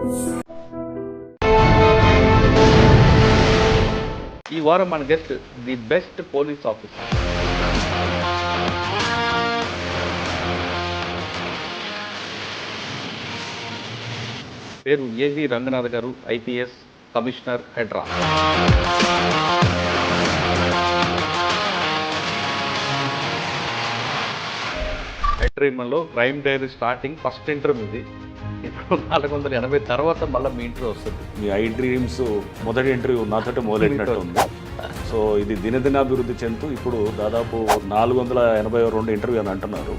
ఈ వారం మన guest the best police officer. పేరు ఏవి రంగనాథ్ గారు, ఐపీఎస్ కమిషనర్, హెడ్రా. హెడ్రీమన్లో crime diary starting first interview ఇది. ఇప్పుడు 480 తర్వాత మళ్ళీ మీ ఇంటర్వ్యూ వస్తుంది. మీ ఐ డ్రీమ్స్ మొదటి ఇంటర్వ్యూ నాతోటి మొదలెట్టినట్టు ఉంది. సో ఇది దినదినాభివృద్ధి చెందుతూ ఇప్పుడు దాదాపు 482 ఇంటర్వ్యూ అని అంటున్నారు.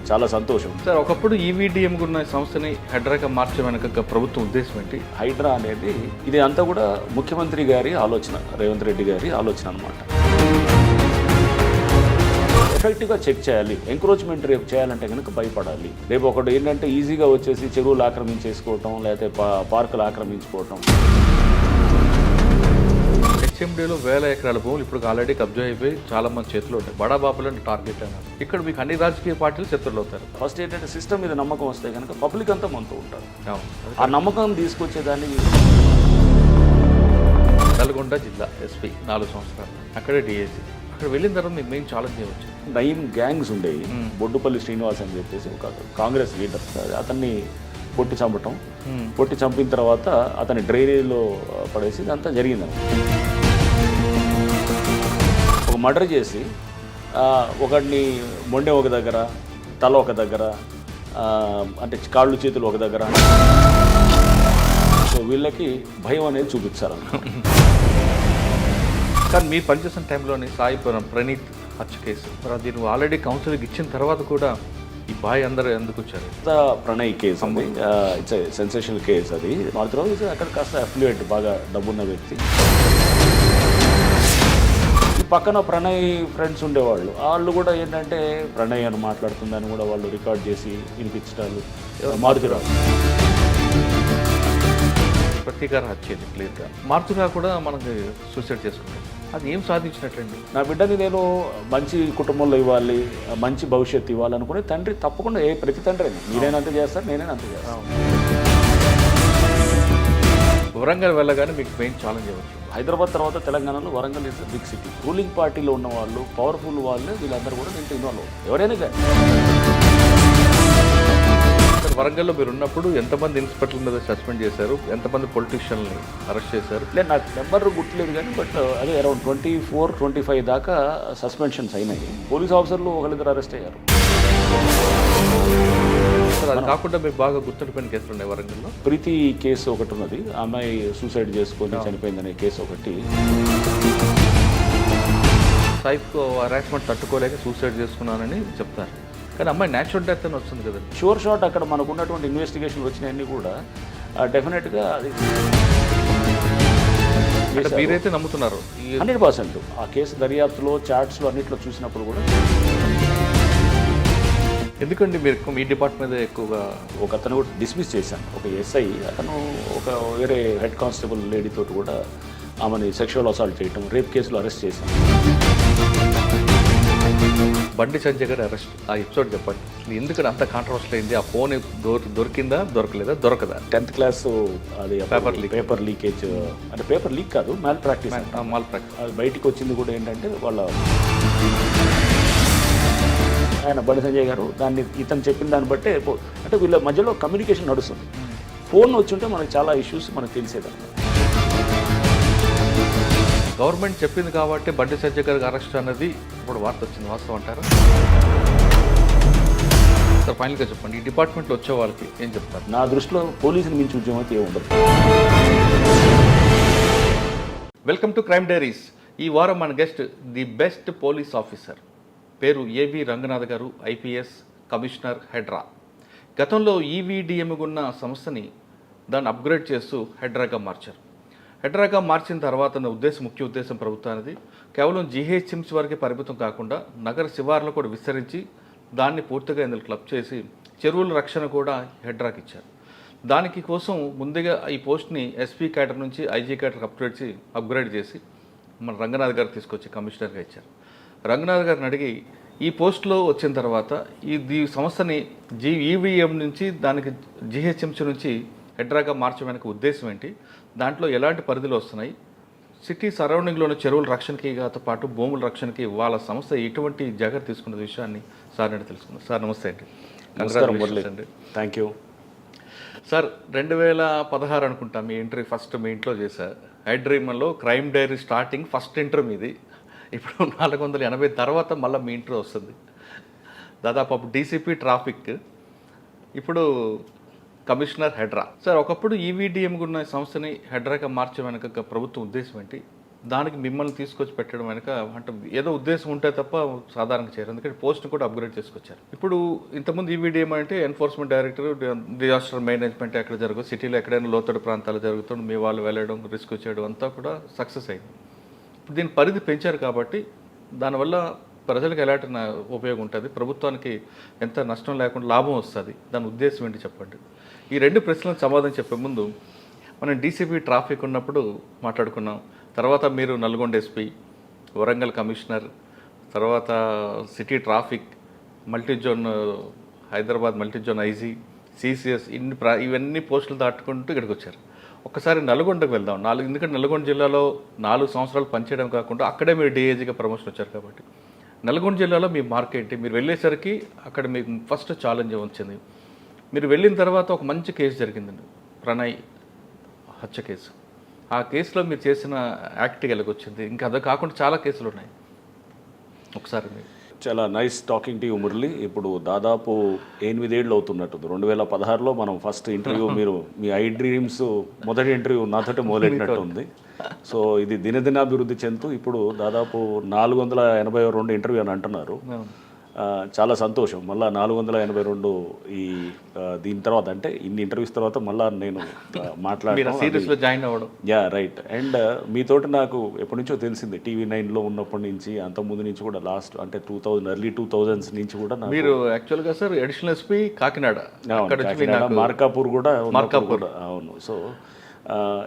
చాలా సంతోషం సార్. ఒకప్పుడు ఈవీడిఎం ఉన్న సంస్థని హెడ్రాగా మార్చే వెనక ప్రభుత్వం ఉద్దేశం ఏంటి? హైడ్రా అనేది ఇది అంతా కూడా ముఖ్యమంత్రి గారి ఆలోచన, రేవంత్ రెడ్డి గారి ఆలోచన అనమాట. ఎఫెక్టివ్గా చెక్ చేయాలి. ఎంక్రోచ్మెంట్ రేపు చేయాలంటే కనుక భయపడాలి. రేపు ఒకటి ఏంటంటే ఈజీగా వచ్చేసి చెరువులు ఆక్రమించేసుకోవటం, లేకపోతే పార్కులు ఆక్రమించుకోవటం. హెచ్ఎండీలో 1000 ఎకరాల భూములు ఇప్పుడు ఆల్రెడీ కబ్జా అయిపోయి చాలా మంది చేతిలో ఉంటాయి. బడాబాబులను టార్గెట్ అన్నారు. ఇక్కడ మీకు అన్ని రాజకీయ పార్టీలు శత్రులు అవుతారు. ఫస్ట్ ఏంటంటే సిస్టమ్ మీద నమ్మకం వస్తే కనుక పబ్లిక్ అంతా మనతో ఉంటారు. ఆ నమ్మకం తీసుకొచ్చేదాన్ని నల్గొండ జిల్లా ఎస్పీ 4 సంవత్సరాలు, అక్కడే డిఏసీ. అక్కడ వెళ్ళిన తర్వాత మీకు మెయిన్ ఛాలెంజ్ చేయవచ్చు. 9 గ్యాంగ్స్ ఉండేవి. బొడ్డుపల్లి శ్రీనివాస్ అని చెప్పేసి ఒక కాంగ్రెస్ లీడర్, అతన్ని పొట్టి చంపటం, పొట్టి చంపిన తర్వాత అతని డ్రైనేజ్లో పడేసి ఇదంతా జరిగింది. ఒక మర్డర్ చేసి ఒకడిని మొండె ఒక దగ్గర, తల ఒక దగ్గర, అంటే కాళ్ళు చేతులు ఒక దగ్గర. సో వీళ్ళకి భయం అనేది చూపించాలన్నమాట. కానీ మీరు పనిచేసిన టైంలోని సాయిపురం ప్రణీత్ హత్య కేసు, దీన్ని ఆల్రెడీ కౌన్సిలింగ్ ఇచ్చిన తర్వాత కూడా ఈ బాయ్ అందరూ ఎందుకు వచ్చారు? ప్రణయ్ కేసు అండి. It's sensational case. అది నార్త్ అక్కడ కాస్త అఫిలియేట్, బాగా డబ్బున్న వ్యక్తి. ఈ పక్కన ప్రణయ్ ఫ్రెండ్స్ ఉండేవాళ్ళు, వాళ్ళు కూడా ఏంటంటే ప్రణయ్ అని మాట్లాడుతుందని కూడా వాళ్ళు రికార్డ్ చేసి వినిపించడాలు. మారుతిరావు ప్రతీకార హత్య క్లియర్గా. మారుతిరావు కూడా మనకి సూసైడ్ చేసుకుంటారు. అది ఏం సాధించినట్లండి? నా బిడ్డని నేను మంచి కుటుంబంలో ఇవ్వాలి, మంచి భవిష్యత్తు ఇవ్వాలనుకునే తండ్రి తప్పకుండా ప్రతి తండ్రి మీరైనా అంతే చేస్తారు, నేనైనా అంతే చేస్తాను. వరంగల్ వెళ్ళగానే మీకు మెయిన్ ఛాలెంజ్ అవ్వచ్చు. హైదరాబాద్ తర్వాత తెలంగాణలో Warangal is big city. Ruling పార్టీలో ఉన్న వాళ్ళు, పవర్ఫుల్ వాళ్ళు, వీళ్ళందరూ కూడా దీంట్లో ఇన్వాల్వ్ అవుతారు. ఎవరైనా కానీ. వరంగల్లో మీరు ఉన్నప్పుడు ఎంతమంది ఇన్స్పెక్టర్ల మీద సస్పెండ్ చేశారు, ఎంతమంది పొలిటీషియన్ని అరెస్ట్ చేశారు? లేదు, నాకు నెంబర్ గుర్తులేదు కానీ బట్ అదే అరౌండ్ 24-25 దాకా సస్పెన్షన్స్ అయినాయి. పోలీస్ ఆఫీసర్లు ఒకరిద్దరు అరెస్ట్ అయ్యారు. అది కాకుండా మీకు బాగా గుర్తుండిపోయిన కేసులు ఉన్నాయి వరంగల్లో? ప్రీతి కేసు ఒకటి ఉన్నది. ఆ అమ్మాయి సూసైడ్ చేసుకొని చనిపోయిందనే కేసు ఒకటి. సైకో హరాస్మెంట్ తట్టుకోలేక సూసైడ్ చేసుకున్నానని చెప్తారు, కానీ అమ్మాయి న్యాచురల్ డెత్ అని వస్తుంది కదా. షూర్ షాట్ అక్కడ మనకు ఉన్నటువంటి ఇన్వెస్టిగేషన్ వచ్చినాయన్నీ కూడా డెఫినెట్గా అది మీరైతే నమ్ముతున్నారు 100%. ఆ కేసు దర్యాప్తులో, చాట్స్లో అన్నింటిలో చూసినప్పుడు కూడా. ఎందుకండి మీరు మీ డిపార్ట్మెంట్ ఎక్కువగా? ఒక అతను కూడా డిస్మిస్ చేశాను. ఒక ఎస్ఐ అతను ఒక వేరే హెడ్ కానిస్టేబుల్ లేడీతో కూడా ఆమెని సెక్షువల్ అసాల్ట్ చేయటం, రేప్ కేసులో అరెస్ట్ చేశాను. బండి సంజయ్ గారు అరెస్ట్, ఆ ఎపిసోడ్ చెప్పండి. ఎందుకంటే అంత కాంట్రవర్షియల్ అయింది? ఆ ఫోన్ దొరికిందా, దొరకలేదా, దొరకదా? 10th క్లాస్ అది పేపర్ లీకేజ్, అంటే పేపర్ లీక్ కాదు, మాల్ ప్రాక్టీస్. అది బయటికి వచ్చింది కూడా ఏంటంటే వాళ్ళ ఆయన బండి సంజయ్ గారు దాన్ని ఇతను చెప్పిన దాన్ని బట్టే అంటే వీళ్ళ మధ్యలో కమ్యూనికేషన్ నడుస్తుంది. ఫోన్ వచ్చి ఉంటే మనకు చాలా ఇష్యూస్ మనకు తెలిసేదాన్ని. గవర్నమెంట్ చెప్పింది కాబట్టి బండి సంజయ్ గారికి అరెస్ట్ అన్నది ఇప్పుడు వార్త వచ్చింది, వాస్తవం అంటారా? సార్ ఫైనల్గా చెప్పండి, ఈ డిపార్ట్మెంట్లో వచ్చే వాళ్ళకి ఏం చెప్తారు? నా దృష్టిలో పోలీసుని మించి ఉద్యమం అయితే ఉండదు. Welcome to crime diaries. ఈ వారం మన guest the best police officer. పేరు ఏవి రంగనాథ్ గారు, ఐపీఎస్ కమిషనర్, హెడ్రా. గతంలో ఈవీడిఎం ఉన్న సంస్థని దాన్ని అప్గ్రేడ్ చేస్తూ హెడ్రాగా మార్చారు. హెడ్రాగా మార్చిన తర్వాత ముఖ్య ఉద్దేశం ప్రభుత్వానికి కేవలం జీహెచ్ఎంసీ వరకే పరిమితం కాకుండా నగర శివార్లు కూడా విస్తరించి దాన్ని పూర్తిగా ఇందులో క్లబ్ చేసి చెరువుల రక్షణ కూడా హెడ్రాకి ఇచ్చారు. దానికి కోసం ముందుగా ఈ పోస్ట్ని ఎస్పీ క్యాడర్ నుంచి ఐజీ క్యాడర్ అప్గ్రేడ్ చేసి మన రంగనాథ్ గారు తీసుకొచ్చి కమిషనర్గా ఇచ్చారు. రంగనాథ్ గారిని అడిగి ఈ పోస్ట్లో వచ్చిన తర్వాత ఈ సంస్థని ఈవీఎం నుంచి దానికి జీహెచ్ఎంసీ నుంచి హెడ్రాగా మార్చడానికి ఉద్దేశం ఏంటి, దాంట్లో ఎలాంటి పరిధులు వస్తున్నాయి, సిటీ సరౌండింగ్లో ఉన్న చెరువుల రక్షణకి పాటు భూముల రక్షణకి వాళ్ళ సంస్థ ఎటువంటి జాగ్రత్త తీసుకున్న విషయాన్ని సార్ అంటే తెలుసుకుందాం. సార్ నమస్తే అండి. కంగ్రాచులేషన్స్ అండి. Thank you sir. 2016 అనుకుంటా మీ ఎంట్రీ ఫస్ట్ మీ ఇంట్లో చేశారు. హైడ్రీమన్లో crime diary starting first entry మీది. ఇప్పుడు 480 తర్వాత మళ్ళీ మీ ఇంట్రీ వస్తుంది. దాదాపు అప్పుడు డీసీపీ ట్రాఫిక్, ఇప్పుడు కమిషనర్ హెడ్రా. సార్, ఒకప్పుడు ఈవీడిఎం ఉన్న సంస్థని హెడ్రాగా మార్చే వెనక ప్రభుత్వం ఉద్దేశం ఏంటి? దానికి మిమ్మల్ని తీసుకొచ్చి పెట్టడం వెనక అంటే ఏదో ఉద్దేశం ఉంటే తప్ప సాధారణంగా చేయరు, ఎందుకంటే పోస్ట్ని కూడా అప్గ్రేడ్ చేసుకొచ్చారు. ఇప్పుడు ఇంతకుముందు ఈవీడిఎం అంటే ఎన్ఫోర్స్మెంట్ డైరెక్టర్, డిజాస్టర్ మేనేజ్మెంట్ ఎక్కడ జరుగుతుంది, సిటీలో ఎక్కడైనా లోతడు ప్రాంతాలు జరుగుతుంది, మీ వాళ్ళు వెళ్ళడం, రిస్క్ చేయడం అంతా కూడా సక్సెస్ అయింది. ఇప్పుడు దీని పరిధి పెంచారు కాబట్టి దానివల్ల ప్రజలకు ఎలాంటి ఉపయోగం ఉంటుంది, ప్రభుత్వానికి ఎంత నష్టం లేకుండా లాభం వస్తుంది, దాని ఉద్దేశం ఏంటి చెప్పండి. ఈ రెండు ప్రశ్నలకు సమాధానం చెప్పే ముందు మనం డీసీపీ ట్రాఫిక్ ఉన్నప్పుడు మాట్లాడుకున్నాం. తర్వాత మీరు నల్గొండ ఎస్పీ, వరంగల్ కమిషనర్, తర్వాత city traffic, multizone Hyderabad multizone IG, CCS, ఇవన్నీ పోస్టులు దాటుకుంటూ ఇక్కడికి వచ్చారు. ఒక్కసారి నల్గొండకు వెళ్దాం. ఎందుకంటే నల్గొండ జిల్లాలో 4 సంవత్సరాలు పనిచేయడం కాకుండా అక్కడే మీరు డిఐజీగా ప్రమోషన్ వచ్చారు కాబట్టి నల్గొండ జిల్లాలో మీ మార్క్ ఏంటి? మీరు వెళ్ళేసరికి అక్కడ మీకు ఫస్ట్ ఛాలెంజ్ వచ్చింది. మీరు వెళ్ళిన తర్వాత ఒక మంచి కేసు జరిగిందండి, ప్రణయ్ హత్య కేసు. ఆ కేసులో మీరు చేసిన యాక్ట్ ఎలాగొచ్చింది? ఇంకా అదే కాకుండా చాలా కేసులు ఉన్నాయి. ఒకసారి మీరు చాలా nice talking to you Murali. ఇప్పుడు దాదాపు 8 ఏళ్ళు అవుతున్నట్టుంది. 2016లో మనం ఫస్ట్ ఇంటర్వ్యూ మీరు మీ ఐ డ్రీమ్స్ మొదటి ఇంటర్వ్యూ నాతోటి మొదలెట్టినట్టుంది. సో ఇది దినదినాభివృద్ధి చెందుతూ ఇప్పుడు దాదాపు 482 ఇంటర్వ్యూ అని అంటున్నారు. చాలా సంతోషం. మళ్ళీ 482 ఈ దీని తర్వాత అంటే ఇన్ని ఇంటర్వ్యూస్ తర్వాత మళ్ళీ నేను మాట్లాడడం జాయిన్ అవ్వడం. Yeah right. అండ్ మీతోటి నాకు ఎప్పటి నుంచో తెలిసింది, టీవీ9లో ఉన్నప్పటి నుంచి, అంతకుముందు నుంచి కూడా లాస్ట్ అంటే ఎర్లీ 2000s నుంచి కూడా మీరు యాక్చువల్గా sir additional SP Kakinada, Markapur కూడా అవును. So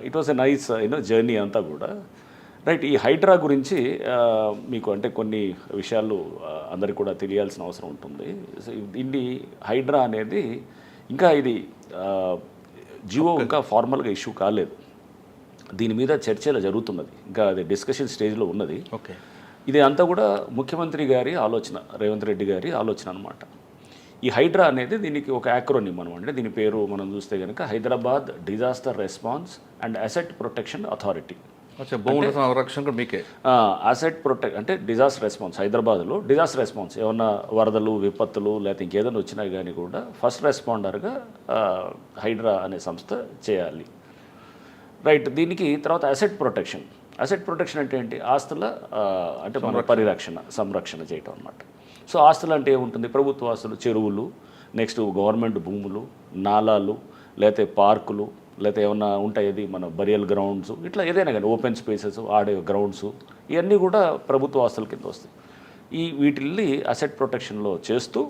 it was a nice journey అంతా కూడా. రైట్. ఈ హైడ్రా గురించి మీకు అంటే కొన్ని విషయాలు అందరికీ కూడా తెలియాల్సిన అవసరం ఉంటుంది. దీన్ని హైడ్రా అనేది ఇంకా ఇది జియో ఇంకా ఫార్మల్గా ఇష్యూ కాలేదు. దీని మీద చర్చలు జరుగుతున్నది, ఇంకా అది డిస్కషన్ స్టేజ్లో ఉన్నది. ఓకే. ఇది అంతా కూడా ముఖ్యమంత్రి గారి ఆలోచన, రేవంత్ రెడ్డి గారి ఆలోచన అనమాట. ఈ హైడ్రా అనేది దీనికి ఒక యాక్రోనిమ్ అనమాట. అంటే దీని పేరు మనం చూస్తే కనుక Hyderabad disaster response and asset protection authority. మీకే అసెట్ ప్రొటెక్ట్ అంటే డిజాస్టర్ రెస్పాన్స్. హైదరాబాద్లో డిజాస్టర్ రెస్పాన్స్ ఏమన్నా వరదలు, విపత్తులు లేకపోతే ఇంకేదైనా వచ్చినా కానీ కూడా ఫస్ట్ రెస్పాండర్గా హైడ్రా అనే సంస్థ చేయాలి. రైట్. దీనికి తర్వాత అసెట్ ప్రొటెక్షన్. అసెట్ ప్రొటెక్షన్ అంటే ఏంటి? ఆస్తుల అంటే మన సంరక్షణ చేయటం అన్నమాట. సో ఆస్తులు అంటే ఏముంటుంది? ప్రభుత్వ ఆస్తులు, చెరువులు, నెక్స్ట్ గవర్నమెంట్ భూములు, నాలాలు, లేకపోతే పార్కులు, లేకపోతే ఏమన్నా ఉంటాయి అది మన బరియల్ గ్రౌండ్స్, ఇట్లా ఏదైనా కానీ ఓపెన్ స్పేసెస్, ఆడే గ్రౌండ్స్, ఇవన్నీ కూడా ప్రభుత్వ ఆస్తుల కింద వస్తాయి. వీటిల్ని అసెట్ ప్రొటెక్షన్లో చేస్తూ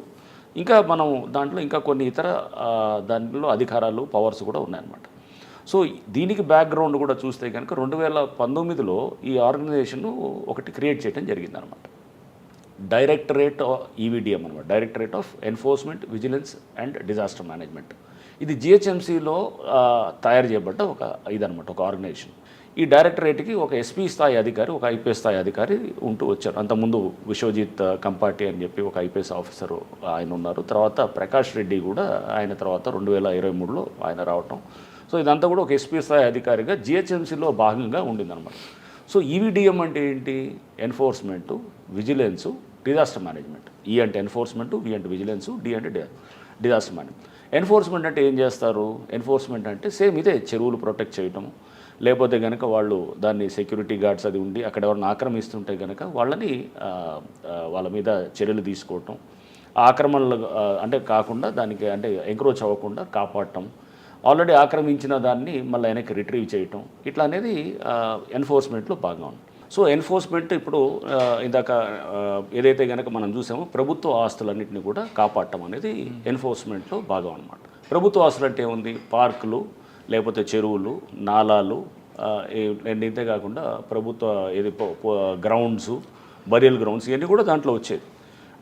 ఇంకా మనం దాంట్లో ఇంకా కొన్ని ఇతర దాంట్లో అధికారాలు, పవర్స్ కూడా ఉన్నాయన్నమాట. సో దీనికి బ్యాక్గ్రౌండ్ కూడా చూస్తే కనుక 2019లో ఈ ఆర్గనైజేషన్ ఒకటి క్రియేట్ చేయడం జరిగిందనమాట. డైరెక్టరేట్ ఈవీడిఎం అనమాట, directorate of enforcement vigilance and disaster management. ఇది జిహెచ్ఎంసీలో తయారు చేయబడ్డ ఒక ఇదనమాట, ఒక ఆర్గనైజేషన్. ఈ డైరెక్టరేట్కి ఒక ఎస్పీ స్థాయి అధికారి, ఒక ఐపీఎస్ స్థాయి అధికారి ఉంటూ వచ్చారు. అంతకుముందు విశ్వజిత్ కంపాటి అని చెప్పి ఒక ఐపీఎస్ ఆఫీసర్ ఆయన ఉన్నారు. తర్వాత ప్రకాష్ రెడ్డి కూడా ఆయన తర్వాత 2023లో ఆయన రావటం. సో ఇదంతా కూడా ఒక ఎస్పీ స్థాయి అధికారిగా జిహెచ్ఎంసీలో భాగంగా ఉండిందనమాట. సో ఈవీడిఎం అంటే ఏంటి? ఎన్ఫోర్స్మెంటు, విజిలెన్సు, డిజాస్టర్ మేనేజ్మెంట్. ఈ అంటే ఎన్ఫోర్స్మెంటు, వి అంటే విజిలెన్సు, డి అంటే డిజాస్టర్ మేనేజ్మెంట్. ఎన్ఫోర్స్మెంట్ అంటే ఏం చేస్తారు? ఎన్ఫోర్స్మెంట్ అంటే సేమ్ ఇదే, చెరువులు ప్రొటెక్ట్ చేయటం, లేకపోతే కనుక వాళ్ళు దాన్ని సెక్యూరిటీ గార్డ్స్ అది ఉండి అక్కడ ఎవరిని ఆక్రమిస్తుంటే కనుక వాళ్ళని వాళ్ళ మీద చర్యలు తీసుకోవటం, ఆక్రమణలు అంటే కాకుండా దానికి అంటే ఎంక్రోచ్ అవ్వకుండా కాపాడటం, ఆల్రెడీ ఆక్రమించిన దాన్ని మళ్ళీ వెనక్కి రిట్రీవ్ చేయటం, ఇట్లా అనేది ఎన్ఫోర్స్మెంట్లో భాగం ఉంది. సో ఎన్ఫోర్స్మెంట్ ఇప్పుడు ఇందాక ఏదైతే కనుక మనం చూసామో ప్రభుత్వ ఆస్తులన్నింటినీ కూడా కాపాడటం అనేది ఎన్ఫోర్స్మెంట్లో భాగం అనమాట. ప్రభుత్వ ఆస్తులు అంటే ఏముంది? పార్కులు, లేకపోతే చెరువులు, నాలాలు, ఇంతే కాకుండా ప్రభుత్వ ఏది గ్రౌండ్స్, బరియల్ గ్రౌండ్స్, ఇవన్నీ కూడా దాంట్లో వచ్చేది.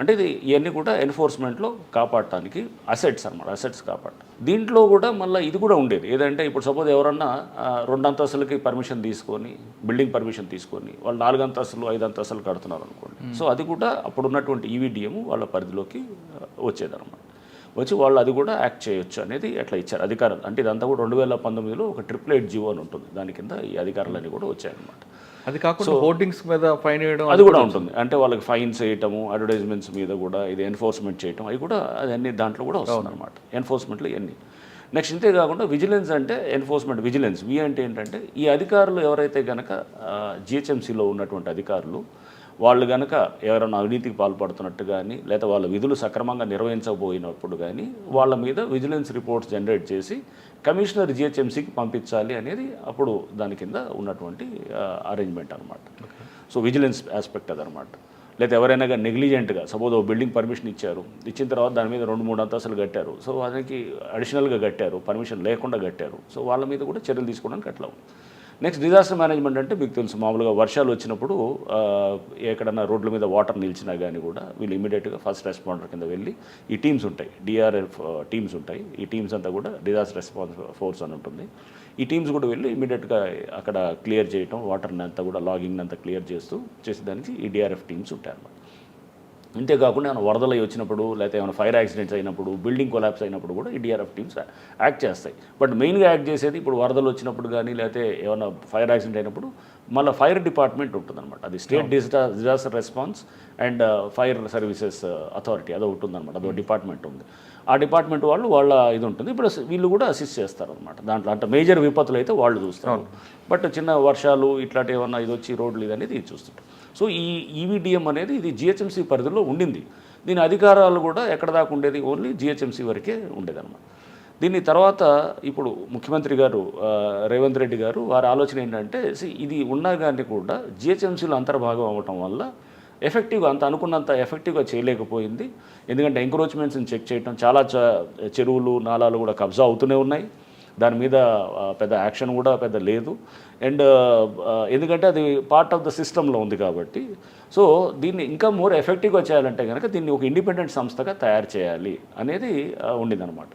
అంటే ఇది ఇవన్నీ కూడా ఎన్ఫోర్స్మెంట్లో కాపాడటానికి అసెట్స్ అనమాట, అసెట్స్ కాపాడటం. దీంట్లో కూడా మళ్ళీ ఇది కూడా ఉండేది ఏదంటే ఇప్పుడు సపోజ్ ఎవరన్నా 2 అంతస్తులకి పర్మిషన్ తీసుకొని బిల్డింగ్ పర్మిషన్ తీసుకొని వాళ్ళు 4 అంతస్తులు 5 అంతస్తులు కడుతున్నారు అనుకోండి. సో అది కూడా అప్పుడు ఉన్నటువంటి ఈవీడిఎం వాళ్ళ పరిధిలోకి వచ్చేదన్నమాట. వచ్చి వాళ్ళు అది కూడా యాక్ట్ చేయొచ్చు అనేది అట్లా ఇచ్చారు అధికారులు. అంటే ఇదంతా కూడా 2019లో ఒక 888 జీవో అని ఉంటుంది, దాని కింద ఈ అధికారులన్నీ కూడా వచ్చాయన్నమాట. అది కాకుండా హోర్డింగ్స్ మీద ఫైన్ వేయడం అది కూడా ఉంటుంది. అంటే వాళ్ళకి ఫైన్స్ వేయటము, అడ్వర్టైజ్మెంట్స్ మీద కూడా ఇది ఎన్ఫోర్స్మెంట్ చేయటం, అవి కూడా అన్ని దాంట్లో కూడా వస్తుంది అనమాట. ఎన్ఫోర్స్మెంట్లో ఇవన్నీ. నెక్స్ట్ ఇంతే కాకుండా విజిలెన్స్ అంటే ఎన్ఫోర్స్మెంట్ విజిలెన్స్. వి అంటే ఏంటంటే ఈ అధికారులు ఎవరైతే కనుక జిహెచ్ఎంసీలో ఉన్నటువంటి అధికారులు వాళ్ళు కనుక ఎవరైనా అవినీతికి పాల్పడుతున్నట్టు కానీ లేదా వాళ్ళ విధులు సక్రమంగా నిర్వహించబోయినప్పుడు కానీ వాళ్ళ మీద విజిలెన్స్ రిపోర్ట్స్ జనరేట్ చేసి కమిషనర్ జిహెచ్ఎంసీకి పంపించాలి అనేది అప్పుడు దాని కింద ఉన్నటువంటి అరేంజ్మెంట్ అనమాట. సో విజిలెన్స్ ఆస్పెక్ట్ అదనమాట. లేదా ఎవరైనా కానీ నెగ్లిజెంట్గా సపోజ్ ఒక బిల్డింగ్ పర్మిషన్ ఇచ్చారు, ఇచ్చిన తర్వాత దాని మీద 2-3 అంతస్తులు కట్టారు, సో దానికి అడిషనల్గా కట్టారు, పర్మిషన్ లేకుండా కట్టారు, సో వాళ్ళ మీద కూడా చర్యలు తీసుకోవడానికి అట్లా. నెక్స్ట్ డిజాస్టర్ మేనేజ్మెంట్ అంటే మీకు తెలుసు, మామూలుగా వర్షాలు వచ్చినప్పుడు ఎక్కడన్నా రోడ్ల మీద వాటర్ నిలిచినా కానీ కూడా వీళ్ళు ఇమీడియట్గా ఫస్ట్ రెస్పాండర్ కింద వెళ్ళి ఈ టీమ్స్ ఉంటాయి, డిఆర్ఎఫ్ టీమ్స్ ఉంటాయి, ఈ టీమ్స్ అంతా కూడా డిజాస్టర్ రెస్పాన్స్ ఫోర్స్ అని ఉంటుంది. ఈ టీమ్స్ కూడా వెళ్ళి ఇమీడియట్గా అక్కడ క్లియర్ చేయటం, వాటర్ని అంతా కూడా లాగింగ్ అంతా క్లియర్ చేసేదానికి ఈ డిఆర్ఎఫ్ టీమ్స్ ఉంటాయి అన్నమాట. ఇంతేకాకుండా ఏమైనా వరదలు వచ్చినప్పుడు లేకపోతే ఏమైనా ఫైర్ యాక్సిడెంట్స్ అయినప్పుడు బిల్డింగ్ కొలాప్స్ అయినప్పుడు కూడా ఈ డిఆర్ఎఫ్ టీమ్స్ యాక్ట్ చేస్తాయి. బట్ మెయిన్గా యాక్ట్ చేసేది ఇప్పుడు వరదలు వచ్చినప్పుడు కానీ లేకపోతే ఏమైనా ఫైర్ యాక్సిడెంట్ అయినప్పుడు మళ్ళీ ఫైర్ డిపార్ట్మెంట్ ఉంటుందన్నమాట. అది state disaster response and fire services authority అదో ఉంటుందన్నమాట, అదో డిపార్ట్మెంట్ ఉంది. ఆ డిపార్ట్మెంట్ వాళ్ళ ఇది ఉంటుంది. ఇప్పుడు వీళ్ళు కూడా అసిస్ట్ చేస్తారనమాట దాంట్లో. అంటే మేజర్ విపత్తులు అయితే వాళ్ళు చూస్తారు, బట్ చిన్న వర్షాలు ఇట్లాంటి ఏమన్నా ఇది వచ్చి రోడ్లు ఇది అనేది ఇది చూస్తుంటారు. సో ఈ ఈవీడిఎం అనేది ఇది జిహెచ్ఎంసీ పరిధిలో ఉండింది. దీని అధికారాలు కూడా ఎక్కడ దాకా ఉండేది, ఓన్లీ జిహెచ్ఎంసీ వరకే ఉండేదన్నమాట. దీని తర్వాత ఇప్పుడు ముఖ్యమంత్రి గారు రేవంత్ రెడ్డి గారు వారి ఆలోచన ఏంటంటే ఇది ఉన్నా కానీ కూడా జిహెచ్ఎంసీలో అంతర్భాగం అవ్వటం వల్ల ఎఫెక్టివ్గా అనుకున్నంత ఎఫెక్టివ్గా చేయలేకపోయింది. ఎందుకంటే ఎంక్రోచ్మెంట్స్ని చెక్ చేయటం, చాలా చెరువులు నాలాలు కూడా కబ్జా అవుతూనే ఉన్నాయి, దాని మీద పెద్ద యాక్షన్ కూడా పెద్ద లేదు. అండ్ ఎందుకంటే అది పార్ట్ ఆఫ్ ద సిస్టంలో ఉంది కాబట్టి, సో దీన్ని ఇంకా మోర్ ఎఫెక్టివ్గా చేయాలంటే కనుక దీన్ని ఒక ఇండిపెండెంట్ సంస్థగా తయారు చేయాలి అనేది ఉండిందనమాట.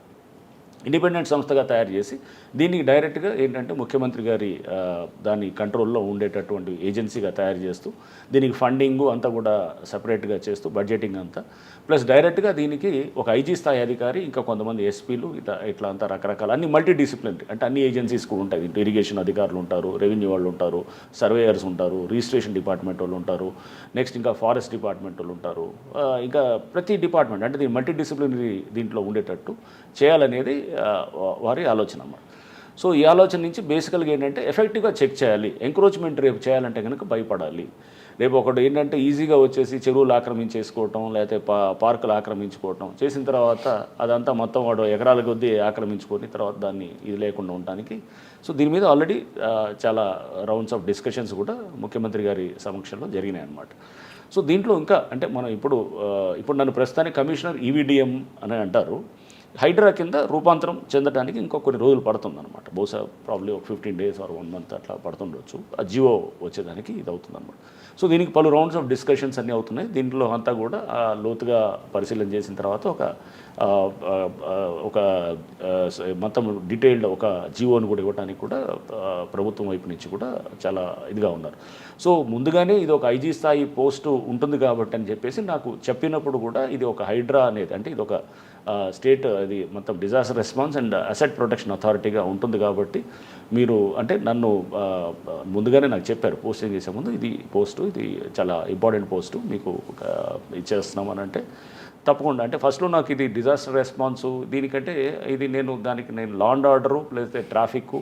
ఇండిపెండెంట్ సంస్థగా తయారు చేసి దీనికి డైరెక్ట్గా ఏంటంటే ముఖ్యమంత్రి గారి దాని కంట్రోల్లో ఉండేటటువంటి ఏజెన్సీగా తయారు చేస్తూ దీనికి ఫండింగు అంతా కూడా సపరేట్గా చేస్తూ బడ్జెటింగ్ అంతా ప్లస్ డైరెక్ట్గా దీనికి ఒక ఐజీ స్థాయి అధికారి ఇంకా కొంతమంది ఎస్పీలు ఇట్లా అంతా రకరకాల అన్ని మల్టీ డిసిప్లినరీ అంటే అన్ని ఏజెన్సీస్ కూడా ఉంటాయి. ఇరిగేషన్ అధికారులు ఉంటారు, రెవెన్యూ వాళ్ళు ఉంటారు, సర్వేయర్స్ ఉంటారు, రిజిస్ట్రేషన్ డిపార్ట్మెంట్ వాళ్ళు ఉంటారు, నెక్స్ట్ ఇంకా ఫారెస్ట్ డిపార్ట్మెంట్ వాళ్ళు ఉంటారు, ఇంకా ప్రతి డిపార్ట్మెంట్ అంటే దీన్ని మల్టీ డిసిప్లినరీ దీంట్లో ఉండేటట్టు చేయాలనేది వారి ఆలోచన అన్నమాట. సో ఈ ఆలోచన నుంచి బేసికల్గా ఏంటంటే ఎఫెక్టివ్గా చెక్ చేయాలి. ఎంక్రోచ్మెంట్ రేపు చేయాలంటే కనుక భయపడాలి. రేపు ఒకటి ఏంటంటే ఈజీగా వచ్చేసి చెరువులు ఆక్రమించేసుకోవటం లేకపోతే పార్కులు ఆక్రమించుకోవటం చేసిన తర్వాత అదంతా మొత్తం వాడు ఎకరాల కొద్దీ ఆక్రమించుకొని తర్వాత దాన్ని ఇది లేకుండా ఉండటానికి. సో దీని మీద ఆల్రెడీ చాలా రౌండ్స్ ఆఫ్ డిస్కషన్స్ కూడా ముఖ్యమంత్రి గారి సమక్షంలో జరిగినాయి అన్నమాట. సో దీంట్లో ఇంకా అంటే మనం ఇప్పుడు నన్ను ప్రస్తుతానికి కమిషనర్ ఈవీడిఎం అని అంటారు. హైడ్రా కింద రూపాంతరం చెందడానికి ఇంకో కొన్ని రోజులు పడుతుందన్నమాట. బహుశా ప్రాబ్లీ ఒక 15 days ఆర్ 1 month అట్లా పడుతుండొచ్చు ఆ జియో వచ్చేదానికి ఇది అవుతుందన్నమాట. సో దీనికి పలు రౌండ్స్ ఆఫ్ డిస్కషన్స్ అన్నీ అవుతున్నాయి. దీంట్లో అంతా కూడా లోతుగా పరిశీలన చేసిన తర్వాత ఒక మొత్తం డీటెయిల్డ్ ఒక జియోని కూడా ఇవ్వడానికి కూడా ప్రభుత్వం వైపు నుంచి కూడా చాలా ఇదిగా ఉన్నారు. సో ముందుగానే ఇది ఒక ఐజీ స్థాయి పోస్టు ఉంటుంది కాబట్టి అని చెప్పేసి నాకు చెప్పినప్పుడు కూడా ఇది ఒక హైడ్రా అనేది అంటే ఇది ఒక స్టేట్ అది మొత్తం disaster response and asset protection అథారిటీగా ఉంటుంది కాబట్టి మీరు అంటే నన్ను ముందుగానే నాకు చెప్పారు పోస్టింగ్ చేసే ముందు ఇది చాలా ఇంపార్టెంట్ పోస్టు మీకు ఇచ్చేస్తున్నామని అంటే తప్పకుండా అంటే ఫస్ట్లో నాకు ఇది డిజాస్టర్ రెస్పాన్స్ దీనికంటే ఇది నేను లా అండ్ ఆర్డరు లేకపోతే ట్రాఫిక్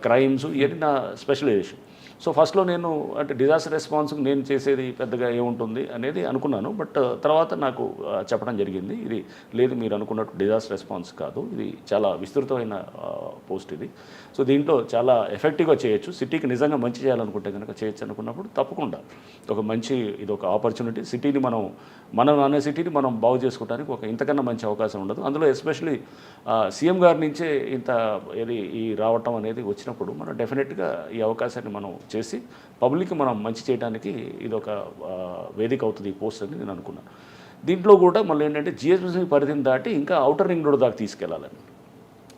క్రైమ్స్ ఇవన్నీ నా స్పెషలైజేషన్. సో ఫస్ట్లో నేను అంటే డిజాస్టర్ రెస్పాన్స్కి నేను చేసేది పెద్దగా ఏముంటుంది అనేది అనుకున్నాను. బట్ తర్వాత నాకు చెప్పడం జరిగింది ఇది లేదు మీరు అనుకున్నట్టు డిజాస్టర్ రెస్పాన్స్ కాదు, ఇది చాలా విస్తృతమైన పోస్ట్ ఇది. సో దీంట్లో చాలా ఎఫెక్టివ్గా చేయొచ్చు, సిటీకి నిజంగా మంచి చేయాలనుకుంటే కనుక చేయొచ్చు అనుకున్నప్పుడు తప్పకుండా ఇది ఒక ఆపర్చునిటీ. సిటీని మనం అనే సిటీని మనం బాగు చేసుకోవడానికి ఇంతకన్నా మంచి అవకాశం ఉండదు. అందులో ఎస్పెషలీ సీఎం గారి నుంచే ఈ రావటం అనేది వచ్చినప్పుడు మనం డెఫినెట్గా ఈ అవకాశాన్ని మనం చేసి పబ్లిక్కి మనం మంచి చేయడానికి ఇది ఒక వేదిక అవుతుంది ఈ పోస్ట్ అని నేను అనుకున్నాను. దీంట్లో కూడా మళ్ళీ ఏంటంటే జిహెచ్ఎంసీ పరిధిని దాటి ఇంకా ఔటర్ రింగ్ రోడ్ దాకా తీసుకెళ్లాలని,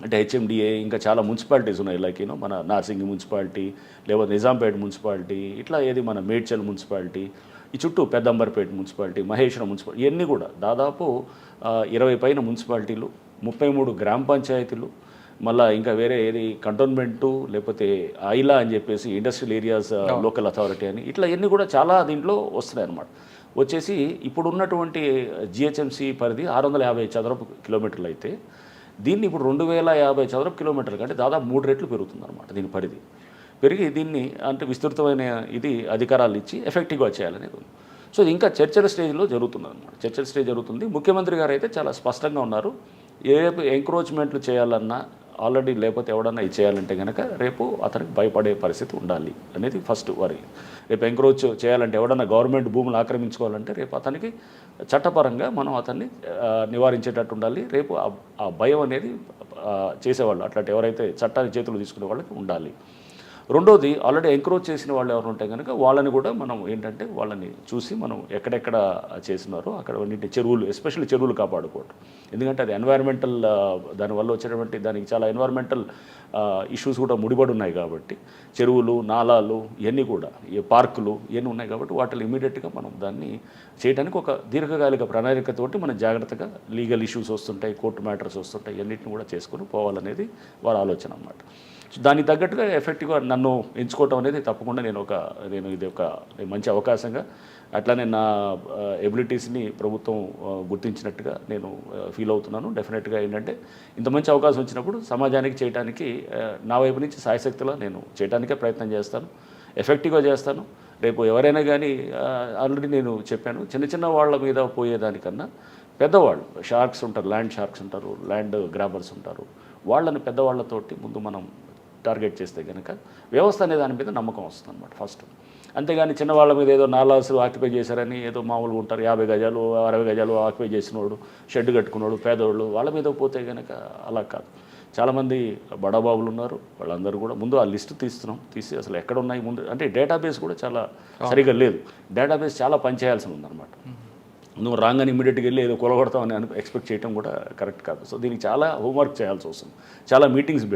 అంటే హెచ్ఎండిఏ ఇంకా చాలా మున్సిపాలిటీస్ ఉన్నాయి, లైక్ మన నార్సింగి మున్సిపాలిటీ, లేకపోతే నిజాంపేట మున్సిపాలిటీ, ఇట్లా ఏది మన మేడ్చల్ మున్సిపాలిటీ, ఈ చుట్టూ పెద్దంబర్పేట మున్సిపాలిటీ, మహేశ్వరం మున్సిపాలిటీ, ఇవన్నీ కూడా దాదాపు 20 పైన మున్సిపాలిటీలు, 33 గ్రామ పంచాయతీలు, మళ్ళీ ఇంకా వేరే ఏది కంటోన్మెంటు, లేకపోతే ఐలా అని చెప్పేసి ఇండస్ట్రియల్ ఏరియాస్ లోకల్ అథారిటీ అని, ఇట్లా ఇవన్నీ కూడా చాలా దీంట్లో వస్తున్నాయి అన్నమాట. వచ్చేసి ఇప్పుడు ఉన్నటువంటి జిహెచ్ఎంసీ పరిధి 650 చదరపు కిలోమీటర్లు అయితే దీన్ని ఇప్పుడు 2050 చదరపు కిలోమీటర్లు కంటే దాదాపు 3 రెట్లు పెరుగుతుందన్నమాట దీని పరిధి. పెరిగి దీన్ని అంటే విస్తృతమైన ఇది అధికారాలు ఇచ్చి ఎఫెక్టివ్గా చేయాలనేది ఉంది. సో ఇది ఇంకా చర్చల స్టేజ్లో జరుగుతుంది అన్నమాట. చర్చల స్టేజ్ జరుగుతుంది. ముఖ్యమంత్రి గారు అయితే చాలా స్పష్టంగా ఉన్నారు, రేపు ఎంక్రోచ్మెంట్లు చేయాలన్నా ఆల్రెడీ, లేకపోతే ఎవడన్నా ఇది చేయాలంటే కనుక రేపు అతనికి భయపడే పరిస్థితి ఉండాలి అనేది ఫస్ట్ వరి. రేపు ఎంక్రోచ్ చేయాలంటే ఎవడన్నా గవర్నమెంట్ భూములు ఆక్రమించుకోవాలంటే రేపు అతనికి చట్టపరంగా మనం అతన్ని నివారించేటట్టు ఉండాలి. రేపు ఆ భయం అనేది చేసేవాళ్ళు అట్లాంటి ఎవరైతే చట్టాన్ని చేతులు తీసుకునే వాళ్ళకి ఉండాలి. రెండోది, ఆల్రెడీ ఎంక్రోచ్ చేసిన వాళ్ళు ఎవరు ఉంటే కనుక వాళ్ళని కూడా మనం ఏంటంటే వాళ్ళని చూసి మనం ఎక్కడెక్కడ చేసినారో అక్కడ అన్నింటి చెరువులు, ఎస్పెషల్లీ చెరువులు కాపాడుకోవటం. ఎందుకంటే అది ఎన్వైరన్మెంటల్, దానివల్ల వచ్చేటువంటి దానికి చాలా ఎన్వైరన్మెంటల్ ఇష్యూస్ కూడా ముడిపడి ఉన్నాయి కాబట్టి చెరువులు, నాలాలు ఇవన్నీ కూడా, ఈ పార్కులు ఇవన్నీ ఉన్నాయి కాబట్టి వాటిని ఇమీడియట్గా మనం దాన్ని చేయడానికి ఒక దీర్ఘకాలిక ప్రణాళికతోటి మనం జాగ్రత్తగా లీగల్ ఇష్యూస్ వస్తుంటాయి, కోర్టు మ్యాటర్స్ వస్తుంటాయి, ఇవన్నిటిని కూడా చేసుకొని పోవాలనేది వారి ఆలోచన అన్నమాట. దానికి తగ్గట్టుగా ఎఫెక్టివ్గా నన్ను ఎంచుకోవటం అనేది తప్పకుండా నేను ఇది ఒక మంచి అవకాశంగా, అట్లానే నా ఎబిలిటీస్ని ప్రభుత్వం గుర్తించినట్టుగా నేను ఫీల్ అవుతున్నాను. డెఫినెట్గా ఏంటంటే ఇంత మంచి అవకాశం వచ్చినప్పుడు సమాజానికి చేయడానికి నా వైపు నుంచి సాయశక్తిలో నేను చేయడానికే ప్రయత్నం చేస్తాను, ఎఫెక్టివ్గా చేస్తాను. రేపు ఎవరైనా కానీ ఆల్రెడీ నేను చెప్పాను, చిన్న చిన్న వాళ్ళ మీద పోయేదానికన్నా పెద్దవాళ్ళు, షార్క్స్ ఉంటారు, ల్యాండ్ షార్క్స్ ఉంటారు, ల్యాండ్ గ్రాబర్స్ ఉంటారు, వాళ్ళని పెద్దవాళ్ళతోటి ముందు మనం టార్గెట్ చేస్తే కనుక వ్యవస్థ అనే దాని మీద నమ్మకం వస్తుంది అన్నమాట ఫస్ట్. అంతేగాని చిన్నవాళ్ళ మీద ఏదో నాలాసు ఆక్యుపై చేశారని ఏదో మామూలుగా ఉంటారు, 50 గజాలు 60 గజాలు ఆక్యుపై చేసినోడు, షెడ్ కట్టుకున్నాడు, పేదవాళ్ళు, వాళ్ళ మీద పోతే కనుక అలా కాదు. చాలామంది బడాబాబులు ఉన్నారు, వాళ్ళందరూ కూడా ముందు ఆ లిస్టు తీసి అసలు ఎక్కడ ఉన్నాయి ముందు, అంటే డేటాబేస్ కూడా చాలా సరిగా లేదు, డేటాబేస్ చాలా పనిచేయాల్సి ఉందన్నమాట. నువ్వు రాగానే ఇమీడియట్గా వెళ్ళి ఏదో కొలగొడతామని ఎక్స్పెక్ట్ చేయడం కూడా కరెక్ట్ కాదు. సో దీనికి చాలా హోంవర్క్ చేయాల్సి వస్తుంది. చాలా మీటింగ్స్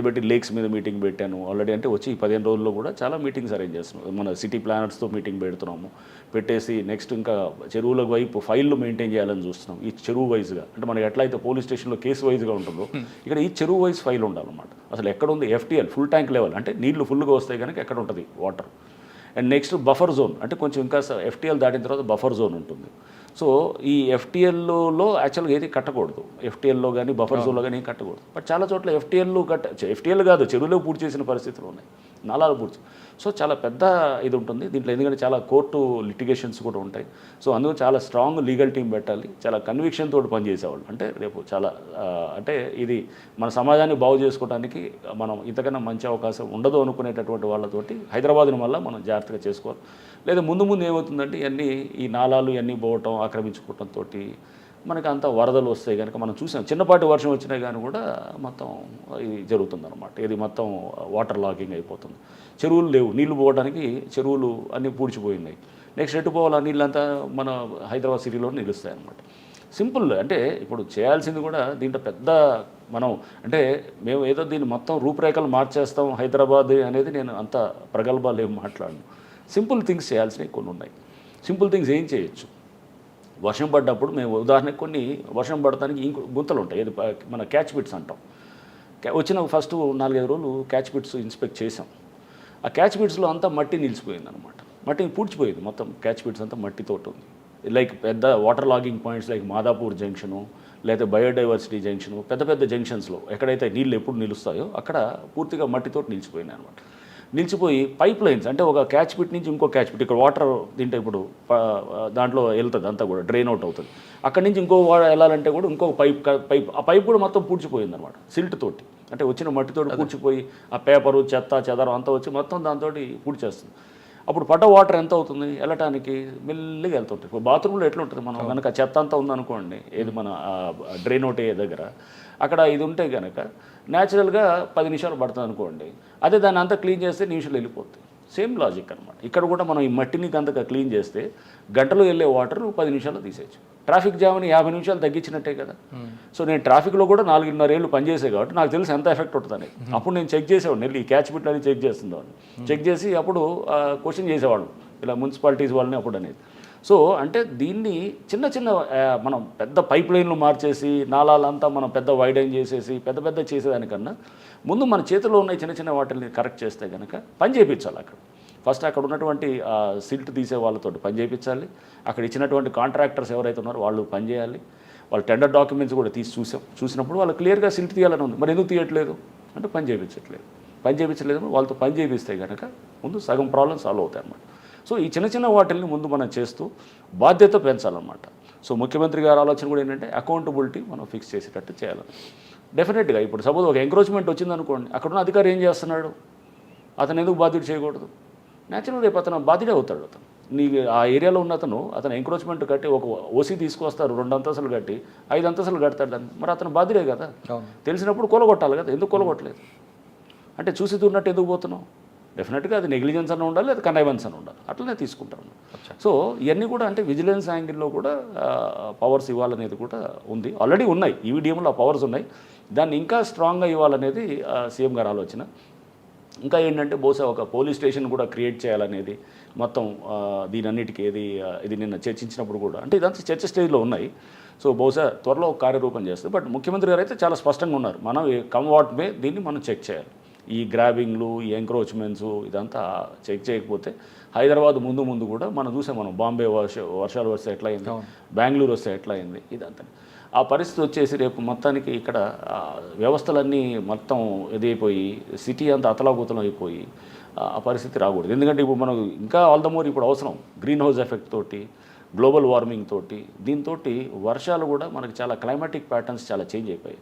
పెట్టి లేక్స్ మీద మీటింగ్ పెట్టాను ఆల్రెడీ. అంటే వచ్చి 15 రోజుల్లో కూడా చాలా మీటింగ్స్ అరేంజ్ చేస్తున్నాం. మన సిటీ ప్లానర్స్తో మీటింగ్ పెడుతున్నాము, పెట్టేసి నెక్స్ట్ ఇంకా చెరువుల వైపు ఫైళ్ళు మెయింటైన్ చేయాలని చూస్తున్నాం. ఈ చెరువు వైజ్గా, అంటే మనకి ఎట్లయితే పోలీస్ స్టేషన్లో కేసు వైజ్గా ఉంటుందో ఇక్కడ ఈ చెరువు వైజ్ ఫైల్ ఉండాలన్నమాట. అసలు ఎక్కడ ఉంది FTL, ఫుల్ ట్యాంక్ లెవెల్, అంటే నీళ్లు ఫుల్గా వస్తాయి కనుక ఎక్కడ ఉంటుంది water. And next buffer zone, అంటే కొంచెం ఇంకా FTL దాటిన తర్వాత బఫర్ జోన్ ఉంటుంది. సో ఈ FTLలో యాక్చువల్గా ఏది కట్టకూడదు, FTLలో కానీ బఫర్ జోన్లో కానీ ఏం కట్టకూడదు. బట్ చాలా చోట్ల FTL కాదు, చెరువులో పూర్తి చేసిన పరిస్థితులు ఉన్నాయి, నాలాలు పూర్తి. సో చాలా పెద్ద ఇది ఉంటుంది దీంట్లో, ఎందుకంటే చాలా కోర్టు లిటిగేషన్స్ కూడా ఉంటాయి. సో అందుకు చాలా స్ట్రాంగ్ లీగల్ టీం పెట్టాలి, చాలా కన్విక్షన్ తోటి పనిచేసేవాళ్ళు. అంటే రేపు చాలా అంటే ఇది మన సమాజాన్ని బాగు చేసుకోవడానికి మనం ఇంతకన్నా మంచి అవకాశం ఉండదు అనుకునేటటువంటి వాళ్ళతోటి హైదరాబాద్ని వల్ల మనం జాగ్రత్తగా చేసుకోవాలి. లేదా ముందు ఏమవుతుందంటే ఈ నాలాలు ఇవన్నీ పోవటం, ఆక్రమించుకోవటంతో మనకి అంతా వరదలు వస్తాయి కనుక మనం చూసాం, చిన్నపాటి వర్షం వచ్చినా కానీ కూడా మొత్తం ఇది జరుగుతుందన్నమాట. ఇది మొత్తం వాటర్ లాగింగ్ అయిపోతుంది. చెరువులు లేవు, నీళ్లు పోవడానికి చెరువులు అన్నీ పూడ్చిపోయినాయి. నెక్స్ట్ ఎటు పోవాలి, నీళ్ళంతా మన హైదరాబాద్ సిటీలో నిలుస్తాయి అన్నమాట. సింపుల్, అంటే ఇప్పుడు చేయాల్సింది కూడా దీంట్లో పెద్ద మనం అంటే మేము ఏదో దీన్ని మొత్తం రూపురేఖలు మార్చేస్తాం హైదరాబాద్ అనేది నేను అంత ప్రగల్భాలు ఏం మాట్లాడను. సింపుల్ థింగ్స్ చేయాల్సినవి కొన్ని ఉన్నాయి. సింపుల్ థింగ్స్ ఏం చేయొచ్చు, వర్షం పడ్డప్పుడు మేము ఉదాహరణకు కొన్ని వర్షం పడటానికి గుంతలు ఉంటాయి, ఏది మన క్యాచ్ పిట్స్ అంటాం. వచ్చిన ఫస్ట్ 4-5 రోజులు క్యాచ్ పిట్స్ ఇన్స్పెక్ట్ చేసాం. ఆ క్యాచ్ పిట్స్లో అంతా మట్టి నిలిచిపోయింది అనమాట, మట్టిని పూడ్చిపోయింది మొత్తం. క్యాచ్ పిట్స్ అంతా మట్టితోటి ఉంది. లైక్ పెద్ద water logging points like Madhapur junction, లేదా బయోడైవర్సిటీ జంక్షను, పెద్ద జంక్షన్స్లో ఎక్కడైతే నీళ్ళు ఎప్పుడు నిలుస్తాయో అక్కడ పూర్తిగా మట్టితోటి నిలిచిపోయినాయి అనమాట. నిలిచిపోయి పైప్ లైన్స్, అంటే ఒక క్యాచ్ పిట్ నుంచి ఇంకో క్యాచ్ పిట్, ఇక్కడ వాటర్ తింటే ఇప్పుడు దాంట్లో వెళ్తుంది అంతా కూడా డ్రైన్ అవుట్ అవుతుంది. అక్కడి నుంచి ఇంకో వెళ్ళాలంటే కూడా ఇంకో పైప్ ఆ పైప్ కూడా మొత్తం పూడ్చిపోయింది అనమాట సిల్ట్ తోటి. అంటే వచ్చిన మట్టితోటి పూడ్చిపోయి ఆ పేపరు చెత్త చెదరం అంతా వచ్చి మొత్తం దాంతో పూడ్చేస్తుంది. అప్పుడు పడ్డ వాటర్ ఎంత అవుతుంది, వెళ్ళటానికి మెల్లిగా వెళ్తుంటుంది. ఇప్పుడు బాత్రూంలో ఎట్లుంటుంది, మనం కనుక చెత్త అంతా ఉందనుకోండి, ఏది మన డ్రైన్ అవుట్ అయ్యే దగ్గర అక్కడ ఇది ఉంటే కనుక న్యాచురల్గా 10 నిమిషాలు పడుతుంది అనుకోండి. అదే దాన్ని అంతా క్లీన్ చేస్తే నిమిషాలు వెళ్ళిపోతుంది. సేమ్ లాజిక్ అనమాట. ఇక్కడ కూడా మనం ఈ మట్టిని కనుక క్లీన్ చేస్తే గంటలో వెళ్ళే వాటర్ 10 నిమిషాల్లో తీసేయచ్చు. ట్రాఫిక్ జామ్ని 50 నిమిషాలు తగ్గించినట్టే కదా. సో నేను ట్రాఫిక్లో కూడా 4.5 ఏళ్ళు పనిచేసే కాబట్టి నాకు తెలిసి ఎంత ఎఫెక్ట్ ఉంటుందని. అప్పుడు నేను చెక్ చేసేవాడిని, వెళ్ళి ఈ క్యాచ్ బిట్లు అని చెక్ చేస్తుందని, చెక్ చేసి అప్పుడు క్వశ్చన్ చేసేవాళ్ళు ఇలా మున్సిపాలిటీస్ వాళ్ళని అప్పుడు అనేది. సో అంటే దీన్ని చిన్న చిన్న మనం పెద్ద పైప్ లైన్లు మార్చేసి నాలాలంతా మనం పెద్ద వైడైన్ చేసేసి పెద్ద చేసేదానికన్నా ముందు మన చేతిలో ఉన్న చిన్న చిన్న వాటిని కరెక్ట్ చేస్తే కనుక పని చేయించాలి. అక్కడ ఫస్ట్ అక్కడ ఉన్నటువంటి సిల్ట్ తీసే వాళ్ళతో పని చేయించాలి. అక్కడ ఇచ్చినటువంటి కాంట్రాక్టర్స్ ఎవరైతే ఉన్నారో వాళ్ళు పని చేయాలి. వాళ్ళు టెండర్ డాక్యుమెంట్స్ కూడా చూసినప్పుడు వాళ్ళు క్లియర్గా సిల్ట్ తీయాలని ఉంది. మరి ఎందుకు తీయట్లేదు అంటే పని చేయించట్లేదు. వాళ్ళతో పని చేయిస్తే కనుక ముందు సగం ప్రాబ్లమ్ సాల్వ్ అవుతాయి అన్నమాట. సో ఈ చిన్న చిన్న వాటిల్ని ముందు మనం చేస్తూ బాధ్యత పెంచాలన్నమాట. సో ముఖ్యమంత్రి గారి ఆలోచన కూడా ఏంటంటే అకౌంటబిలిటీ మనం ఫిక్స్ చేసేటట్టు చేయాలని. డెఫినెట్గా ఇప్పుడు సపోజ్ ఒక ఎంక్రోచ్మెంట్ వచ్చిందనుకోండి, అక్కడున్న అధికారి ఏం చేస్తున్నాడు, అతను ఎందుకు బాధ్యత చేయకూడదు? న్యాచురల్ రేపు అతను బాధ్యత అవుతాడు. అతను ఆ ఏరియాలో ఉన్న అతను ఎంక్రోచ్మెంట్ కట్టి ఒక ఓసీ తీసుకొస్తారు, 2 అంతస్తులు కట్టి 5 అంతస్తులు కడతాడు దాన్ని, మరి అతను బాధ్యతే కదా. తెలిసినప్పుడు కొలగొట్టాలి కదా. ఎందుకు కొలగొట్టలేదు అంటే చూసి ఉన్నట్టు ఎందుకు పోతున్నావు? డెఫినెట్గా అది నెగ్లిజెన్స్ అని ఉండాలి, అది కనైవెన్స్ అని ఉండాలి. అట్లనే తీసుకుంటారు. సో ఇవన్నీ కూడా అంటే విజిలెన్స్ యాంగిల్లో కూడా పవర్స్ ఇవ్వాలనేది కూడా ఉంది. ఆల్రెడీ ఉన్నాయి, ఈవీడిఎంలో ఆ పవర్స్ ఉన్నాయి. దాన్ని ఇంకా స్ట్రాంగ్గా ఇవ్వాలనేది సీఎం గారి ఆలోచన. ఇంకా ఏంటంటే బహుశా ఒక పోలీస్ స్టేషన్ కూడా క్రియేట్ చేయాలనేది మొత్తం దీనన్నిటికీ ఇది నిన్న చర్చించినప్పుడు కూడా అంటే ఇదంతా చర్చ స్టేజ్లో ఉన్నాయి. సో బహుశా త్వరలో ఒక కార్యరూపం చేస్తుంది. బట్ ముఖ్యమంత్రి గారు అయితే చాలా స్పష్టంగా ఉన్నారు, మనం కమ్ వాట్ మే దీన్ని మనం చెక్ చేయాలి. ఈ గ్రాబింగ్లు, ఈ ఎంక్రోచ్మెంట్స్ ఇదంతా చెక్ చేయకపోతే హైదరాబాద్ ముందు కూడా మనం చూసాం. మనం బాంబే వర్షాలు వస్తే ఎట్లా అయింది, బెంగళూరు వస్తే ఎట్లా అయింది, ఇదంతా ఆ పరిస్థితి వచ్చేసి రేపు మొత్తానికి ఇక్కడ వ్యవస్థలన్నీ మొత్తం ఇదైపోయి సిటీ అంతా అతలాకుతలం అయిపోయి ఆ పరిస్థితి రాకూడదు. ఎందుకంటే ఇప్పుడు మనం ఇంకా ఆల్ ద మోర్ ఇప్పుడు అవసరం గ్రీన్ హౌస్ ఎఫెక్ట్ తోటి, గ్లోబల్ వార్మింగ్ తోటి, దీంతో వర్షాలు కూడా మనకి చాలా క్లైమాటిక్ ప్యాటర్న్స్ చాలా చేంజ్ అయిపోయి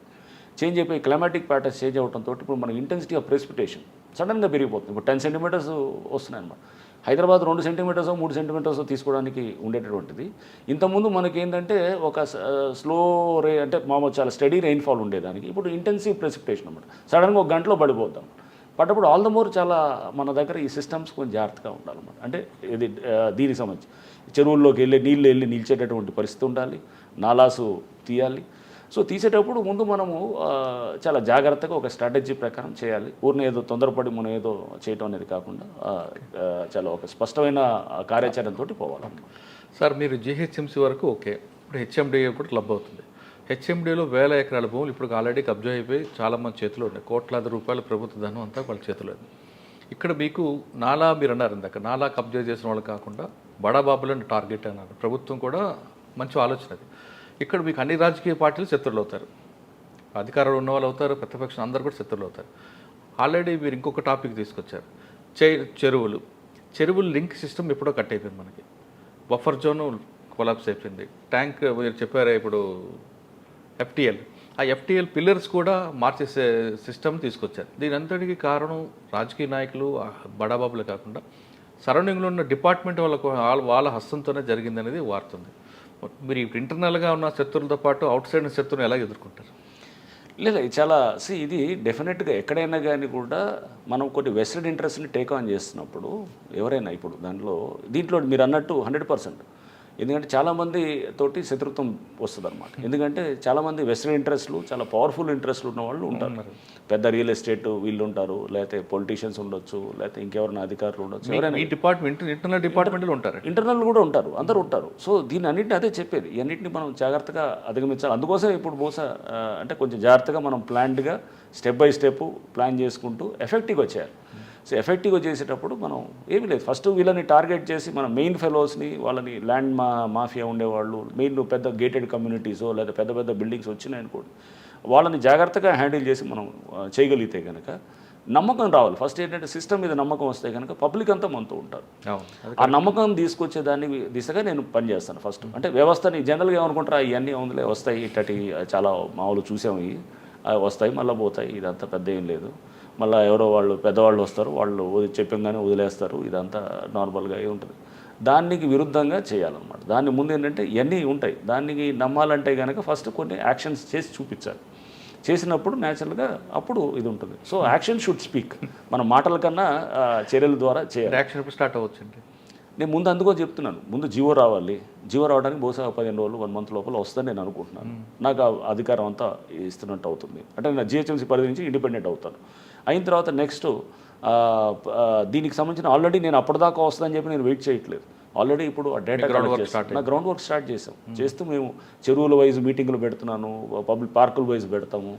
క్లైమాటిక్ ప్యాటర్న్స్ చేంజ్ అవడంతో ఇప్పుడు మన ఇంటెన్సిటీ ఆఫ్ ప్రెసిపిటేషన్ సడన్గా పెరిగిపోతుంది. ఇప్పుడు 10 సెంటీమీటర్స్ వస్తున్నాయి అన్నమాట. హైదరాబాద్ 2 సెంటీమీటర్స్ 3 సెంటీమీటర్స్ తీసుకోవడానికి ఉండేటటువంటిది. ఇంతకుముందు మనకి ఏంటంటే ఒక స్లో అంటే మామూలు చాలా స్టడీ రెయిన్ఫాల్ ఉండేదానికి ఇప్పుడు ఇంటెన్సివ్ ప్రెసిపిటేషన్ అన్నమాట. సడన్గా ఒక గంటలో పడిపోతాం. పడ్డప్పుడు ఆల్ ద మోర్ చాలా మన దగ్గర ఈ సిస్టమ్స్ కొంచెం జాగ్రత్తగా ఉండాలన్నమాట. అంటే ఇది దీనికి సంబంధించి చెరువుల్లోకి నీళ్ళు వెళ్ళి నిలిచేటటువంటి పరిస్థితి ఉండాలి, నాలాసు తీయాలి. సో తీసేటప్పుడు ముందు మనము చాలా జాగ్రత్తగా ఒక స్ట్రాటజీ ప్రకారం చేయాలి. ఊరిని ఏదో తొందరపడి మనం ఏదో చేయటం అనేది కాకుండా చాలా ఒక స్పష్టమైన కార్యాచరణతో పోవాలి. సార్ మీరు జీహెచ్ఎంసీ వరకు ఓకే, ఇప్పుడు హెచ్ఎండిఏ కూడా క్లబ్ అవుతుంది. హెచ్ఎండిఏలో 1000 ఎకరాల భూములు ఇప్పుడు ఆల్రెడీ కబ్జా అయిపోయి చాలామంది చేతిలో ఉన్నాయి. కోట్లాది రూపాయల ప్రభుత్వ ధనం అంతా వాళ్ళ చేతిలో ఉంది. ఇక్కడ మీకు నాలా మీరు అన్నారు ఇందాక, నాలా కబ్జా చేసిన వాళ్ళు కాకుండా బడాబాబులను టార్గెట్ అన్నారు. ప్రభుత్వం కూడా మంచి ఆలోచన అది. ఇక్కడ మీకు అన్ని రాజకీయ పార్టీలు శత్రువులు అవుతారు, అధికారంలో ఉన్న వాళ్ళు అవుతారు, ప్రతిపక్షం అందరూ కూడా శత్రువులు అవుతారు. ఆల్రెడీ మీరు ఇంకొక టాపిక్ తీసుకొచ్చారు, చెరువులు లింక్ సిస్టమ్ ఎప్పుడో కట్ అయిపోయింది. మనకి బఫర్ జోను కొలాప్స్ అయిపోయింది. ట్యాంక్ మీరు చెప్పారు ఇప్పుడు ఎఫ్టీఎల్, ఆ ఎఫ్టీఎల్ పిల్లర్స్ కూడా మార్చేసే సిస్టమ్ తీసుకొచ్చారు. దీని అంతటికి కారణం రాజకీయ నాయకులు, బడాబాబులు కాకుండా సరౌండింగ్లో ఉన్న డిపార్ట్మెంట్ వాళ్ళ హస్తంతోనే జరిగిందనేది వార్తుంది. మీరు ఇప్పుడు ఇంటర్నల్గా ఉన్న శత్రువులతో పాటు అవుట్ సైడ్ శత్రువుని ఎలా ఎదుర్కొంటారు? లేదా ఇది డెఫినెట్గా ఎక్కడైనా కానీ కూడా మనం కొన్ని వెస్టెడ్ ఇంట్రెస్ట్ని టేక్ ఆన్ చేస్తున్నప్పుడు ఎవరైనా ఇప్పుడు దీంట్లో మీరు అన్నట్టు 100%. ఎందుకంటే చాలామంది తోటి శత్రుత్వం వస్తుంది అనమాట. ఎందుకంటే చాలామంది వెస్టర్న్ ఇంట్రెస్ట్లు, చాలా పవర్ఫుల్ ఇంట్రెస్ట్లు ఉన్న వాళ్ళు ఉంటారు. పెద్ద రియల్ ఎస్టేట్ వీళ్ళు ఉంటారు, లేకపోతే పొలిటీషియన్స్ ఉండొచ్చు, లేకపోతే ఇంకెవరైనా అధికారులు ఉండొచ్చు, ఎవరైనా ఇంటర్నల్ డిపార్ట్మెంట్లు ఉంటారు, ఇంటర్నల్ కూడా ఉంటారు, అందరూ ఉంటారు. సో దీన్ని అన్నింటినీ అదే చెప్పేది, అన్నింటినీ మనం జాగ్రత్తగా అధిగమించాలి. అందుకోసం ఇప్పుడు బహుశా అంటే కొంచెం జాగ్రత్తగా మనం ప్లాన్డ్గా స్టెప్ బై స్టెప్ ప్లాన్ చేసుకుంటూ ఎఫెక్టివ్గా చేయాలి. సో ఎఫెక్టివ్గా చేసేటప్పుడు మనం ఏమీ లేదు, ఫస్ట్ వీళ్ళని టార్గెట్ చేసి మన మెయిన్ ఫెలోస్ని, వాళ్ళని ల్యాండ్ మాఫియా ఉండేవాళ్ళు, మెయిన్ పెద్ద గేటెడ్ కమ్యూనిటీసో లేదా పెద్ద పెద్ద బిల్డింగ్స్ వచ్చినాయనుకోండి, వాళ్ళని జాగ్రత్తగా హ్యాండిల్ చేసి మనం చేయగలిగితే కనుక నమ్మకం రావాలి. ఫస్ట్ ఏంటంటే సిస్టమ్ మీద నమ్మకం వస్తే కనుక పబ్లిక్ అంతా మనతో ఉంటారు. ఆ నమ్మకం తీసుకొచ్చే దాన్ని దిశగా నేను పనిచేస్తాను ఫస్ట్. అంటే వ్యవస్థని జనరల్గా ఏమనుకుంటారా, ఇవన్నీ ఉందిలే వస్తాయి, ఇట్టటి చాలా మామూలు చూసాము, వస్తాయి మళ్ళీ పోతాయి, ఇదంతా పెద్ద ఏం లేదు, మళ్ళీ ఎవరో వాళ్ళు పెద్దవాళ్ళు వస్తారు, వాళ్ళు చెప్పంగానే వదిలేస్తారు, ఇదంతా నార్మల్గా ఉంటుంది. దానికి విరుద్ధంగా చేయాలన్నమాట. దాని ముందు ఏంటంటే ఇవన్నీ ఉంటాయి, దానికి నమ్మాలంటే కనుక ఫస్ట్ కొన్ని యాక్షన్స్ చేసి చూపించాలి. చేసినప్పుడు న్యాచురల్గా అప్పుడు ఇది ఉంటుంది. So action should speak. మన మాటల కన్నా చర్యల ద్వారా చేయాలి. యాక్షన్ ఎప్పుడు స్టార్ట్ అవ్వచ్చండి? నేను ముందు అందుకో చెప్తున్నాను, ముందు జీవో రావాలి. జీవో రావడానికి బహుశా 15 రోజులు 1 మంత్ లోపల వస్తుందని నేను అనుకుంటున్నాను. నాకు ఆ అధికారం అంతా ఇస్తున్నట్టు అవుతుంది. అంటే నేను జిహెచ్ఎంసీ పరిధి నుంచి ఇండిపెండెంట్ అవుతాను. అయిన తర్వాత నెక్స్ట్ దీనికి సంబంధించిన ఆల్రెడీ నేను అప్పటిదాకా వస్తుందని చెప్పి నేను వెయిట్ చేయట్లేదు. ఆల్రెడీ ఇప్పుడు ఆ డేటా నా గ్రౌండ్ వర్క్ స్టార్ట్ చేసాం. చేస్తూ మేము చెరువుల వైజ్ మీటింగ్లు పెడుతున్నాను, పబ్లిక్ పార్కుల వైజ్ పెడతాము.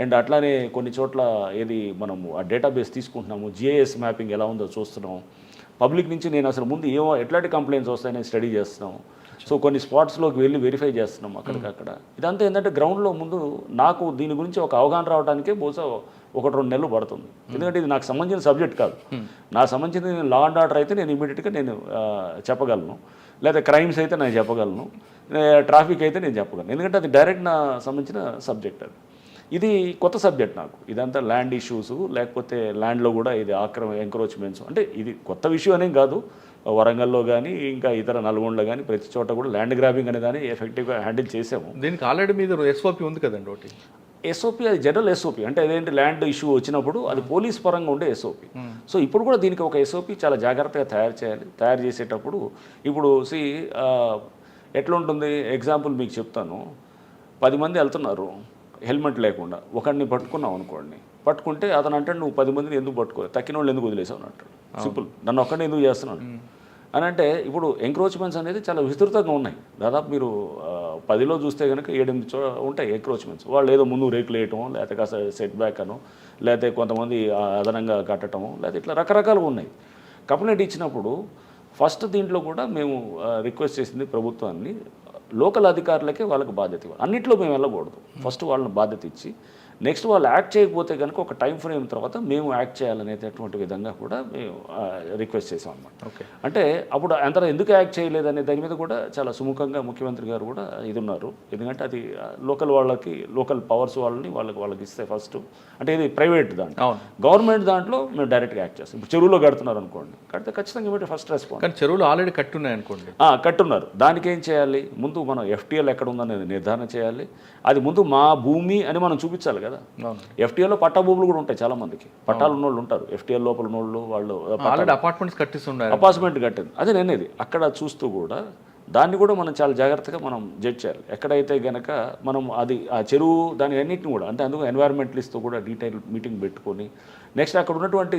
అండ్ అట్లానే కొన్ని చోట్ల ఏది మనము ఆ డేటాబేస్ తీసుకుంటున్నాము, జిఐఎస్ మ్యాపింగ్ ఎలా ఉందో చూస్తున్నాము. పబ్లిక్ నుంచి నేను అసలు ముందు ఎట్లాంటి కంప్లైంట్స్ వస్తాయని స్టడీ చేస్తున్నాము. సో కొన్ని స్పాట్స్లోకి వెళ్ళి వెరిఫై చేస్తున్నాం అక్కడికక్కడ. ఇదంతా ఏంటంటే గ్రౌండ్లో ముందు నాకు దీని గురించి ఒక అవగాహన రావడానికే బహుశా 1-2 నెలలు పడుతుంది. ఎందుకంటే ఇది నాకు సంబంధించిన సబ్జెక్ట్ కాదు. నాకు సంబంధించిన లా అండ్ ఆర్డర్ అయితే నేను ఇమీడియట్గా నేను చెప్పగలను, లేదా క్రైమ్స్ అయితే నేను చెప్పగలను, ట్రాఫిక్ అయితే నేను చెప్పగలను. ఎందుకంటే అది డైరెక్ట్ నా సంబంధించిన సబ్జెక్ట్. అది ఇది కొత్త సబ్జెక్ట్ నాకు. ఇదంతా ల్యాండ్ ఇష్యూస్, లేకపోతే ల్యాండ్లో కూడా ఇది ఎంక్రోచ్మెంట్స్, అంటే ఇది కొత్త విషయం అనేం కాదు. వరంగల్లో కానీ ఇంకా ఇతర నల్గొండలో కానీ ప్రతి చోట కూడా ల్యాండ్ గ్రాబింగ్ అనే దాన్ని ఎఫెక్టివ్గా హ్యాండిల్ చేసాము. దీనికి ఆల్రెడీ మీద ఎస్ఓపి ఉంది కదండి ఒకటి. ఎస్ఓపి అది జనరల్ ఎస్ఓపి, అంటే అదేంటి ల్యాండ్ ఇష్యూ వచ్చినప్పుడు అది పోలీస్ పరంగా ఉండే ఎస్ఓపి. సో ఇప్పుడు కూడా దీనికి ఒక ఎస్ఓపి చాలా జాగ్రత్తగా తయారు చేయాలి. తయారు చేసేటప్పుడు ఇప్పుడు ఎట్లా ఉంటుంది, ఎగ్జాంపుల్ మీకు చెప్తాను. 10 మంది వెళ్తున్నారు హెల్మెట్ లేకుండా, ఒకడిని పట్టుకున్నావు అనుకోండి, పట్టుకుంటే అతను అంటే నువ్వు 10 మందిని ఎందుకు పట్టుకోవాలి, తక్కిన వాళ్ళు ఎందుకు వదిలేసావు అంటాడు. సింపుల్, నన్ను ఒక్కడిని ఎందుకు చేస్తున్నాడు అని. అంటే ఇప్పుడు ఎంక్రోచ్మెంట్స్ అనేది చాలా విస్తృతంగా ఉన్నాయి. దాదాపు మీరు 10లో చూస్తే కనుక 7-8 ఉంటాయి ఎంక్రోచ్మెంట్స్. వాళ్ళు ఏదో ముందు రేకులు వేయటం, లేకపోతే కాస్త సెట్ బ్యాక్ అను, లేకపోతే కొంతమంది అదనంగా కట్టడము, లేకపోతే ఇట్లా రకరకాలుగా ఉన్నాయి. కంప్లైంట్ ఇచ్చినప్పుడు ఫస్ట్ దీంట్లో కూడా మేము రిక్వెస్ట్ చేసింది ప్రభుత్వాన్ని, లోకల్ అధికారులకే వాళ్ళకి బాధ్యత ఇవ్వాలి. అన్నింటిలో మేము వెళ్ళకూడదు. ఫస్ట్ వాళ్ళని బాధ్యత ఇచ్చి నెక్స్ట్ వాళ్ళు యాక్ట్ చేయకపోతే కనుక ఒక టైం ఫ్రేమ్ తర్వాత మేము యాక్ట్ చేయాలనేటటువంటి విధంగా కూడా మేము రిక్వెస్ట్ చేసాం అన్నమాట. ఓకే, అంటే అప్పుడు అంత ఎందుకు యాక్ట్ చేయలేదనే దాని మీద కూడా చాలా సుముఖంగా ముఖ్యమంత్రి గారు కూడా ఇది ఉన్నారు. ఎందుకంటే అది లోకల్ వాళ్ళకి, లోకల్ పవర్స్ వాళ్ళకి ఇస్తే ఫస్ట్, అంటే ఇది ప్రైవేట్ దాంట్లో. గవర్నమెంట్ దాంట్లో మేము డైరెక్ట్గా యాక్ట్ చేస్తాం. ఇప్పుడు చెరువులో కడుతున్నారు అనుకోండి, కడితే ఖచ్చితంగా ఇమీడియట్ ఫస్ట్ రెస్పాన్స్. కానీ చెరువులు ఆల్రెడీ కట్టున్నాయి అనుకోండి. కట్టున్నారు, దానికి ఏం చేయాలి, ముందు మనం ఎఫ్టీఎల్ ఎక్కడ ఉందనేది నిర్ధారణ చేయాలి. అది ముందు మా భూమి అని మనం చూపించాలి కదా. ఎఫ్టీఎల్లో పట్టా భూములు కూడా ఉంటాయి, చాలా మందికి పట్టాలు ఉన్న వాళ్ళు ఉంటారు. ఎఫ్టీఎల్ లోపల ఉన్న వాళ్ళు అపార్ట్మెంట్స్ కట్టిస్తున్నారు, అపార్ట్మెంట్ కట్టింది. అదే నేనేది అక్కడ చూస్తూ కూడా దాన్ని కూడా మనం చాలా జాగ్రత్తగా మనం జడ్జ్ చేయాలి. ఎక్కడైతే గనక మనం అది ఆ చెరువు దాని అన్నింటిని కూడా, అంటే అందుకు ఎన్వైర్మెంటలిస్ట్తో కూడా డీటెయిల్ మీటింగ్ పెట్టుకొని నెక్స్ట్ అక్కడ ఉన్నటువంటి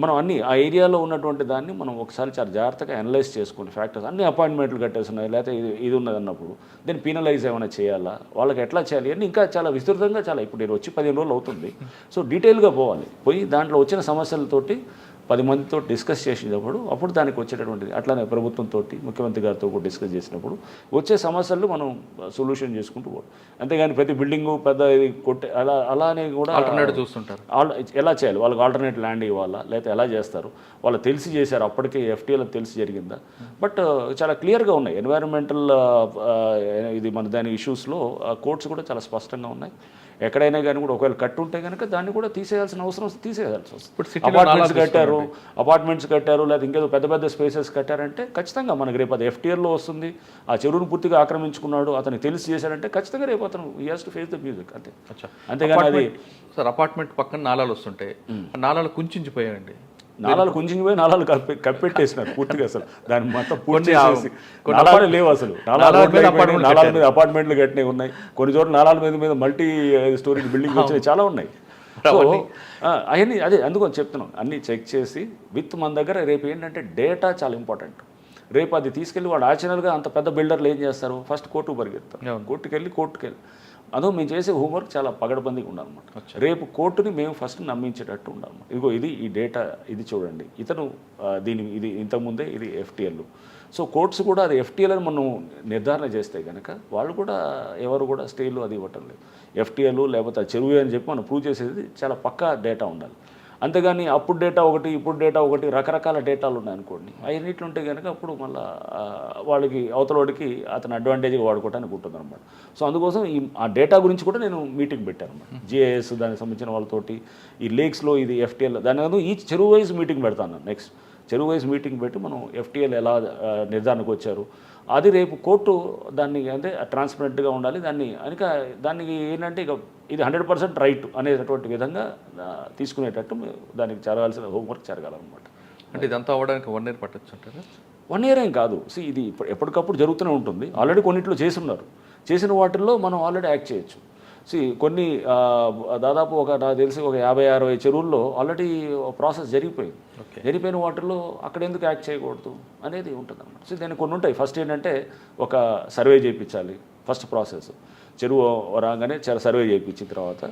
మనం అన్ని ఆ ఏరియాలో ఉన్నటువంటి దాన్ని మనం ఒకసారి చాలా జాగ్రత్తగా అనలైజ్ చేసుకోండి. ఫ్యాక్టర్స్ అన్ని అపాయింట్మెంట్లు కట్టేస్తున్నాయి, లేకపోతే ఇది ఉన్నది అన్నప్పుడు దీన్ని పీనలైజ్ ఏమైనా చేయాలా, వాళ్ళకి ఎట్లా చేయాలి అని ఇంకా చాలా విస్తృతంగా, చాలా ఇప్పుడు నేను వచ్చి 15 రోజులు అవుతుంది. సో డీటెయిల్గా పోయి దాంట్లో వచ్చిన సమస్యలతోటి 10 మందితో డిస్కస్ చేసినప్పుడు అప్పుడు దానికి వచ్చేటటువంటిది. అట్లానే ప్రభుత్వంతో, ముఖ్యమంత్రి గారితో కూడా డిస్కస్ చేసినప్పుడు వచ్చే సమస్యలు మనం సొల్యూషన్ చేసుకుంటూ పోవడం. అంతేగాని ప్రతి బిల్డింగు పెద్ద ఇది కొట్టే అలానే కూడా ఆల్టర్నేట్ చూస్తుంటారు. ఎలా చేయాలి, వాళ్ళకి ఆల్టర్నేట్ ల్యాండ్ ఇవ్వాలా, లేకపోతే ఎలా చేస్తారు, వాళ్ళు తెలిసి చేశారు, అప్పటికే ఎఫ్టీఎల్ తెలిసి జరిగిందా. బట్ చాలా క్లియర్గా ఉన్నాయి ఎన్వైరన్మెంటల్ ఇది మన దాని ఇష్యూస్లో కోర్ట్స్ కూడా చాలా స్పష్టంగా ఉన్నాయి. ఎక్కడైనా కానీ కూడా ఒకవేళ కట్టుంటే కనుక దాన్ని కూడా తీసేయాల్సిన అవసరం వస్తుంది, తీసేయాల్సి వస్తుంది. అపార్ట్మెంట్స్ కట్టారు లేదా ఇంకేదో పెద్ద పెద్ద స్పేసెస్ కట్టారంటే ఖచ్చితంగా మనకి రేపు అది ఎఫ్టీఎల్లో వస్తుంది. ఆ చెరువును పూర్తిగా ఆక్రమించుకున్నాడు, అతనికి తెలిసి చేశాడంటే ఖచ్చితంగా రేపు అతను he has to face the music అంతే. అంతేగాని అది సార్ అపార్ట్మెంట్ పక్కన నాలాలు వస్తుంటాయి, నాలాలు కుంచించిపోయాయండి. నాలాలు కుంచించిపోయి నాలాలు కప్పెట్టేసినారు పూర్తిగా. అసలు దాన్ని మొత్తం పూర్తి నాలాలు లేవు అసలు. నాలాల మీద అపార్ట్మెంట్లు కట్టినవి ఉన్నాయి, కొన్ని చోట్ల నాలాల మీద మల్టీ స్టోరీ బిల్డింగ్ వచ్చినాయి, చాలా ఉన్నాయి. సో అవన్నీ అదే అందుకని చెప్తున్నాం, అన్నీ చెక్ చేసి విత్ మన దగ్గర రేపు ఏంటంటే డేటా చాలా ఇంపార్టెంట్. రేపు అది తీసుకెళ్ళి వాడు యాక్చువల్గా అంత పెద్ద బిల్డర్లు ఏం చేస్తారు, ఫస్ట్ కోర్టుకు పరిగెత్తారు, కోర్టుకెళ్ళి అదో మేము చేసే హోంవర్క్ చాలా పగడబందీగా ఉండాలన్నమాట. రేపు కోర్టుని మేము ఫస్ట్ నమ్మించేటట్టు ఉండాలన్నమాట. ఇదిగో ఈ డేటా ఇది చూడండి, ఇతను ఇది ఇంతకుముందే ఇది ఎఫ్టీఎల్. సో కోర్ట్స్ కూడా అది ఎఫ్టీఎల్ అని మనం నిర్ధారణ చేస్తే కనుక వాళ్ళు కూడా ఎవరు కూడా స్టేలు అది ఇవ్వటం లేదు. ఎఫ్టీఎల్ లేకపోతే చెరువు అని చెప్పి మనం ప్రూవ్ చేసేది చాలా పక్కా డేటా ఉండాలి. అంతేగాని అప్పుడు డేటా ఒకటి ఇప్పుడు డేటా ఒకటి రకరకాల డేటాలు ఉన్నాయనుకోండి, అవన్నిట్లు ఉంటే కనుక అప్పుడు మళ్ళీ వాళ్ళకి అవతలవాడికి అతను అడ్వాంటేజ్గా వాడుకోవడానికి ఉంటుంది అనమాట. సో అందుకోసం ఆ డేటా గురించి కూడా నేను మీటింగ్ పెట్టాను అనమాట. జిఐఎస్ దానికి సంబంధించిన వాళ్ళతోటి, ఈ లేక్స్లో ఇది ఎఫ్టీఎల్ దాని ఈ చెరువు వైజ్ మీటింగ్ పెడతాను. నెక్స్ట్ చెరువు వైజ్ మీటింగ్ పెట్టి మనం ఎఫ్టీఎల్ ఎలా నిర్ధారణకు వచ్చారు, అది రేపు కోర్టు దాన్ని అంటే ట్రాన్స్పరెంట్గా ఉండాలి, దానికి ఏంటంటే ఇక ఇది 100% రైట్ అనేటటువంటి విధంగా తీసుకునేటట్టు దానికి జరగాల్సిన హోంవర్క్ జరగాలన్నమాట. అంటే ఇదంతా అవ్వడానికి 1 year పట్టచ్చు అంటారా? 1 year ఏం కాదు. ఇది ఎప్పటికప్పుడు జరుగుతూనే ఉంటుంది. ఆల్రెడీ కొన్నిట్లో చేస్తున్నారు. చేసిన వాటిల్లో మనం ఆల్రెడీ యాక్ట్ చేయొచ్చు. కొన్ని దాదాపు నాకు తెలిసి ఒక 50-60 చెరువుల్లో ఆల్రెడీ ప్రాసెస్ జరిగిపోయింది. జరిగిపోయిన వాటిల్లో అక్కడ ఎందుకు యాక్ట్ చేయకూడదు అనేది ఉంటుంది అన్నమాట. దానికి కొన్ని ఉంటాయి. ఫస్ట్ ఏంటంటే ఒక సర్వే చేయించాలి. ఫస్ట్ ప్రాసెస్ చెరువు రాగానే సర్వే చేయించిన తర్వాత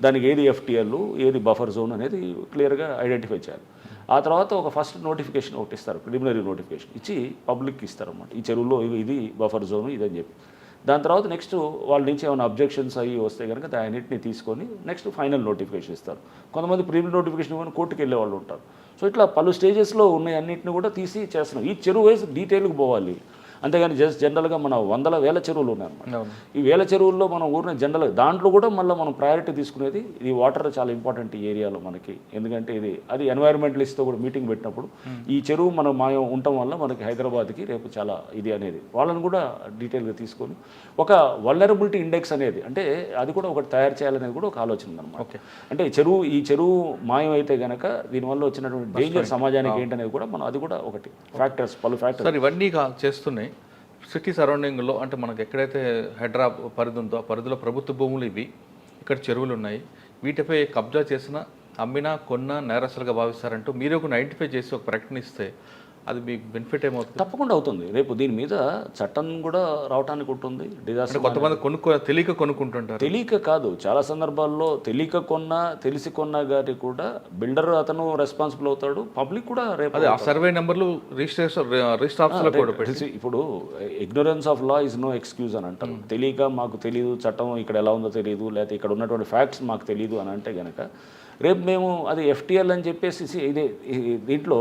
దానికి ఏది ఎఫ్టీఎల్, ఏది బఫర్ జోన్ అనేది క్లియర్గా ఐడెంటిఫై చేయాలి. ఆ తర్వాత ఒక ఫస్ట్ నోటిఫికేషన్ ఒకటి ఇస్తారు, ప్రిలిమినరీ నోటిఫికేషన్ ఇచ్చి పబ్లిక్కి ఇస్తారన్నమాట. ఈ చెరువులో ఇది బఫర్ జోన్ ఇదని చెప్పి. దాని తర్వాత నెక్స్ట్ వాళ్ళ నుంచి ఏమైనా అబ్జెక్షన్స్ అయ్యి వస్తే కనుక దాన్నింటిని తీసుకొని నెక్స్ట్ ఫైనల్ నోటిఫికేషన్ ఇస్తారు. కొంతమంది ప్రీమియర్ నోటిఫికేషన్ ఇవ్వని కోర్టుకు వెళ్ళే వాళ్ళు ఉంటారు. ఇట్లా పలు స్టేజెస్లో ఉన్నాయి, అన్నింటిని కూడా తీసి చేస్తున్నాం. ఈ చెరువు వైజ్ డీటెయిల్కి పోవాలి. అంతేగాని జనరల్గా మన 100,000 చెరువులు ఉన్నాయన్నమాట. ఈ 1000 చెరువుల్లో మనం ఊరిన జనరల్గా దాంట్లో కూడా మళ్ళీ మనం ప్రయారిటీ తీసుకునేది ఈ వాటర్ చాలా ఇంపార్టెంట్ ఈ ఏరియాలో మనకి. ఎందుకంటే అది ఎన్వైరన్మెంటలిస్ట్తో కూడా మీటింగ్ పెట్టినప్పుడు ఈ చెరువు మనం మాయం ఉండటం వల్ల మనకి హైదరాబాద్కి రేపు చాలా ఇది అనేది వాళ్ళని కూడా డీటెయిల్గా తీసుకొని ఒక వల్నరబిలిటీ ఇండెక్స్ అనేది అంటే అది కూడా ఒకటి తయారు చేయాలనేది కూడా ఒక ఆలోచన ఉందన్నమాట. అంటే ఈ చెరువు మాయం అయితే కనుక దీనివల్ల వచ్చినటువంటి డేంజర్ సమాజానికి ఏంటనేది కూడా మనం అది కూడా ఒకటి పలు ఫ్యాక్టర్స్ ఇవన్నీ చేస్తున్నాయి. సిటీ సరౌండింగ్లో అంటే మనకు ఎక్కడైతే హైడ్రా పరిధి ఉందో ఆ పరిధిలో ప్రభుత్వ భూములు ఇవి, ఇక్కడ చెరువులు ఉన్నాయి, వీటిపై కబ్జా చేసిన అమ్మినా కొన్నా నేరస్తులుగా భావిస్తారంటూ మీరు ఒక ఐడెంటిఫై చేసి ఒక ప్రకటన ఇస్తే అది మీకు బెనిఫిట్ ఏమవుతుంది? తప్పకుండా అవుతుంది. రేపు దీని మీద చట్టం కూడా రావడానికి ఉంటుంది. డిజాస్టర్ కొంతమంది తెలియక కొనుక్కుంటుంటారు. తెలియక కాదు, చాలా సందర్భాల్లో తెలియక కొన్నా తెలిసి కొన్నా కానీ కూడా బిల్డర్ అతను రెస్పాన్సిబుల్ అవుతాడు, పబ్లిక్ కూడా రేపు ఆ సర్వే నెంబర్లు ఇప్పుడు ignorance of law is no excuse అని అంటారు. తెలియక మాకు తెలియదు, చట్టం ఇక్కడ ఎలా ఉందో తెలియదు, లేకపోతే ఇక్కడ ఉన్నటువంటి ఫ్యాక్ట్స్ మాకు తెలియదు అని అంటే కనుక రేపు మేము అది ఎఫ్టీఎల్ అని చెప్పేసి దీంట్లో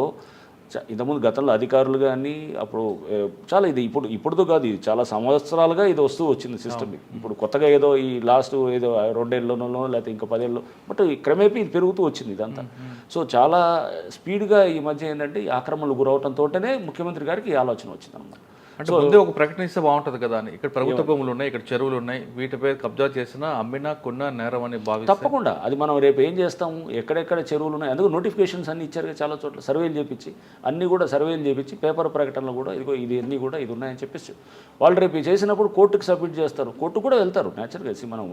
ఇంతకుముందు గతంలో అధికారులు కానీ అప్పుడు చాలా ఇప్పుడుతో కాదు, ఇది చాలా సంవత్సరాలుగా ఇది వస్తూ వచ్చింది సిస్టమ్. ఇప్పుడు కొత్తగా ఏదో ఈ లాస్ట్ ఏదో 2 ఏళ్ళలోనో లేకపోతే ఇంకా 10 ఏళ్ళు బట్ క్రమేపీ ఇది పెరుగుతూ వచ్చింది ఇదంతా. చాలా స్పీడ్గా ఈ మధ్య ఏంటంటే ఈ ఆక్రమణలు గురవటంతోనే ముఖ్యమంత్రి గారికి ఈ ఆలోచన వచ్చిందన్నమాట. అంటే ముందే ఒక ప్రకటన ఇస్తే బాగుంటుంది కదా అని. ఇక్కడ ప్రభుత్వ భూములు ఉన్నాయి, ఇక్కడ చెరువులు ఉన్నాయి, వీటిపై కబ్జా చేసినా అమ్మినా కొన్నా నేరం అని భావిస్తే తప్పకుండా అది మనం రేపు ఏం చేస్తాము, ఎక్కడెక్కడ చెరువులు ఉన్నాయి అందుకు నోటిఫికేషన్స్ అన్ని ఇచ్చారు చాలా చోట్ల. సర్వేలు చేపించి అన్నీ కూడా సర్వేలు చేపించి పేపర్ ప్రకటనలు కూడా ఇది అన్నీ కూడా ఇది ఉన్నాయని చెప్పేసి వాళ్ళు రేపు చేసినప్పుడు కోర్టుకి సబ్మిట్ చేస్తారు. కోర్టు కూడా వెళ్తారు న్యాచురల్గా. మనం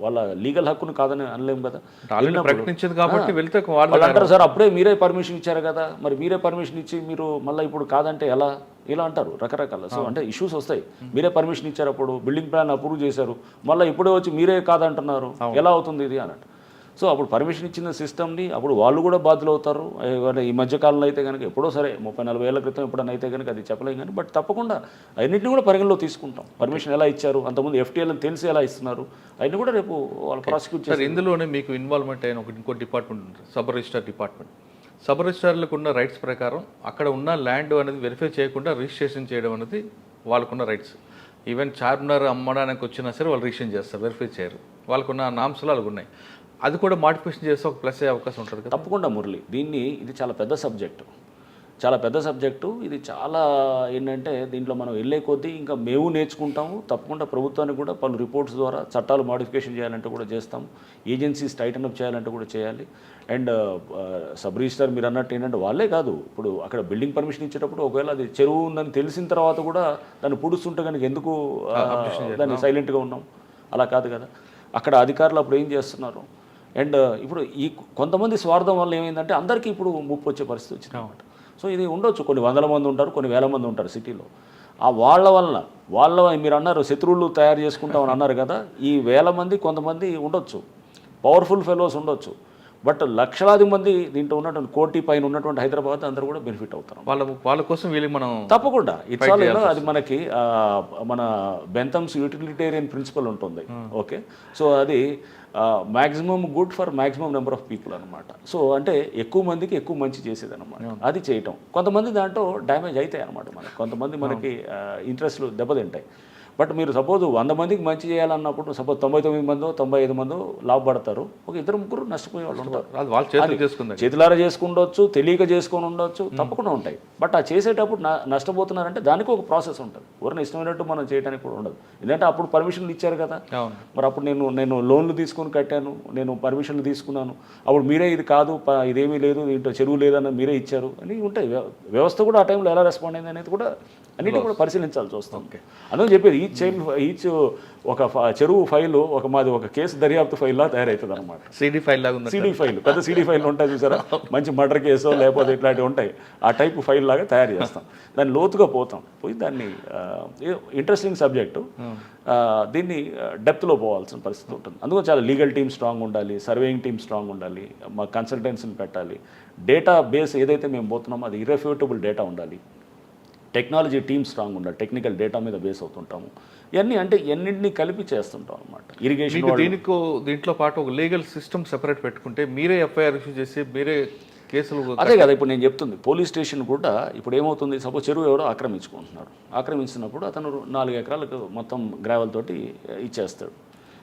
వాళ్ళ లీగల్ హక్కును కాదని అనలేము కదా. ప్రకటించింది కాబట్టి వెళ్తే వాళ్ళు అంటారు సార్ అప్పుడే మీరే పర్మిషన్ ఇచ్చారు కదా, మరి మీరే పర్మిషన్ ఇచ్చి మీరు మళ్ళీ ఇప్పుడు కాదంటే ఎలా ఇలా అంటారు రకరకాల. అంటే ఇష్యూస్ వస్తాయి. మీరే పర్మిషన్ ఇచ్చారు, అప్పుడు బిల్డింగ్ ప్లాన్ అప్రూవ్ చేశారు, మళ్ళీ ఇప్పుడే వచ్చి మీరే కాదంటున్నారు, ఎలా అవుతుంది ఇది అన్నట్టు. అప్పుడు పర్మిషన్ ఇచ్చిన సిస్టమ్ని అప్పుడు వాళ్ళు కూడా బాధ్యులు అవుతారు. ఈ మధ్యకాలంలో అయితే కనుక ఎప్పుడో సరే 30-40 ఏళ్ల క్రితం ఎప్పుడైనా అయితే కనుక అది చెప్పలేం కానీ బట్ తప్పకుండా అన్నింటినీ కూడా పరిగణలో తీసుకుంటాం. పర్మిషన్ ఎలా ఇచ్చారు, అంతకుముందు ఎఫ్టీఎల్ అని తెలిసి ఎలా ఇస్తున్నారు, అవన్నీ కూడా రేపు వాళ్ళు ప్రాసిక్యూట్ చేస్తారు. ఇందులోనే మీకు ఇన్వాల్వ్మెంట్ అయిన ఇంకో డిపార్ట్మెంట్ ఉంటుంది, సబ్ రిజిస్టర్ డిపార్ట్మెంట్. సబ్ రిజిస్టర్లకు ఉన్న రైట్స్ ప్రకారం అక్కడ ఉన్న ల్యాండ్ అనేది వెరిఫై చేయకుండా రిజిస్ట్రేషన్ చేయడం అనేది వాళ్ళకున్న రైట్స్. ఈవెన్ చార్మినార్ అమ్మడానికి వచ్చినా సరే వాళ్ళు రిజిస్ట్రేషన్ చేస్తారు, వెరిఫై చేయరు. వాళ్ళకున్న నామ్స్లు వాళ్ళకు ఉన్నాయి. అది కూడా మాడిఫికేషన్ చేస్తే ఒక ప్లస్ అయ్యే అవకాశం ఉంటుంది కదా. తప్పకుండా మురళి, ఇది చాలా పెద్ద సబ్జెక్టు, ఇది చాలా ఏంటంటే దీంట్లో మనం వెళ్ళే కొద్దీ ఇంకా మేము నేర్చుకుంటాము. తప్పకుండా ప్రభుత్వానికి కూడా పలు రిపోర్ట్స్ ద్వారా చట్టాలు మాడిఫికేషన్ చేయాలంటే కూడా చేస్తాము, ఏజెన్సీస్ టైటన్ అప్ చేయాలంటే కూడా చేయాలి. అండ్ సబ్ రిజిస్టర్ మీరు అన్నట్టు ఏంటంటే వాళ్ళే కాదు, ఇప్పుడు అక్కడ బిల్డింగ్ పర్మిషన్ ఇచ్చేటప్పుడు ఒకవేళ అది చెరువు ఉందని తెలిసిన తర్వాత కూడా దాన్ని పుడుస్తుంటే కనుక ఎందుకు దాన్ని సైలెంట్గా ఉన్నాం, అలా కాదు కదా. అక్కడ అధికారులు అప్పుడు ఏం చేస్తున్నారు. అండ్ ఇప్పుడు కొంతమంది స్వార్థం వల్ల ఏమైందంటే అందరికీ ఇప్పుడు ముప్పు వచ్చే పరిస్థితి వచ్చింది అన్నమాట. ఇది ఉండొచ్చు, కొన్ని 100 మంది ఉంటారు, కొన్ని 1000 మంది ఉంటారు సిటీలో. వాళ్ళ మీరు అన్నారు శత్రువులు తయారు చేసుకుంటామని అన్నారు కదా, ఈ 1000 మంది కొంతమంది ఉండొచ్చు, పవర్ఫుల్ ఫెలోస్ ఉండొచ్చు, బట్ లక్షలాది మంది దీంట్లో ఉన్నటువంటి కోటి పైన ఉన్నటువంటి హైదరాబాద్ అందరూ కూడా బెనిఫిట్ అవుతారు. వాళ్ళ కోసం వీళ్ళు మనం తప్పకుండా అది మనకి మన బెంథమ్స్ యూటిలిటేరియన్ ప్రిన్సిపల్ ఉంటుంది. ఓకే, అది maximum good for maximum number of people అనమాట. అంటే ఎక్కువ మందికి ఎక్కువ మంచి చేసేది అనమాట. అది చేయటం కొంతమంది దాంట్లో డ్యామేజ్ అవుతాయి అనమాట. కొంతమంది మనకి ఇంట్రెస్ట్లు దెబ్బతింటాయి. బట్ మీరు సపోజ్ 100 మందికి మంచి చేయాలన్నప్పుడు సపోజ్ 99 మందో 95 మందో లాభపడతారు, ఒక 2-3 నష్టపోయే వాళ్ళు ఉంటారు. అది వాళ్ళ చేతులు చేసుకుందాం, చేతులారా చేసుకుండొచ్చు, తెలియక చేసుకొని ఉండొచ్చు, తప్పకుండా ఉంటాయి. బట్ ఆ చేసేటప్పుడు నష్టపోతున్నారంటే దానికి ఒక ప్రాసెస్ ఉంటుంది. ఎవరిని ఇష్టమైనట్టు మనం చేయడానికి కూడా ఉండదు. ఎందుకంటే అప్పుడు పర్మిషన్లు ఇచ్చారు కదా, మరి అప్పుడు నేను లోన్లు తీసుకొని కట్టాను, నేను పర్మిషన్లు తీసుకున్నాను, అప్పుడు మీరే ఇది కాదు, ఇదేమీ లేదు, దీంట్లో చెరువు లేదన్న మీరే ఇచ్చారు అని ఉంటాయి. వ్యవస్థ కూడా ఆ టైంలో ఎలా రెస్పాండ్ అయింది అనేది కూడా అన్నిటి కూడా పరిశీలించాల్సి వస్తుంది. అందుకని చెప్పేది ఈచ్ ఒక చెరువు ఫైలు మాది ఒక కేసు దర్యాప్తు ఫైల్లా తయారవుతుంది అనమాట. సిడి ఫైల్ లాగా ఉంది. సిడి ఫైల్, పెద్ద సిడి ఫైల్ ఉంటాయి చూసారా, మంచి మర్డర్ కేసో లేకపోతే ఇట్లాంటివి ఉంటాయి, ఆ టైప్ ఫైల్ లాగా తయారు చేస్తాం. దాన్ని లోతుగా పోయి దాన్ని ఇంట్రెస్టింగ్ సబ్జెక్టు, దీన్ని డెప్త్లో పోవాల్సిన పరిస్థితి ఉంటుంది. అందుకని చాలా లీగల్ టీమ్ స్ట్రాంగ్ ఉండాలి, సర్వేయింగ్ టీమ్ స్ట్రాంగ్ ఉండాలి, మా కన్సల్టెన్సీని పెట్టాలి, డేటా బేస్ ఏదైతే మేము పోతున్నామో అది ఇర్రెఫ్యూటబుల్ డేటా ఉండాలి, టెక్నాలజీ టీమ్ స్ట్రాంగ్ ఉండాలి, టెక్నికల్ డేటా మీద బేస్ అవుతుంటాము. ఇవన్నీ అంటే ఎన్నింటినీ కలిపి చేస్తుంటాం అనమాట. ఇరిగేషన్ దీంట్లో పాటు ఒక లీగల్ సిస్టమ్ సెపరేట్ పెట్టుకుంటే మీరే ఎఫ్ఐఆర్ ఇష్యూ చేసి మీరే కేసులు. అదే కదా ఇప్పుడు నేను చెప్తుంది. పోలీస్ స్టేషన్ కూడా ఇప్పుడు ఏమవుతుంది, సపోజ్ చెరువు ఎవరో ఆక్రమించుకుంటున్నారు, ఆక్రమించినప్పుడు అతను 4 ఎకరాలకు మొత్తం గ్రావెల్ తోటి ఇచ్చేస్తాడు,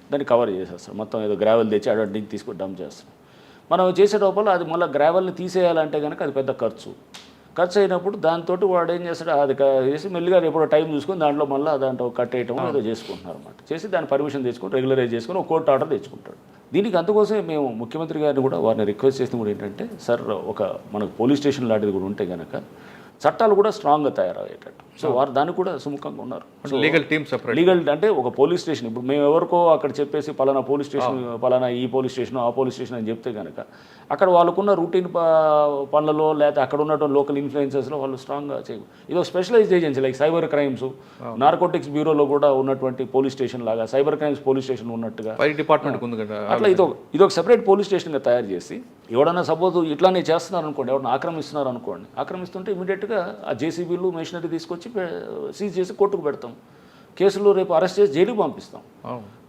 దాన్ని కవర్ చేసేస్తాడు, మొత్తం ఏదో గ్రావెల్ తెచ్చి అడ్వాంటేజ్ తీసుకొని డంప్ చేస్తాడు. మనం చేసే లోపల అది మళ్ళీ గ్రావెల్ని తీసేయాలంటే కనుక అది పెద్ద ఖర్చు అయినప్పుడు దాంతో వాడు ఏం చేస్తాడు, అది చేసి మెల్లిగా ఎప్పుడో టైం చూసుకొని దాంట్లో మళ్ళీ దాంట్లో కట్టేయటం ఏదో చేసుకుంటున్నారు అనమాట. చేసి దాని పర్మిషన్ తెచ్చుకొని రెగ్యులరైజ్ చేసుకొని ఒక కోర్టు ఆర్డర్ తెచ్చుకుంటాడు. దీనికి అందుకోసమే మేము ముఖ్యమంత్రి గారిని కూడా వారిని రిక్వెస్ట్ చేసింది కూడా ఏంటంటే, సార్ మనకు పోలీస్ స్టేషన్ లాంటిది కూడా ఉంటే కనుక చట్టాలు కూడా స్ట్రాంగ్గా తయారయ్యేటట్టు. సో వారు దానికి కూడా సుముఖంగా ఉన్నారు. లీగల్ టీమ్ సెపరేట్, లీగల్ అంటే ఒక పోలీస్ స్టేషన్ ఇప్పుడు మేము ఎవరికో అక్కడ చెప్పేసి పలానా పోలీస్ స్టేషన్, పలానా ఈ పోలీస్ స్టేషన్, ఆ పోలీస్ స్టేషన్ అని చెప్తే కనుక అక్కడ వాళ్ళకున్న రూటీన్ పనులలో లేకపోతే అక్కడ ఉన్నటువంటి లోకల్ ఇన్ఫ్లుయెన్సెస్లో వాళ్ళు స్ట్రాంగ్గా చేయరు. ఇది ఒక specialised agency like cyber crimes, narcotics బ్యూరోలో కూడా ఉన్నటువంటి పోలీస్ స్టేషన్ లాగా సైబర్ క్రైమ్స్ పోలీస్ స్టేషన్ ఉన్నట్టుగా డిపార్ట్మెంట్ ఉంది కదా, అట్లా ఇది ఒక సెపరేట్ పోలీస్ స్టేషన్గా తయారు చేసి ఎవడన్నా సపోజ్ ఇట్లానే చేస్తున్నారు అనుకోండి, ఎవరైనా ఆక్రమిస్తున్నారు అనుకోండి, ఆక్రమిస్తుంటే ఇమీడియట్గా ఆ జేసీబీలు మెషినరీ తీసుకొచ్చి సీజ్ చేసి కోర్టుకు పెడతాం, కేసులు రేపు అరెస్ట్ చేసి జైలుకి పంపిస్తాం.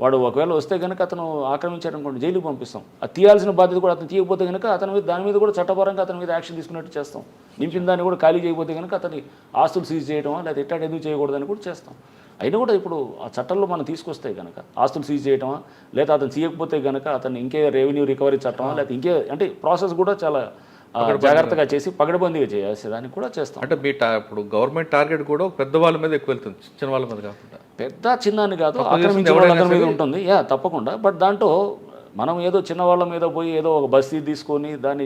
వాడు ఒకవేళ వస్తే కనుక అతను ఆక్రమించాడనుకోండి జైలుకి పంపిస్తాం. అది తీయాల్సిన బాధ్యత కూడా అతను తీయకపోతే కనుక దాని మీద కూడా చట్టపరంగా అతని మీద యాక్షన్ తీసుకున్నట్టు చేస్తాం. నింపిన దాన్ని కూడా ఖాళీ చేయకపోతే కనుక అతని ఆస్తులు సీజ్ చేయడమా లేదా ఎట్లా ఎందుకు చేయకూడదని కూడా చేస్తాం. అయినా కూడా ఇప్పుడు ఆ చట్టంలో మనం తీసుకొస్తే కనుక ఆస్తులు సీజ్ చేయటమా లేదా అతను తీయకపోతే కనుక అతను ఇంకే రెవెన్యూ రికవరీ చట్టమా లేదా ఇంకే అంటే ప్రాసెస్ కూడా చాలా జాగ్రత్తగా చేసి పగడబందీగా చేయాల్సి దానికి కూడా చేస్తాం. అంటే మీ ఇప్పుడు గవర్నమెంట్ టార్గెట్ కూడా పెద్దవాళ్ళ మీద ఎక్కువ వెళ్తుంది, చిన్న వాళ్ళ మీద కాకుండా. పెద్ద చిన్న అని కాదు, ఆక్రమించే వాళ్ళ మీద ఉంటుంది తప్పకుండా. బట్ దాంట్లో మనం ఏదో చిన్నవాళ్ళ మీద పోయి ఏదో ఒక బస్తీ తీసుకొని దాన్ని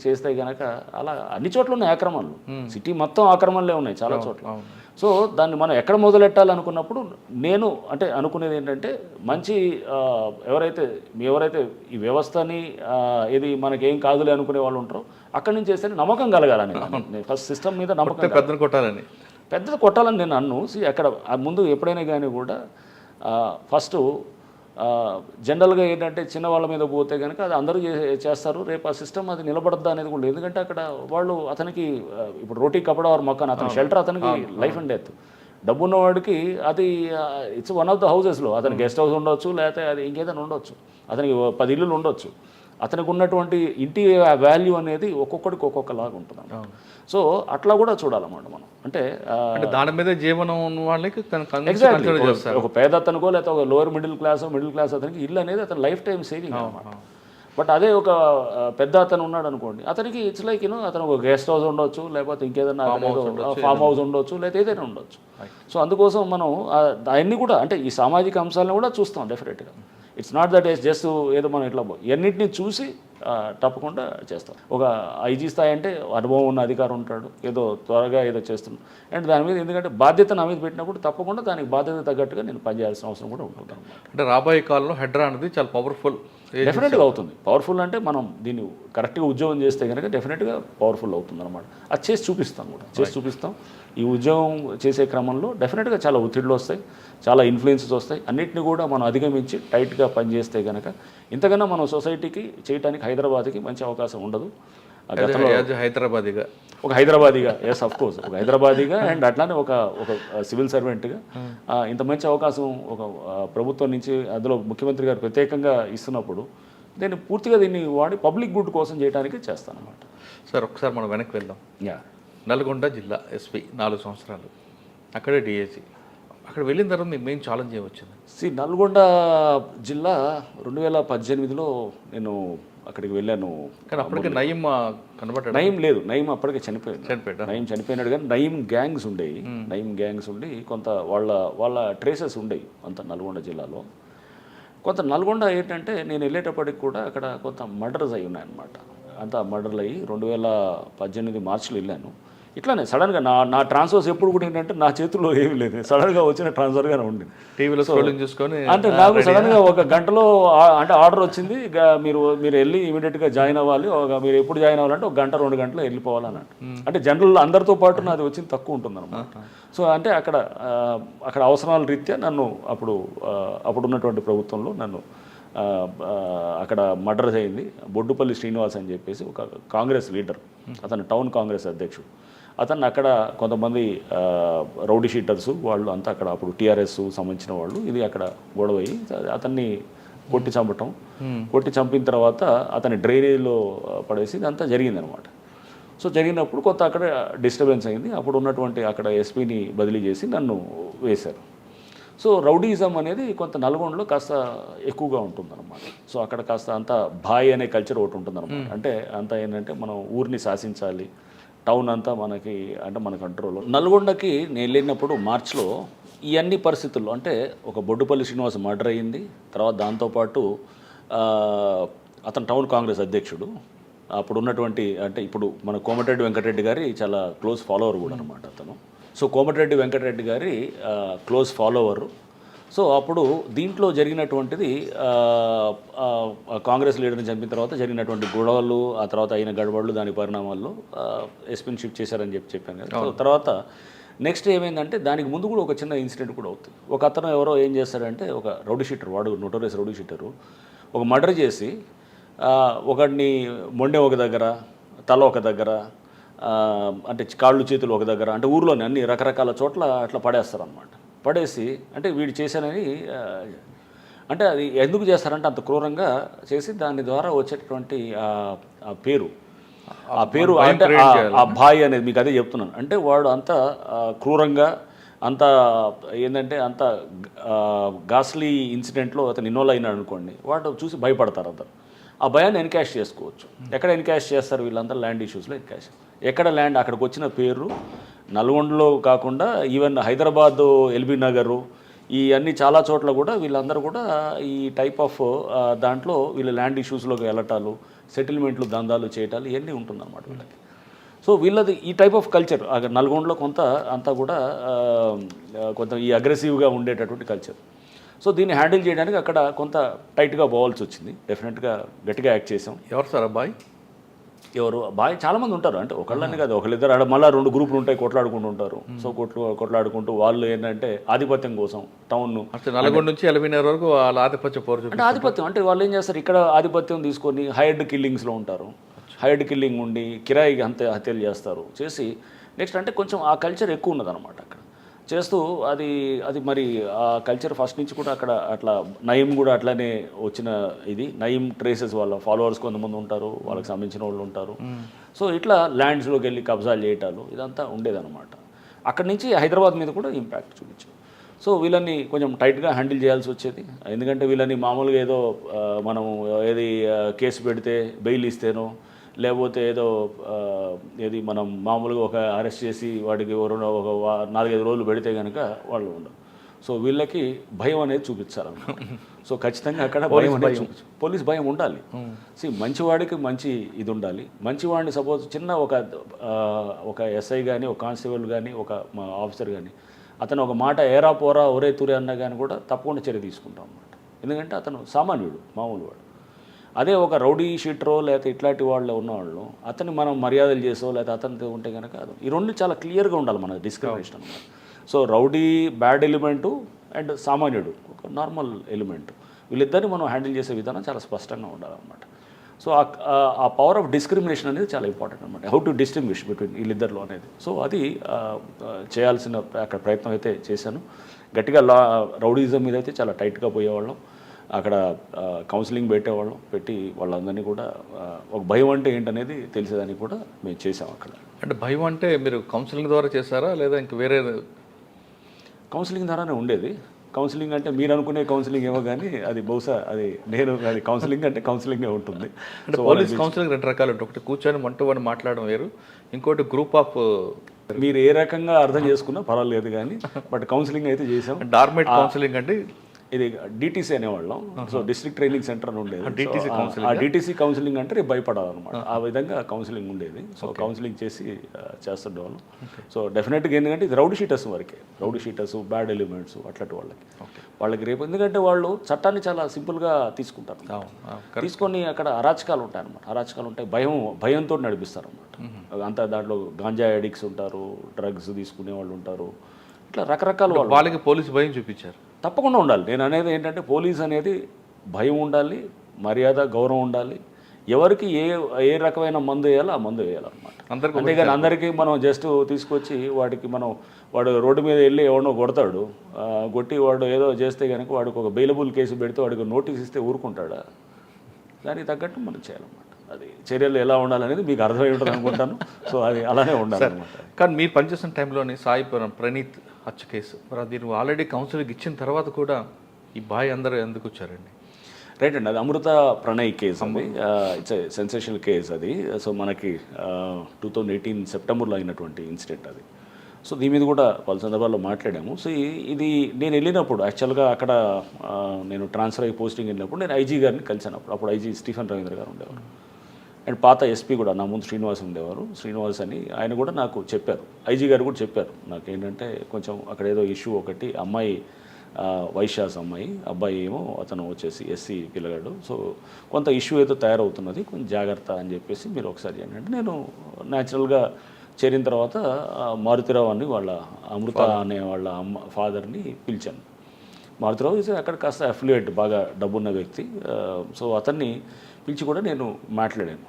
చేస్తే కనుక అలా అన్ని చోట్ల ఉన్నాయి ఆక్రమణలు, సిటీ మొత్తం ఆక్రమణలే ఉన్నాయి చాలా చోట్ల. సో దాన్ని మనం ఎక్కడ మొదలెట్టాలనుకున్నప్పుడు నేను అంటే అనుకునేది ఏంటంటే మంచి ఎవరైతే ఈ వ్యవస్థని ఇది మనకేం కాదులే అనుకునే వాళ్ళు ఉంటారో అక్కడి నుంచి చేస్తే నమ్మకం కలగాలని, ఫస్ట్ సిస్టమ్ మీద నమ్మకం, పెద్దది కొట్టాలని నేను అన్ను. అక్కడ ముందు ఎప్పుడైనా కానీ కూడా ఫస్ట్ జనరల్గా ఏంటంటే చిన్న వాళ్ళ మీద పోతే కనుక అది అందరూ చేస్తారు, రేపు ఆ సిస్టమ్ అది నిలబడద్దా అనేది కూడా. ఎందుకంటే అక్కడ వాళ్ళు అతనికి ఇప్పుడు రోటీ కపడా వారు మొక్కను అతని షెల్టర్ అతనికి లైఫ్ అండ్ డెత్. డబ్బు ఉన్నవాడికి అది ఇట్స్ వన్ ఆఫ్ ద హౌసెస్లో అతనికి గెస్ట్ హౌస్ ఉండొచ్చు లేకపోతే అది ఇంకేదైనా ఉండొచ్చు, అతనికి 10 ఇల్లులు ఉండొచ్చు. అతనికి ఉన్నటువంటి ఇంటి వాల్యూ అనేది ఒక్కొక్కడికి ఒక్కొక్కలాగా ఉంటుంది. సో అట్లా కూడా చూడాలన్నమాట మనం. అంటే దాని మీద జీవనం ఉన్న వాళ్ళకి ఎగ్జాక్ట్లీ ఒక పేద అతనికో లేకపోతే ఒక లోవర్ మిడిల్ క్లాస్ అతనికి ఇల్లు అనేది అతని లైఫ్ టైం సేవింగ్ అనమాట. బట్ అదే ఒక పెద్ద అతను ఉన్నాడు అనుకోండి, అతనికి ఇట్స్ లైక్ అతను ఒక గెస్ట్ హౌస్ ఉండొచ్చు లేకపోతే ఇంకేదైనా ఫామ్ హౌస్ ఉండొచ్చు లేదా ఏదైనా ఉండొచ్చు. సో అందుకోసం మనం అవన్నీ కూడా అంటే ఈ సామాజిక అంశాలను కూడా చూస్తాం డెఫినెట్గా. ఇట్స్ నాట్ దట్ జస్ట్ ఏదో మనం ఇట్లా ఎన్నింటినీ చూసి తప్పకుండా చేస్తాం. ఒక ఐజీ స్థాయి అంటే అనుభవం ఉన్న అధికారం ఉంటాడు, ఏదో త్వరగా ఏదో చేస్తున్నాడు అండ్ దాని మీద ఎందుకంటే బాధ్యత నా మీద పెట్టినప్పుడు తప్పకుండా దానికి బాధ్యత తగ్గట్టుగా నేను పనిచేయాల్సిన అవసరం కూడా ఉంటుంది. అంటే రాబోయే కాలంలో హెడ్రా అనేది చాలా పవర్ఫుల్, డెఫినెట్గా అవుతుంది. పవర్ఫుల్ అంటే మనం దీన్ని కరెక్ట్గా ఉద్యోగం చేస్తే కనుక డెఫినెట్గా పవర్ఫుల్ అవుతుంది అనమాట. అది చేసి చూపిస్తాం కూడా, చేసి చూపిస్తాం. ఈ ఉద్యోగం చేసే క్రమంలో డెఫినెట్గా చాలా ఒత్తిడిలు వస్తాయి, చాలా ఇన్ఫ్లుయెన్సెస్ వస్తాయి. అన్నింటినీ కూడా మనం అధిగమించి టైట్గా పనిచేస్తే కనుక ఇంతకన్నా మనం సొసైటీకి చేయడానికి హైదరాబాద్కి మంచి అవకాశం ఉండదు. హైదరాబాదీగా ఎస్ అఫ్ కోర్స్ ఒక హైదరాబాదీగా అండ్ అట్లానే ఒక సివిల్ సర్వెంట్గా ఇంత మంచి అవకాశం ఒక ప్రభుత్వం నుంచి అందులో ముఖ్యమంత్రి గారు ప్రత్యేకంగా ఇస్తున్నప్పుడు నేను పూర్తిగా దీన్ని వాడి పబ్లిక్ గుడ్ కోసం చేయడానికి చేస్తాను అనమాట. సార్ ఒకసారి మనం వెనక్కి వెళ్దాం. నల్గొండ జిల్లా ఎస్పీ 4 సంవత్సరాలు, అక్కడే డిఏజీ, అక్కడ వెళ్ళిన తర్వాత మీకు మెయిన్ ఛాలెంజ్ ఏమొచ్చింది? నల్గొండ జిల్లా 2018లో నేను అక్కడికి వెళ్ళాను. కానీ అప్పటికే నయీం కనబడ్డాడు. నయీం లేదు, నయీం అప్పటికే చనిపోయాడు. నయీం చనిపోయినాడు, కానీ నయీం గ్యాంగ్స్ ఉండేవి. నయీం గ్యాంగ్స్ ఉండి కొంత వాళ్ళ ట్రేసెస్ ఉండేవి అంత నల్గొండ జిల్లాలో. కొంత నల్గొండ ఏంటంటే నేను వెళ్ళేటప్పటికి కూడా అక్కడ కొంత మర్డర్స్ అయి ఉన్నాయన్నమాట. అంతా మర్డర్లు అయ్యి 2018 మార్చిలో వెళ్ళాను. ఇట్లానే సడన్గా నా ట్రాన్స్ఫర్స్ ఎప్పుడు కూడా ఏంటంటే నా చేతుల్లో ఏమీ లేదు, సడన్గా వచ్చిన ట్రాన్స్ఫర్గానే ఉంది. టీవీలో స్క్రోలింగ్ చూసుకొని అంటే నాకు సడన్గా ఒక గంటలో అంటే ఆర్డర్ వచ్చింది, మీరు వెళ్ళి ఇమీడియట్గా జాయిన్ అవ్వాలి, మీరు ఎప్పుడు జాయిన్ అవ్వాలంటే 1-2 గంటలు వెళ్ళిపోవాలన్నట్టు. అంటే జనరల్ అందరితో పాటు నాది వచ్చింది తక్కువ ఉంటుంది అనమాట. సో అంటే అక్కడ అవసరాల రీత్యా నన్ను అప్పుడు ఉన్నటువంటి ప్రభుత్వంలో నన్ను అక్కడ మర్డర్ అయింది. బొడ్డుపల్లి శ్రీనివాస్ అని చెప్పేసి ఒక కాంగ్రెస్ లీడర్, అతను టౌన్ కాంగ్రెస్ అధ్యక్షుడు. అతన్ని అక్కడ కొంతమంది రౌడీ షీటర్స్ వాళ్ళు అంతా అక్కడ అప్పుడు టీఆర్ఎస్ సంబంధించిన వాళ్ళు ఇది అక్కడ గొడవ అయ్యి అతన్ని కొట్టి చంపిన తర్వాత అతని డ్రైనేజ్లో పడేసి ఇదంతా జరిగిందనమాట. సో జరిగినప్పుడు కొంత అక్కడ డిస్టర్బెన్స్ అయింది. అప్పుడు ఉన్నటువంటి అక్కడ ఎస్పీని బదిలీ చేసి నన్ను వేశారు. సో రౌడీయిజం అనేది కొంత నల్గొండలో కాస్త ఎక్కువగా ఉంటుందన్నమాట. సో అక్కడ కాస్త అంతా భాయ్ అనే కల్చర్ ఒకటి ఉంటుందన్నమాట. అంటే అంతా ఏంటంటే మనం ఊరిని శాసించాలి, టౌన్ అంతా మన కంట్రోల్లో. నల్గొండకి నేను వెళ్ళినప్పుడు మార్చిలో ఈ అన్ని పరిస్థితుల్లో అంటే ఒక బొడ్డుపల్లి శ్రీనివాస్ మర్డర్ అయ్యింది. తర్వాత దాంతోపాటు అతను టౌన్ కాంగ్రెస్ అధ్యక్షుడు. అప్పుడు ఉన్నటువంటి అంటే ఇప్పుడు మన కోమటిరెడ్డి వెంకటరెడ్డి గారి చాలా క్లోజ్ ఫాలోవర్ కూడా అనమాట అతను. సో కోమటిరెడ్డి వెంకటరెడ్డి గారి క్లోజ్ ఫాలోవరు. సో అప్పుడు దీంట్లో జరిగినటువంటిది కాంగ్రెస్ లీడర్ని చంపిన తర్వాత జరిగినటువంటి గొడవలు, ఆ తర్వాత అయిన గడబడులు, దాని పరిణామాల్లో ఎస్పీని షిఫ్ట్ చేశారని చెప్పాను కదా. సో తర్వాత నెక్స్ట్ ఏమైందంటే దానికి ముందు కూడా ఒక చిన్న ఇన్సిడెంట్ కూడా అవుతుంది. ఒక అతను ఎవరో ఏం చేస్తాడంటే ఒక రౌడీ షీటర్, వాడు నోటోరియస్ రౌడీ షీటరు, ఒక మర్డర్ చేసి ఒకడిని మొండె ఒక దగ్గర, తల ఒక దగ్గర, అంటే కాళ్ళు చేతులు ఒక దగ్గర, అంటే ఊర్లోనే అన్ని రకరకాల చోట్ల అట్లా పడేస్తారు అనమాట. పడేసి అంటే వీడు చేశానని అంటే అది ఎందుకు చేస్తారంటే అంత క్రూరంగా చేసి దాని ద్వారా వచ్చేటటువంటి ఆ పేరు అంటే ఆ భాయ్ అనేది మీకు అదే చెప్తున్నాను. అంటే వాడు అంత క్రూరంగా అంత ఏంటంటే అంత గాస్లీ ఇన్సిడెంట్లో అతను ఇన్వాల్వ్ అయినాడు అనుకోండి, వాడు చూసి భయపడతారు అందరు. ఆ భయాన్ని ఎన్కాష్ చేసుకోవచ్చు. ఎక్కడ ఎన్కాష్ చేస్తారు వీళ్ళందరూ? ల్యాండ్ ఇష్యూస్లో ఎన్కాష్. ఎక్కడ ల్యాండ్ అక్కడికి వచ్చిన పేరు నల్గొండలో కాకుండా ఈవెన్ హైదరాబాద్, ఎల్బీ నగరు, ఈ అన్ని చాలా చోట్ల కూడా వీళ్ళందరూ కూడా ఈ టైప్ ఆఫ్ దాంట్లో వీళ్ళ ల్యాండ్ ఇష్యూస్లోకి వెళ్ళటాలు, సెటిల్మెంట్లు దందాలు చేయటాలు ఇవన్నీ ఉంటుందన్నమాట వీళ్ళకి. సో వీళ్ళది ఈ టైప్ ఆఫ్ కల్చర్ నల్గొండలో కొంత అంతా కూడా కొంత ఈ అగ్రెసివ్గా ఉండేటటువంటి కల్చర్. సో దీన్ని హ్యాండిల్ చేయడానికి అక్కడ కొంత టైట్గా పోవాల్సి వచ్చింది. డెఫినెట్గా గట్టిగా యాక్ట్ చేసాం. ఎవరు సార్ అబ్బాయి? ఎవరు బాగా చాలామంది ఉంటారు, అంటే ఒకళ్ళని కాదు, ఒకళ్ళిద్దరు ఆడ మళ్ళీ 2 గ్రూపులు ఉంటాయి, కొట్లాడుకుంటూ ఉంటారు. సో కొట్లాడుకుంటూ వాళ్ళు ఏంటంటే ఆధిపత్యం కోసం టౌన్ నల్గొండ నుంచి ఎల్బీనగర్ వరకు వాళ్ళ ఆధిపత్యం అంటే ఆధిపత్యం అంటే వాళ్ళు ఏం చేస్తారు, ఇక్కడ ఆధిపత్యం తీసుకొని హైర్డ్ కిల్లింగ్స్లో ఉంటారు. హైర్డ్ కిల్లింగ్ ఉండి కిరాయి హత్యలు చేస్తారు. చేసి నెక్స్ట్ అంటే కొంచెం ఆ కల్చర్ ఎక్కువ ఉన్నదన్నమాట అక్కడ చేస్తూ అది మరి ఆ కల్చర్ ఫస్ట్ నుంచి కూడా అక్కడ అట్లా నయీం కూడా అట్లానే వచ్చిన ఇది. నయీం ట్రేసెస్ వాళ్ళ ఫాలోవర్స్ కొంతమంది ఉంటారు, వాళ్ళకి సంబంధించిన వాళ్ళు ఉంటారు. సో ఇట్లా ల్యాండ్స్లోకి వెళ్ళి కబ్జాలు చేయటాలు ఇదంతా ఉండేదన్నమాట. అక్కడి నుంచి హైదరాబాద్ మీద కూడా ఇంపాక్ట్ చూపించారు. సో వీళ్ళని కొంచెం టైట్గా హ్యాండిల్ చేయాల్సి వచ్చేది. ఎందుకంటే వీళ్ళని మామూలుగా ఏదో మనం ఏది కేసు పెడితే బెయిల్ ఇస్తేనో లేకపోతే ఏది మనం మామూలుగా ఒక అరెస్ట్ చేసి వాడికి ఒక 4-5 రోజులు పెడితే కనుక వాళ్ళు ఉండరు. సో వీళ్ళకి భయం అనేది చూపించాలన్నమాట. సో ఖచ్చితంగా అక్కడ భయం అనేది పోలీస్ భయం ఉండాలి. మంచివాడికి మంచి ఇది ఉండాలి. మంచివాడిని సపోజ్ చిన్న ఒక ఎస్ఐ కానీ, ఒక కానిస్టేబుల్ కానీ, ఒక ఆఫీసర్ కానీ అతను ఒక మాట ఏరా పోరా ఒరే తూరే అన్నా కానీ కూడా తప్పకుండా చర్య తీసుకుంటాం అన్నమాట. ఎందుకంటే అతను సామాన్యుడు, మామూలు వాడు. అదే ఒక రౌడీ షీటరో లేకపోతే ఇట్లాంటి వాళ్ళు ఉన్నవాళ్ళు అతన్ని మనం మర్యాదలు చేసో లేకపోతే అతనితో ఉంటే కనుక ఈ 2 చాలా క్లియర్గా ఉండాలి మన డిస్క్రిమినేషన్ అన్నమాట. So rowdy bad element and సామాన్యుడు ఒక నార్మల్ ఎలిమెంట్, వీళ్ళిద్దరిని మనం హ్యాండిల్ చేసే విధానం చాలా స్పష్టంగా ఉండాలన్నమాట. సో ఆ పవర్ ఆఫ్ డిస్క్రిమినేషన్ అనేది చాలా ఇంపార్టెంట్ అనమాట. హౌ టు డిస్టింగ్విష్ బిట్వీన్ వీళ్ళిద్దరిలో అనేది. సో అది చేయాల్సిన అక్కడ ప్రయత్నం అయితే చేశాను. గట్టిగా రౌడీజం మీద అయితే చాలా టైట్గా పోయేవాళ్ళం. అక్కడ కౌన్సిలింగ్ పెట్టేవాళ్ళం, పెట్టి వాళ్ళందరినీ కూడా ఒక భయం అంటే ఏంటనేది తెలిసేదానికి కూడా మేము చేసాం అక్కడ. అంటే భయం అంటే మీరు కౌన్సిలింగ్ ద్వారా చేశారా లేదా ఇంక వేరే? కౌన్సిలింగ్ ద్వారానే ఉండేది. కౌన్సిలింగ్ అంటే మీరు అనుకునే కౌన్సిలింగ్ ఏమో కానీ అది బహుశా అది కౌన్సిలింగ్ అంటే కౌన్సిలింగే ఉంటుంది. అంటే పోలీస్ కౌన్సిలింగ్ 2 రకాలు ఉంటాయి. ఒకటి కూర్చొని 1 to 1 మాట్లాడడం వేరు, ఇంకోటి గ్రూప్ ఆఫ్ మీరు ఏ రకంగా అర్థం చేసుకున్నా పర్వాలేదు కానీ బట్ కౌన్సిలింగ్ అయితే చేసాం. డార్మేట్ కౌన్సిలింగ్ అంటే ఇది డిటీసీ అనేవాళ్ళం. సో డిస్ట్రిక్ట్ ట్రైనింగ్ సెంటర్ అని ఉండేది. DTC ఆ డిటీసీ కౌన్సిలింగ్ అంటే రేపు భయపడాలన్నమాట. ఆ విధంగా కౌన్సిలింగ్ ఉండేది. సో కౌన్సిలింగ్ చేసి చేస్తుండేవాళ్ళం. సో డెఫినెట్గా ఏంటంటే ఇది రౌడీ షీటర్స్ వరకే, రౌడీ షీటర్స్, బ్యాడ్ ఎలిమెంట్స్ అట్లాంటి వాళ్ళకి రేపు, ఎందుకంటే వాళ్ళు చట్టాన్ని చాలా సింపుల్గా తీసుకుంటారు. తీసుకొని అక్కడ అరాచకాలు ఉంటాయి అన్నమాట. అరాచకాలు ఉంటాయి, భయంతో నడిపిస్తారు అన్నమాట. అంతా దాంట్లో గాంజా అడిక్ట్స్ ఉంటారు, డ్రగ్స్ తీసుకునే వాళ్ళు ఉంటారు, ఇట్లా రకరకాల వాళ్ళకి పోలీసు భయం చూపించారు. తప్పకుండా ఉండాలి. నేను అనేది ఏంటంటే పోలీస్ అనేది భయం ఉండాలి, మర్యాద, గౌరవం ఉండాలి. ఎవరికి ఏ రకమైన మందు వేయాలో ఆ మందు వేయాలన్నమాట. అంతేగాని అందరికీ మనం జస్ట్ తీసుకొచ్చి వాడు రోడ్డు మీద వెళ్ళి ఎవడో కొడతాడు, కొట్టి వాడు ఏదో చేస్తే కనుక వాడికి ఒక బెయిలబుల్ కేసు పెడితే వాడికి నోటీస్ ఇస్తే ఊరుకుంటాడా? దానికి తగ్గట్టు మనం చేయాలన్నమాట. అది చర్యలు ఎలా ఉండాలనేది మీకు అర్థమై ఉంటుంది అనుకుంటాను. సో అది అలానే ఉండాలన్నమాట. కానీ మీరు పనిచేసిన టైంలోని సాయిపురం ప్రణీత్ హత్య కేసు, మరి అది ఆల్రెడీ కౌన్సిలింగ్ ఇచ్చిన తర్వాత కూడా ఈ బాయ్ అందరూ ఎందుకు వచ్చారండి? రైట్ అండి, అది అమృత ప్రణయ్ కేసు అండి. ఇట్స్ సెన్సేషనల్ కేసు అది. సో మనకి 2018 సెప్టెంబర్లో అయినటువంటి ఇన్సిడెంట్ అది. సో దీని మీద కూడా పలు సందర్భాల్లో మాట్లాడాము. సో ఇది నేను వెళ్ళినప్పుడు యాక్చువల్గా అక్కడ నేను ట్రాన్స్ఫర్ అయ్యి పోస్టింగ్ వెళ్ళినప్పుడు నేను ఐజీ గారిని కలిసాను. అప్పుడు ఐజీ స్టీఫెన్ రవీంద్ర గారు ఉండేవారు, అండ్ పాత ఎస్పీ కూడా నా ముందు శ్రీనివాస్ ఉండేవారు. శ్రీనివాస్ అని ఆయన కూడా నాకు చెప్పారు, ఐజీ గారు కూడా చెప్పారు నాకు ఏంటంటే కొంచెం అక్కడ ఏదో ఇష్యూ ఒకటి, అమ్మాయి వైశ్యాస్ అమ్మాయి, అబ్బాయి ఏమో అతను వచ్చేసి ఎస్సీ పిల్లగాడు, సో కొంత ఇష్యూ ఏదో తయారవుతున్నది, కొంచెం జాగ్రత్త అని చెప్పేసి మీరు ఒకసారి చేయండి అంటే నేను న్యాచురల్గా చేరిన తర్వాత మారుతిరావు అని వాళ్ళ అమృత అనే వాళ్ళ ఫాదర్ని పిలిచాను. మారుతిరావు అక్కడ కాస్త అఫిలియేట్, బాగా డబ్బున్న వ్యక్తి. సో అతన్ని పిలిచి కూడా నేను మాట్లాడాను.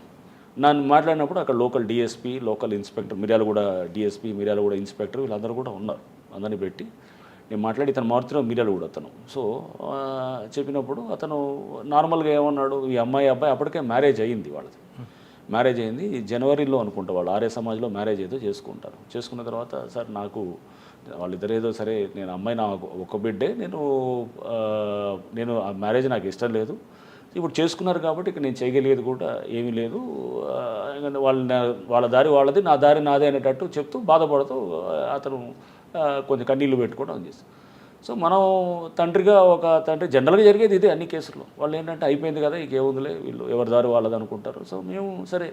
నన్ను మాట్లాడినప్పుడు అక్కడ local DSP, local inspector, Miryalaguda DSP, Miryalaguda inspector, వీళ్ళందరూ కూడా ఉన్నారు. అందరినీ పెట్టి నేను మాట్లాడి ఇతను మారుతిరావు మిర్యాలగూడ అతను. సో చెప్పినప్పుడు అతను నార్మల్గా ఏమన్నాడు, ఈ అబ్బాయి అప్పటికే మ్యారేజ్ అయ్యింది, వాళ్ళది మ్యారేజ్ అయింది జనవరిలో అనుకుంటా, వాళ్ళు ఆర్య సమాజ్లో మ్యారేజ్ ఏదో చేసుకుంటారు. చేసుకున్న తర్వాత సార్ నాకు వాళ్ళిద్దరు ఏదో సరే, నేను అమ్మాయి నా ఒక బిడ్డే, నేను ఆ మ్యారేజ్ నాకు ఇష్టం లేదు, ఇప్పుడు చేసుకున్నారు కాబట్టి ఇక నేను చేయగలిగేది కూడా ఏమీ లేదు, వాళ్ళ దారి వాళ్ళది, నా దారి నాదే అనేటట్టు చెప్తూ బాధపడుతూ అతను కొంచెం కన్నీళ్ళు పెట్టుకోవడం చేస్తాం. సో మనం తండ్రిగా, ఒక తండ్రి జనరల్గా జరిగేది ఇదే అన్ని కేసుల్లో. వాళ్ళు ఏంటంటే అయిపోయింది కదా, ఇంకేముందిలే, వీళ్ళు ఎవరి దారి వాళ్ళది అనుకుంటారు. సో మేము సరే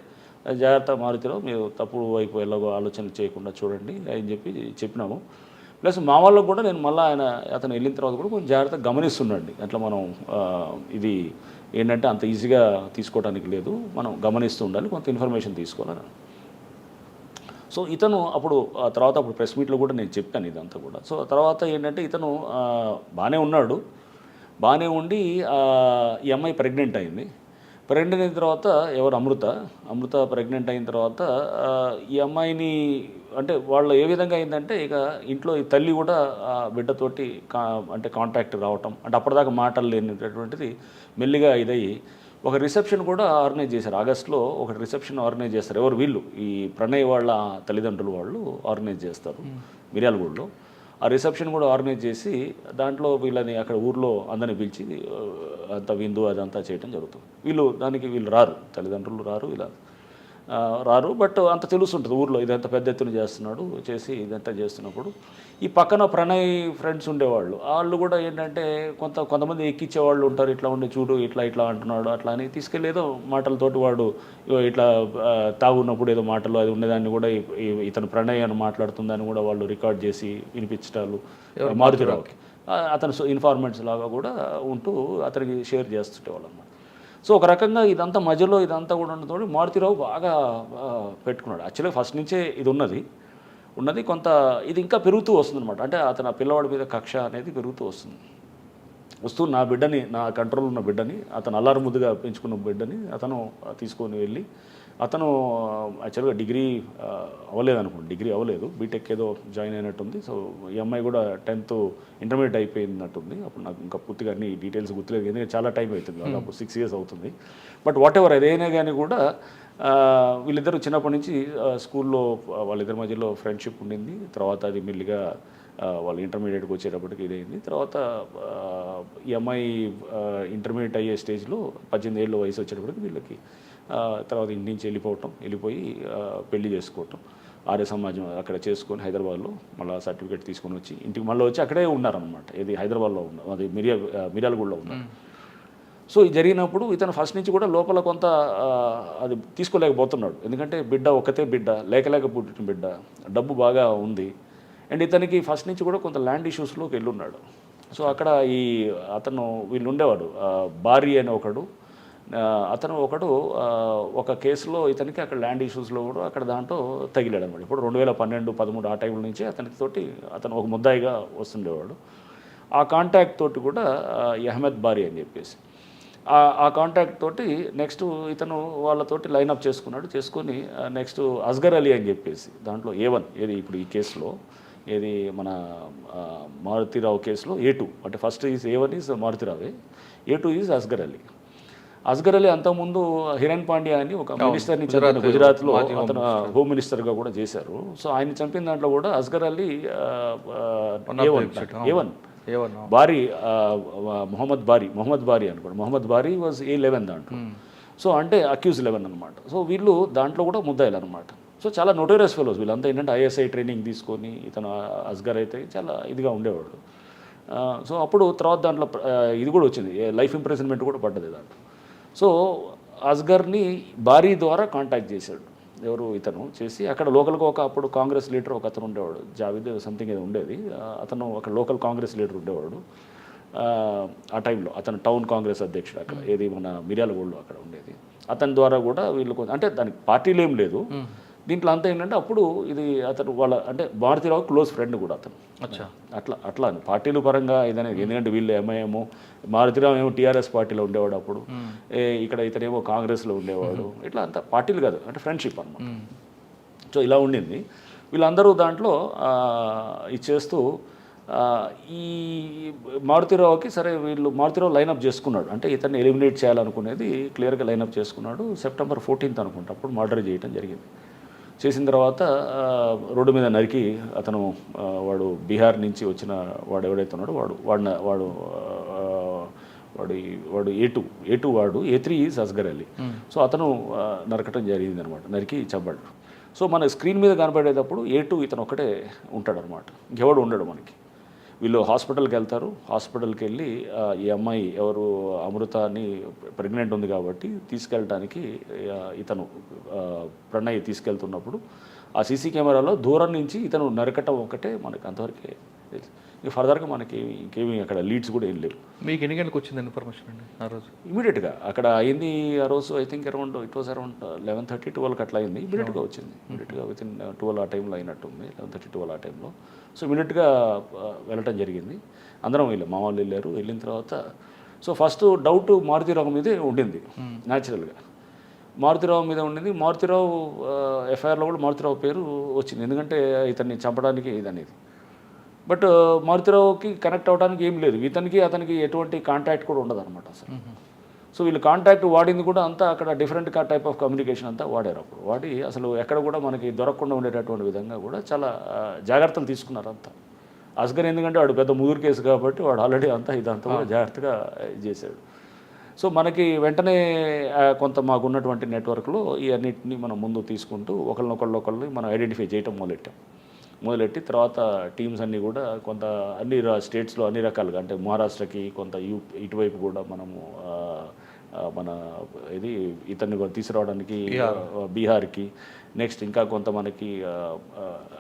జాగ్రత్త మారుతిలో, మీరు తప్పుడు వైపు ఎలాగో ఆలోచనలు చేయకుండా చూడండి అని చెప్పినాము. ప్లస్ మా వాళ్ళకు కూడా నేను మళ్ళీ అతను వెళ్ళిన తర్వాత కూడా కొంచెం జాగ్రత్తగా గమనిస్తున్నాండి. అట్లా మనం ఇది ఏంటంటే అంత ఈజీగా తీసుకోవడానికి లేదు, మనం గమనిస్తూ ఉండాలి, కొంత ఇన్ఫర్మేషన్ తీసుకోవాలని. సో ఇతను అప్పుడు ప్రెస్ మీట్లో కూడా నేను చెప్పాను ఇదంతా కూడా. సో తర్వాత ఏంటంటే ఇతను బాగానే ఉన్నాడు, బాగానే ఉండి ఈ అమ్మాయి ప్రెగ్నెంట్ అయింది. ప్రెగ్నెంట్ అయిన తర్వాత అమృత ప్రెగ్నెంట్ అయిన తర్వాత ఈ అమ్మాయిని అంటే వాళ్ళు ఏ విధంగా అయిందంటే, ఇక ఇంట్లో ఈ తల్లి కూడా బిడ్డతోటి అంటే కాంటాక్ట్ రావటం, అంటే అప్పటిదాకా మాటలు లేనిటటువంటిది మెల్లిగా ఇదయ్యి ఒక రిసెప్షన్ కూడా ఆర్గనైజ్ చేశారు. ఆగస్టులో ఒక రిసెప్షన్ ఆర్గనైజ్ చేస్తారు. ఎవరు వీళ్ళు, ఈ ప్రణయ్ వాళ్ళ తల్లిదండ్రులు వాళ్ళు ఆర్గనైజ్ చేస్తారు మిర్యాలగూడలో. ఆ రిసెప్షన్ కూడా ఆర్గనైజ్ చేసి దాంట్లో వీళ్ళని అక్కడ ఊర్లో అందరిని పిలిచి అంత విందు అదంతా చేయడం జరుగుతుంది. వీళ్ళు రారు, తల్లిదండ్రులు రారు, ఇలా రారు. బట్ అంత తెలుస్తుంటుంది ఊర్లో, ఇదంతా పెద్ద ఎత్తున చేస్తున్నాడు, చేసి ఇదంతా చేస్తున్నప్పుడు ఈ పక్కన ప్రణయ్ ఫ్రెండ్స్ ఉండేవాళ్ళు, వాళ్ళు కూడా ఏంటంటే కొంతమంది ఎక్కించేవాళ్ళు ఉంటారు, ఇట్లా ఉండి చూడు ఇట్లా అంటున్నాడు అట్లా అని తీసుకెళ్ళేదో మాటలతోటి వాడు ఇట్లా తాగున్నప్పుడు ఏదో మాటలు అది ఉండేదాన్ని కూడా ఇతను ప్రణయ్ అని మాట్లాడుతుందని కూడా వాళ్ళు రికార్డ్ చేసి వినిపించటాలు మారుతిరావుకి, అతను ఇన్ఫార్మెంట్స్ లాగా కూడా ఉంటూ అతనికి షేర్ చేస్తుంటేవాళ్ళు అన్నమాట. సో ఒక రకంగా ఇదంతా మధ్యలో ఇదంతా కూడా ఉండడంతో మారుతిరావు బాగా పెట్టుకున్నాడు. యాక్చువల్గా ఫస్ట్ నుంచే ఇది ఉన్నది కొంత ఇది ఇంకా పెరుగుతూ వస్తుందన్నమాట. అంటే అతను ఆ పిల్లవాడి మీద కక్ష అనేది పెరుగుతూ వస్తూ నా బిడ్డని, నా కంట్రోల్ ఉన్న బిడ్డని, అతను అల్లారు ముద్దుగా పెంచుకున్న బిడ్డని అతను తీసుకొని వెళ్ళి, అతను యాక్చువల్గా డిగ్రీ అవ్వలేదు, బీటెక్ ఏదో జాయిన్ అయినట్టుంది. సో ఈ అమ్మాయి కూడా 10th ఇంటర్మీడియట్ అయిపోయినట్టుంది. అప్పుడు నాకు ఇంకా పూర్తిగా అన్ని డీటెయిల్స్ గుర్తులేదు, ఎందుకంటే చాలా టైం అవుతుంది, అప్పుడు 6 years అవుతుంది. బట్ వాట్ ఎవర్ అదైనా కానీ కూడా వీళ్ళిద్దరూ చిన్నప్పటి నుంచి స్కూల్లో వాళ్ళిద్దరి మధ్యలో ఫ్రెండ్షిప్ ఉండింది. తర్వాత అది మెల్లిగా వాళ్ళు ఇంటర్మీడియట్కి వచ్చేటప్పటికి ఇదైంది. తర్వాత ఈ అమ్మాయి ఇంటర్మీడియట్ అయ్యే స్టేజ్లో 18 ఏళ్ళ వయసు వచ్చేటప్పటికి వీళ్ళకి తర్వాత ఇంటి నుంచి వెళ్ళిపోయి పెళ్లి చేసుకోవటం, ఆర్య సమాజం అక్కడ చేసుకొని హైదరాబాద్లో మళ్ళీ సర్టిఫికేట్ తీసుకొని వచ్చి ఇంటికి మళ్ళీ వచ్చి అక్కడే ఉన్నారనమాట. ఇది హైదరాబాద్లో ఉన్న అది మిర్యాలగూడలో ఉన్నారు. సో ఇది జరిగినప్పుడు ఇతను ఫస్ట్ నుంచి కూడా లోపల కొంత అది తీసుకోలేకపోతున్నాడు. ఎందుకంటే బిడ్డ ఒక్కతే బిడ్డ, లేక పుట్టిన బిడ్డ, డబ్బు బాగా ఉంది. అండ్ ఇతనికి ఫస్ట్ నుంచి కూడా కొంత ల్యాండ్ ఇష్యూస్లోకి వెళ్ళున్నాడు. సో అక్కడ అతను వీళ్ళు ఉండేవాడు భారీ అనే అతను ఒక కేసులో ఇతనికి అక్కడ ల్యాండ్ ఇష్యూస్లో కూడా అక్కడ దాంట్లో తగిలాడు అనమాట. ఇప్పుడు 2012-13 ఆ టైంలో నుంచి అతను ఒక ముద్దాయిగా వస్తుండేవాడు. ఆ కాంటాక్ట్ తోటి కూడా ఈ అహ్మద్ బారీ అని చెప్పేసి ఆ కాంటాక్ట్ తోటి నెక్స్ట్ ఇతను వాళ్ళతోటి లైనప్ చేసుకొని నెక్స్ట్ అస్గర్ అలీ అని చెప్పేసి దాంట్లో A1 ఏది ఇప్పుడు ఈ కేసులో ఏది మన మారుతిరావు కేసులో A2 అంటే ఫస్ట్ ఈజ్ A1 ఈజ్ మారుతిరావే, A2 ఈజ్ అస్గర్ అలీ అంతకుముందు హిరణ్ పాండ్యా అని ఒక మినిస్టర్ని చంపిన గుజరాత్లో అతను హోమ్ మినిస్టర్గా కూడా చేశారు. సో ఆయన చంపిన దాంట్లో కూడా అస్గర్ అలీ A1 బారీ మొహమ్మద్ బారీ అనుకోండి. మొహమ్మద్ బారీ వాజ్ A11 దాంట్లో. సో అంటే అక్యూజ్ 11 అనమాట. సో వీళ్ళు దాంట్లో కూడా ముద్దాయిలు అనమాట. సో చాలా నోటోరియస్ ఫెలోస్ వీళ్ళంతా. ఏంటంటే ISI ట్రైనింగ్ తీసుకొని ఇతను అస్గర్ అయితే చాలా ఇదిగా ఉండేవాడు. సో అప్పుడు తర్వాత దాంట్లో ఇది కూడా వచ్చింది, లైఫ్ ఇంప్రిజన్మెంట్ కూడా పడ్డది దాంట్లో. సో అస్గర్ని బారీ ద్వారా కాంటాక్ట్ చేశాడు ఎవరు ఇతను చేసి అక్కడ లోకల్గా అప్పుడు కాంగ్రెస్ లీడర్ ఒక అతను ఉండేవాడు, జావేద్ సంథింగ్ ఏదో ఉండేది. అతను ఒక లోకల్ కాంగ్రెస్ లీడర్ ఉండేవాడు ఆ టైంలో. అతను టౌన్ కాంగ్రెస్ అధ్యక్షుడు అక్కడ ఏది మన మిర్యాలగూడలో అక్కడ ఉండేది. అతని ద్వారా కూడా వీళ్ళు అంటే దానికి పార్టీలు ఏం లేదు దీంట్లో. అంతా ఏంటంటే అప్పుడు ఇది అతను వాళ్ళ అంటే మారుతిరావు క్లోజ్ ఫ్రెండ్ కూడా అతను. అట్లా అని పార్టీల పరంగా ఇదనేది. ఎందుకంటే వీళ్ళు MIM, మారుతిరావు ఏమో TRS పార్టీలో ఉండేవాడు అప్పుడు, ఇక్కడ ఇతనేమో కాంగ్రెస్లో ఉండేవాడు. ఇట్లా అంతా పార్టీలు కాదు, అంటే ఫ్రెండ్షిప్ అనమాట. సో ఇలా ఉండింది. వీళ్ళందరూ దాంట్లో ఇచ్చేస్తూ ఈ మారుతిరావుకి సరే మారుతిరావు లైనప్ చేసుకున్నాడు. అంటే ఇతన్ని ఎలిమినేట్ చేయాలనుకునేది క్లియర్గా లైనప్ చేసుకున్నాడు. September 14th అనుకుంటా అప్పుడు మర్డర్ చేయడం జరిగింది. చేసిన తర్వాత రోడ్డు మీద నరికి అతను వాడు బీహార్ నుంచి వచ్చిన వాడు ఎవడైతే ఉన్నాడో వాడు A2 వాడు, A3 is Asghar Ali. So అతను నరకటం జరిగింది అనమాట, నరికి చంపాడు. సో మన స్క్రీన్ మీద కనపడేటప్పుడు A2 ఇతను ఒక్కటే ఉంటాడనమాట, ఇంకెవడు ఉండడు మనకి. వీళ్ళు హాస్పిటల్కి వెళ్తారు. హాస్పిటల్కి వెళ్ళి ఈ అమ్మాయి ఎవరు అమృతాని ప్రెగ్నెంట్ ఉంది కాబట్టి తీసుకెళ్ళటానికి ఇతను ప్రణయ్ తీసుకెళ్తున్నప్పుడు ఆ సీసీ కెమెరాలో దూరం నుంచి ఇతను నరకటం ఒకటే మనకి అంతవరకే తెలుసు. ఇక ఫర్దర్గా మనకి ఇంకేమీ అక్కడ లీడ్స్ కూడా ఏం లేవు. మీకు ఎన్ని గంటలకు వచ్చింది ఇన్ఫర్మేషన్ అండి ఆ రోజు? ఇమీడియట్గా అక్కడ అయింది ఆ రోజు. ఐ థింక్ అరౌండ్ 11:30-12 అట్లా అయింది. ఇమీడియట్గా వచ్చింది. ఇమీడియట్గా వితిన్ 12 ఆ టైంలో అయినట్టుంది, 11:30-12 ఆ టైంలో. సో ఇమీడియట్గా వెళ్ళటం జరిగింది. అందరం మా వాళ్ళు వెళ్ళిన తర్వాత సో ఫస్ట్ డౌట్ మారుతిరావు మీదే ఉండింది న్యాచురల్గా. మారుతిరావు మీద ఉండింది. మారుతిరావు FIRలో కూడా మారుతిరావు పేరు వచ్చింది, ఎందుకంటే ఇతన్ని చంపడానికి ఇదనేది. బట్ మారుతిరావుకి కనెక్ట్ అవ్వడానికి ఏం లేదు, అతనికి ఎటువంటి కాంటాక్ట్ కూడా ఉండదు అనమాట అసలు. సో వీళ్ళు కాంటాక్ట్ వాడింది కూడా అంతా అక్కడ డిఫరెంట్ టైప్ ఆఫ్ కమ్యూనికేషన్ అంతా వాడారు. అప్పుడు వాడి అసలు ఎక్కడ కూడా మనకి దొరకకుండా ఉండేటటువంటి విధంగా కూడా చాలా జాగ్రత్తలు తీసుకున్నారు అంతా. అస్గర్ ఎందుకంటే వాడు పెద్ద ముదురు కేసు కాబట్టి వాడు ఆల్రెడీ ఇదంతా కూడా జాగ్రత్తగా చేశాడు. సో మనకి వెంటనే కొంత మాకున్నటువంటి నెట్వర్క్లో ఈ అన్నింటినీ మనం ముందు తీసుకుంటూ ఒకళ్ళని మనం ఐడెంటిఫై చేయటం మొదలెట్టి తర్వాత టీమ్స్ అన్నీ కూడా కొంత అన్ని స్టేట్స్లో అన్ని రకాలుగా, అంటే మహారాష్ట్రకి కొంత ఇటువైపు కూడా మనము మన ఇతన్ని కూడా తీసుకురావడానికి బీహార్కి, నెక్స్ట్ ఇంకా కొంత మనకి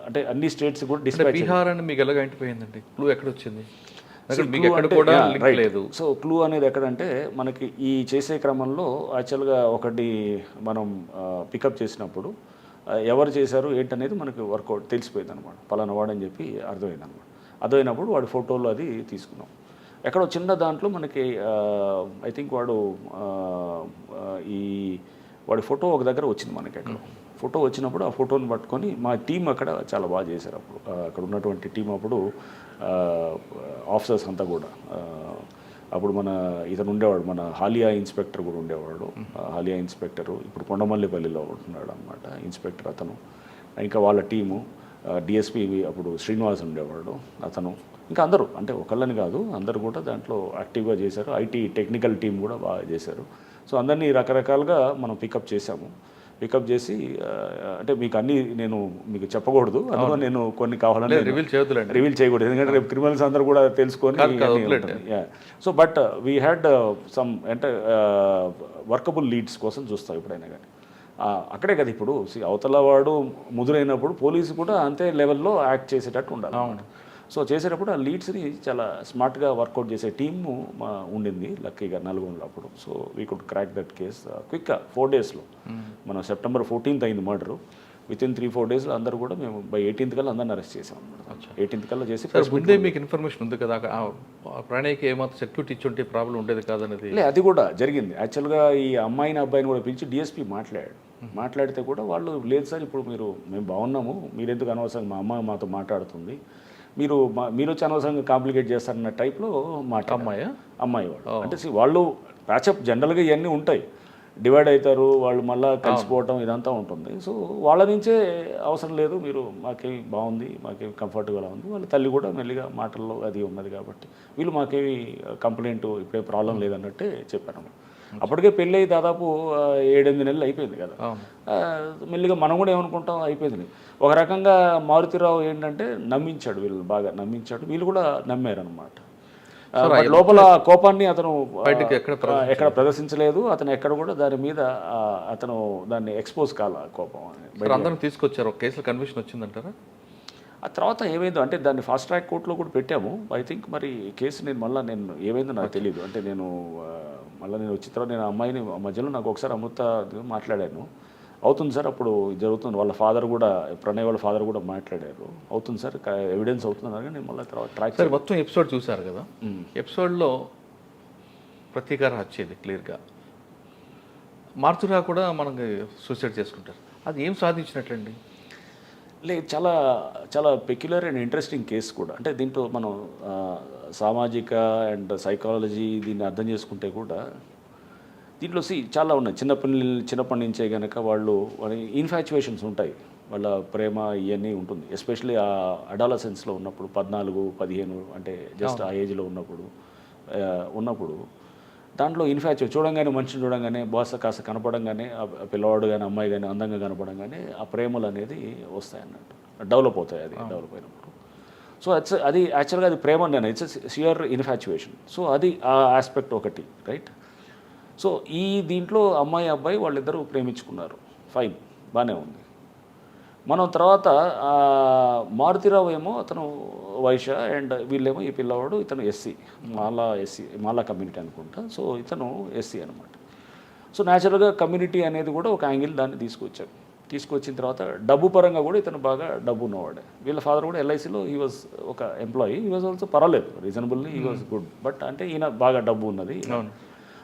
అంటే అన్ని స్టేట్స్ కూడా డిస్పాచ్. బీహార్ అని మీకు ఎలాగ అయిపోయిందండి? క్లూ ఎక్కడ వచ్చింది? సో క్లూ అనేది ఎక్కడంటే మనకి ఈ చేసే క్రమంలో యాక్చువల్గా ఒకటి మనం పికప్ చేసినప్పుడు ఎవరు చేశారు ఏంటనేది మనకి వర్కౌట్ తెలిసిపోయింది అనమాట. పలానా వాడని చెప్పి అర్థమైంది అనమాట. అర్థమైనప్పుడు వాడి ఫోటోలు అది తీసుకున్నాం. ఎక్కడో చిన్న దాంట్లో మనకి ఐ థింక్ వాడి ఫోటో ఒక దగ్గర వచ్చింది మనకి. ఫోటో వచ్చినప్పుడు ఆ ఫోటోని పట్టుకొని మా టీం అక్కడ చాలా బాగా చేశారు. అక్కడ ఉన్నటువంటి టీం అప్పుడు ఆఫీసర్స్ అంతా కూడా అప్పుడు ఇతను ఉండేవాడు, మన హాలియా ఇన్స్పెక్టర్ కూడా ఉండేవాడు. హాలియా ఇన్స్పెక్టరు ఇప్పుడు కొండమల్లిపల్లిలో ఉంటున్నాడు అనమాట ఇన్స్పెక్టర్ అతను. ఇంకా వాళ్ళ టీము డిఎస్పి అప్పుడు శ్రీనివాస్ ఉండేవాడు, అతను, ఇంకా అందరూ, అంటే ఒకళ్ళని కాదు అందరూ కూడా దాంట్లో యాక్టివ్గా చేశారు. ఐటీ టెక్నికల్ టీం కూడా బాగా చేశారు. సో అందరినీ రకరకాలుగా మనం పికప్ చేశాము. పికప్ చేసి అంటే మీకు అన్నీ నేను మీకు చెప్పకూడదు, అందులో నేను కొన్ని కావాలని రివీల్ చేయకూడదు, ఎందుకంటే రేపు క్రిమినల్స్ అందరూ కూడా తెలుసుకొని. So but we had some అంటే వర్కబుల్ లీడ్స్ కోసం చూస్తాం ఎప్పుడైనా కానీ. అక్కడే కదా ఇప్పుడు అవతల వాడు ముదురైనప్పుడు పోలీసు కూడా అంతే లెవెల్లో యాక్ట్ చేసేటట్టు ఉండాలి. సో చేసేటప్పుడు ఆ లీడ్స్ని చాలా స్మార్ట్గా వర్కౌట్ చేసే టీము ఉండింది లక్కీగా నల్గొండలో అప్పుడు. So we could crack that case క్విక్గా 4 డేస్లో. మనం September 14th అయింది మర్డరు. వితిన్ 3-4 డేస్లో అందరూ కూడా మేము బై 18th కల్లా అందరిని అరెస్ట్ చేసాం అనమాట. 18th కల్లా చేసి ముందే మీకు ఇన్ఫర్మేషన్ ఉంది కదా ప్రణయ్కి ఏమాత్రం సెక్యూరిటీ ఇచ్చుంటే ప్రాబ్లం ఉండేది కాదనేది. అది కూడా జరిగింది. యాక్చువల్గా ఈ అమ్మాయిని అబ్బాయిని కూడా పిలిచి డిఎస్పీ మాట్లాడితే కూడా వాళ్ళు లేదు సార్ ఇప్పుడు మేము బాగున్నాము, మీరెందుకు అనవసరంగా మా అమ్మాయి మాతో మాట్లాడుతుంది, మీరు వచ్చి అనవసరంగా కాంప్లికేట్ చేస్తారన్న టైప్లో అమ్మాయి వాడు. అంటే వాళ్ళు ప్యాచప్ జనరల్గా ఇవన్నీ ఉంటాయి, డివైడ్ అవుతారు వాళ్ళు, మళ్ళీ కలిసిపోవటం ఇదంతా ఉంటుంది. సో వాళ్ళ నుంచే అవసరం లేదు, మీరు మాకేమి బాగుంది, మాకేమి కంఫర్ట్గా ఉంది. వాళ్ళ తల్లి కూడా మెల్లిగా మాటల్లో అది ఉన్నది కాబట్టి వీళ్ళు మాకేమి కంప్లైంట్ ఇప్పుడే ప్రాబ్లం లేదన్నట్టే చెప్పాను. అప్పటికే పెళ్ళి అయ్యి దాదాపు 7-8 నెలలు అయిపోయింది కదా. మెల్లిగా మనం కూడా ఏమనుకుంటాం అయిపోయింది. ఒక రకంగా మారుతిరావు ఏంటంటే నమ్మించాడు, వీళ్ళు బాగా నమ్మించాడు, వీళ్ళు కూడా నమ్మారు అనమాట. లోపల కోపాన్ని అతను ఎక్కడ ప్రదర్శించలేదు, అతను ఎక్కడ కూడా దాని మీద అతను దాన్ని ఎక్స్పోజ్ కాల కోపం. అందరం తీసుకొచ్చారు, కేసులో కన్విక్షన్ వచ్చిందంటారా? ఆ తర్వాత ఏమైందో అంటే దాన్ని ఫాస్ట్ ట్రాక్ కోర్టులో కూడా పెట్టాము. ఐ థింక్ మరి కేసు నేను ఏమైందో నాకు తెలియదు. అంటే నేను వచ్చిన తర్వాత నేను అమ్మాయిని మధ్యలో నాకు ఒకసారి అమృత మాట్లాడాను, అవుతుంది సార్ అప్పుడు జరుగుతుంది, వాళ్ళ ఫాదర్ కూడా ప్రణయ్ వాళ్ళ ఫాదర్ కూడా మాట్లాడారు, అవుతుంది సార్ ఎవిడెన్స్ అవుతుంది. నేను మళ్ళీ తర్వాత ట్రాక్ మొత్తం ఎపిసోడ్ చూసారు కదా, ఎపిసోడ్లో ప్రతీకార హత్యేది క్లియర్గా, మారుతురా కూడా మనకి సూసైడ్ చేసుకుంటారు, అది ఏం సాధించినట్లండి? లేదు, చాలా చాలా పెక్యులర్ అండ్ ఇంట్రెస్టింగ్ కేసు కూడా. అంటే దీంట్లో మనం సామాజిక అండ్ సైకాలజీ దీన్ని అర్థం చేసుకుంటే కూడా దీంట్లో చాలా ఉన్నాయి. చిన్నప్పటి నుంచే కనుక వాళ్ళు ఇన్ఫాచ్యుయేషన్స్ ఉంటాయి, వాళ్ళ ప్రేమ ఇవన్నీ ఉంటుంది. ఎస్పెషలీ ఆ అడాలసెన్స్లో ఉన్నప్పుడు 14-15 అంటే జస్ట్ ఆ ఏజ్లో ఉన్నప్పుడు దాంట్లో చూడంగానే మనిషిని చూడంగానే కాస్త కనపడంగానే ఆ పిల్లవాడు కానీ అమ్మాయి కానీ అందంగా కనపడంగానే ఆ ప్రేమలు అనేది వస్తాయి అన్నట్టు, డెవలప్ అవుతాయి. అది డెవలప్ అయినప్పుడు సో అది యాక్చువల్గా అది ప్రేమ నేను ఇట్స్ షియర్ ఇన్ఫాచ్యుయేషన్. సో అది ఆ ఆస్పెక్ట్ ఒకటి, రైట్. సో ఈ దీంట్లో అమ్మాయి అబ్బాయి వాళ్ళిద్దరూ ప్రేమించుకున్నారు, ఫైన్, బాగానే ఉంది. మనం తర్వాత మారుతిరావు ఏమో అతను వైశ్య అండ్ వీళ్ళేమో ఈ పిల్లవాడు ఇతను ఎస్సీ మాలా కమ్యూనిటీ అనుకుంటా. సో ఇతను ఎస్సీ అనమాట. సో న్యాచురల్గా కమ్యూనిటీ అనేది కూడా ఒక యాంగిల్ దాన్ని తీసుకొచ్చిన తర్వాత డబ్బు పరంగా కూడా ఇతను బాగా డబ్బు ఉన్నవాడే. వీళ్ళ ఫాదర్ కూడా ఎల్ఐసిలో హీ వాజ్ ఒక ఎంప్లాయీ, హీ వాజ్ ఆల్సో పర్వాలేదు, reasonably he was good. But అంటే ఈయన బాగా డబ్బు ఉన్నది.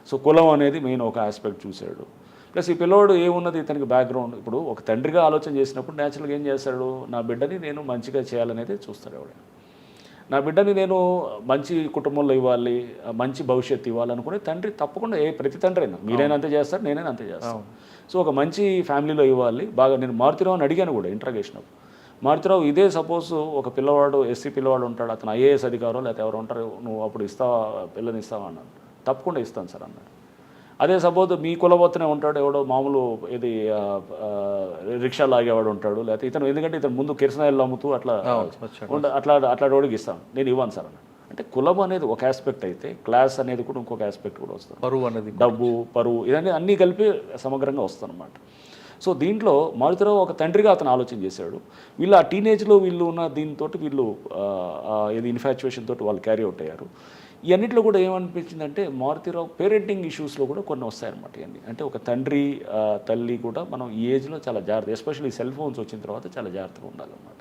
సో కులం అనేది మెయిన్ ఒక ఆస్పెక్ట్ చూశాడు. ప్లస్ ఈ పిల్లోడు ఏమున్నది ఇతనికి బ్యాక్గ్రౌండ్, ఇప్పుడు ఒక తండ్రిగా ఆలోచన చేసినప్పుడు న్యాచురల్గా ఏం చేస్తాడు, నా బిడ్డని నేను మంచిగా చేయాలనేది చూస్తాడు ఎవడైనా. నా బిడ్డని నేను మంచి కుటుంబంలో ఇవ్వాలి, మంచి భవిష్యత్తు ఇవ్వాలనుకునే తండ్రి తప్పకుండా ప్రతి తండ్రి అయినా, మీరైనా అంతే చేస్తారు, నేనైనా అంతే చేస్తాను. సో ఒక మంచి ఫ్యామిలీలో ఇవ్వాలి బాగా. నేను మారుతిరావుని అడిగాను కూడా ఇంట్రాగేషన్ అప్పుడు, మారుతిరావు ఇదే సపోజ్ ఒక పిల్లవాడు ఎస్సీ పిల్లవాడు ఉంటాడు, అతను ఐఏఎస్ అధికారం లేకపోతే ఎవరు ఉంటారు, నువ్వు అప్పుడు ఇస్తావా, పిల్లని ఇస్తావా అన్నాను. తప్పకుండా ఇస్తాను సార్ అన్నాడు. అదే సపోజ్ మీ కులవత్తనే ఉంటాడు ఎవడో మామూలు ఇది రిక్షా లాగేవాడు ఉంటాడు, లేకపోతే ఇతను ఎందుకంటే ఇతను ముందు కిరసనాయిలు అమ్ముతూ అట్లా రోడ్డుకి ఇస్తాను, నేను ఇవ్వను సార్ అన్నాడు. అంటే కులం అనేది ఒక ఆస్పెక్ట్ అయితే క్లాస్ అనేది కూడా ఇంకొక ఆస్పెక్ట్ కూడా వస్తుంది, పరువు అనేది, డబ్బు పరువు ఇదన్నీ అన్నీ కలిపి సమగ్రంగా వస్తుంది అన్నమాట. సో దీంట్లో మారుతిరావు ఒక తండ్రిగా అతను ఆలోచన చేశాడు. వీళ్ళు ఆ టీనేజ్లో వీళ్ళు ఉన్న దీంతో వీళ్ళు ఇది ఇన్ఫాచ్యుయేషన్ తోటి వాళ్ళు క్యారీ అవుట్ అయ్యారు. ఇవన్నిట్లో కూడా ఏమనిపించిందంటే మారుతిరావు పేరెంటింగ్ ఇష్యూస్లో కూడా కొన్ని వస్తాయన్నమాట. ఇవన్నీ అంటే ఒక తండ్రి తల్లి కూడా మనం ఈ ఏజ్లో చాలా జాగ్రత్త, ఎస్పెషల్లీ సెల్ ఫోన్స్ వచ్చిన తర్వాత చాలా జాగ్రత్తగా ఉండాలన్నమాట.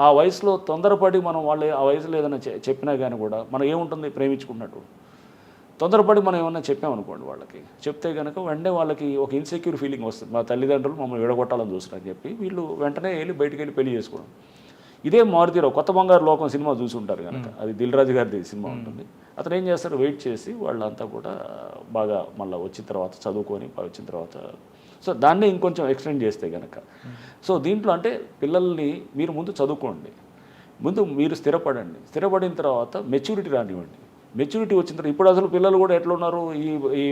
ఆ వయసులో తొందరపడి మనం వాళ్ళు ఆ వయసులో ఏదైనా చెప్పినా కానీ కూడా మనం ఏముంటుంది, ప్రేమించుకున్నట్టు తొందరపడి మనం ఏమన్నా చెప్పామనుకోండి వాళ్ళకి, చెప్తే కనుక వెంటనే వాళ్ళకి ఒక ఇన్సెక్యూర్ ఫీలింగ్ వస్తుంది, మా తల్లిదండ్రులు మమ్మల్ని విడగొట్టాలని చూస్తున్నారని చెప్పి వీళ్ళు వెంటనే బయటికి వెళ్ళి పెళ్లి చేసుకోవడం. ఇదే మారుతిరావు కొత్త బంగారు లోకం సినిమా చూసి ఉంటారు కనుక, అది దిల్ రాజు గారిది సినిమా ఉంటుంది. అతను ఏం చేస్తారు, వెయిట్ చేసి వాళ్ళంతా కూడా బాగా మళ్ళీ వచ్చిన తర్వాత చదువుకొని వచ్చిన తర్వాత సో దాన్నే ఇంకొంచెం ఎక్స్టెండ్ చేస్తే కనుక సో దీంట్లో అంటే పిల్లల్ని మీరు ముందు చదువుకోండి, ముందు మీరు స్థిరపడిన తర్వాత మెచ్యూరిటీ రానివ్వండి. మెచ్యూరిటీ వచ్చిన తర్వాత ఇప్పుడు అసలు పిల్లలు కూడా ఎట్లా ఉన్నారు, ఈ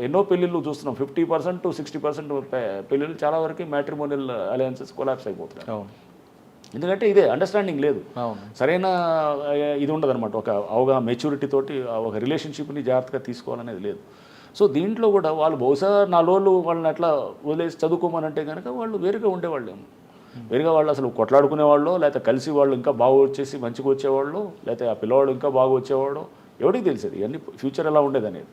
ఎన్నో పెళ్ళిళ్ళు చూస్తున్నాం, 50% to 60% పెళ్ళిళ్ళు చాలా వరకు మ్యాట్రిమోనియల్ అలయన్సెస్ కొలాప్స్ అయిపోతున్నాయి. ఎందుకంటే ఇదే అండర్స్టాండింగ్ లేదు, సరైన ఇది ఉండదన్నమాట, ఒక అవగాహన మెచ్యూరిటీ తోటి ఒక రిలేషన్షిప్ని జాగ్రత్తగా తీసుకోవాలనేది లేదు. సో దీంట్లో కూడా వాళ్ళు బహుశా 4 రోజులు వాళ్ళని అట్లా వదిలేసి చదువుకోమనంటే కనుక వాళ్ళు వేరుగా ఉండేవాళ్ళేమో, వేరుగా వాళ్ళు అసలు కొట్లాడుకునేవాళ్ళు, లేకపోతే కలిసి వాళ్ళు ఇంకా బాగా వచ్చేసి మంచిగా వచ్చేవాళ్ళు, లేకపోతే ఆ పిల్లవాడు ఇంకా బాగా వచ్చేవాడు, ఎవరికి తెలిసేది ఇవన్నీ ఫ్యూచర్ ఎలా ఉండేది అనేది.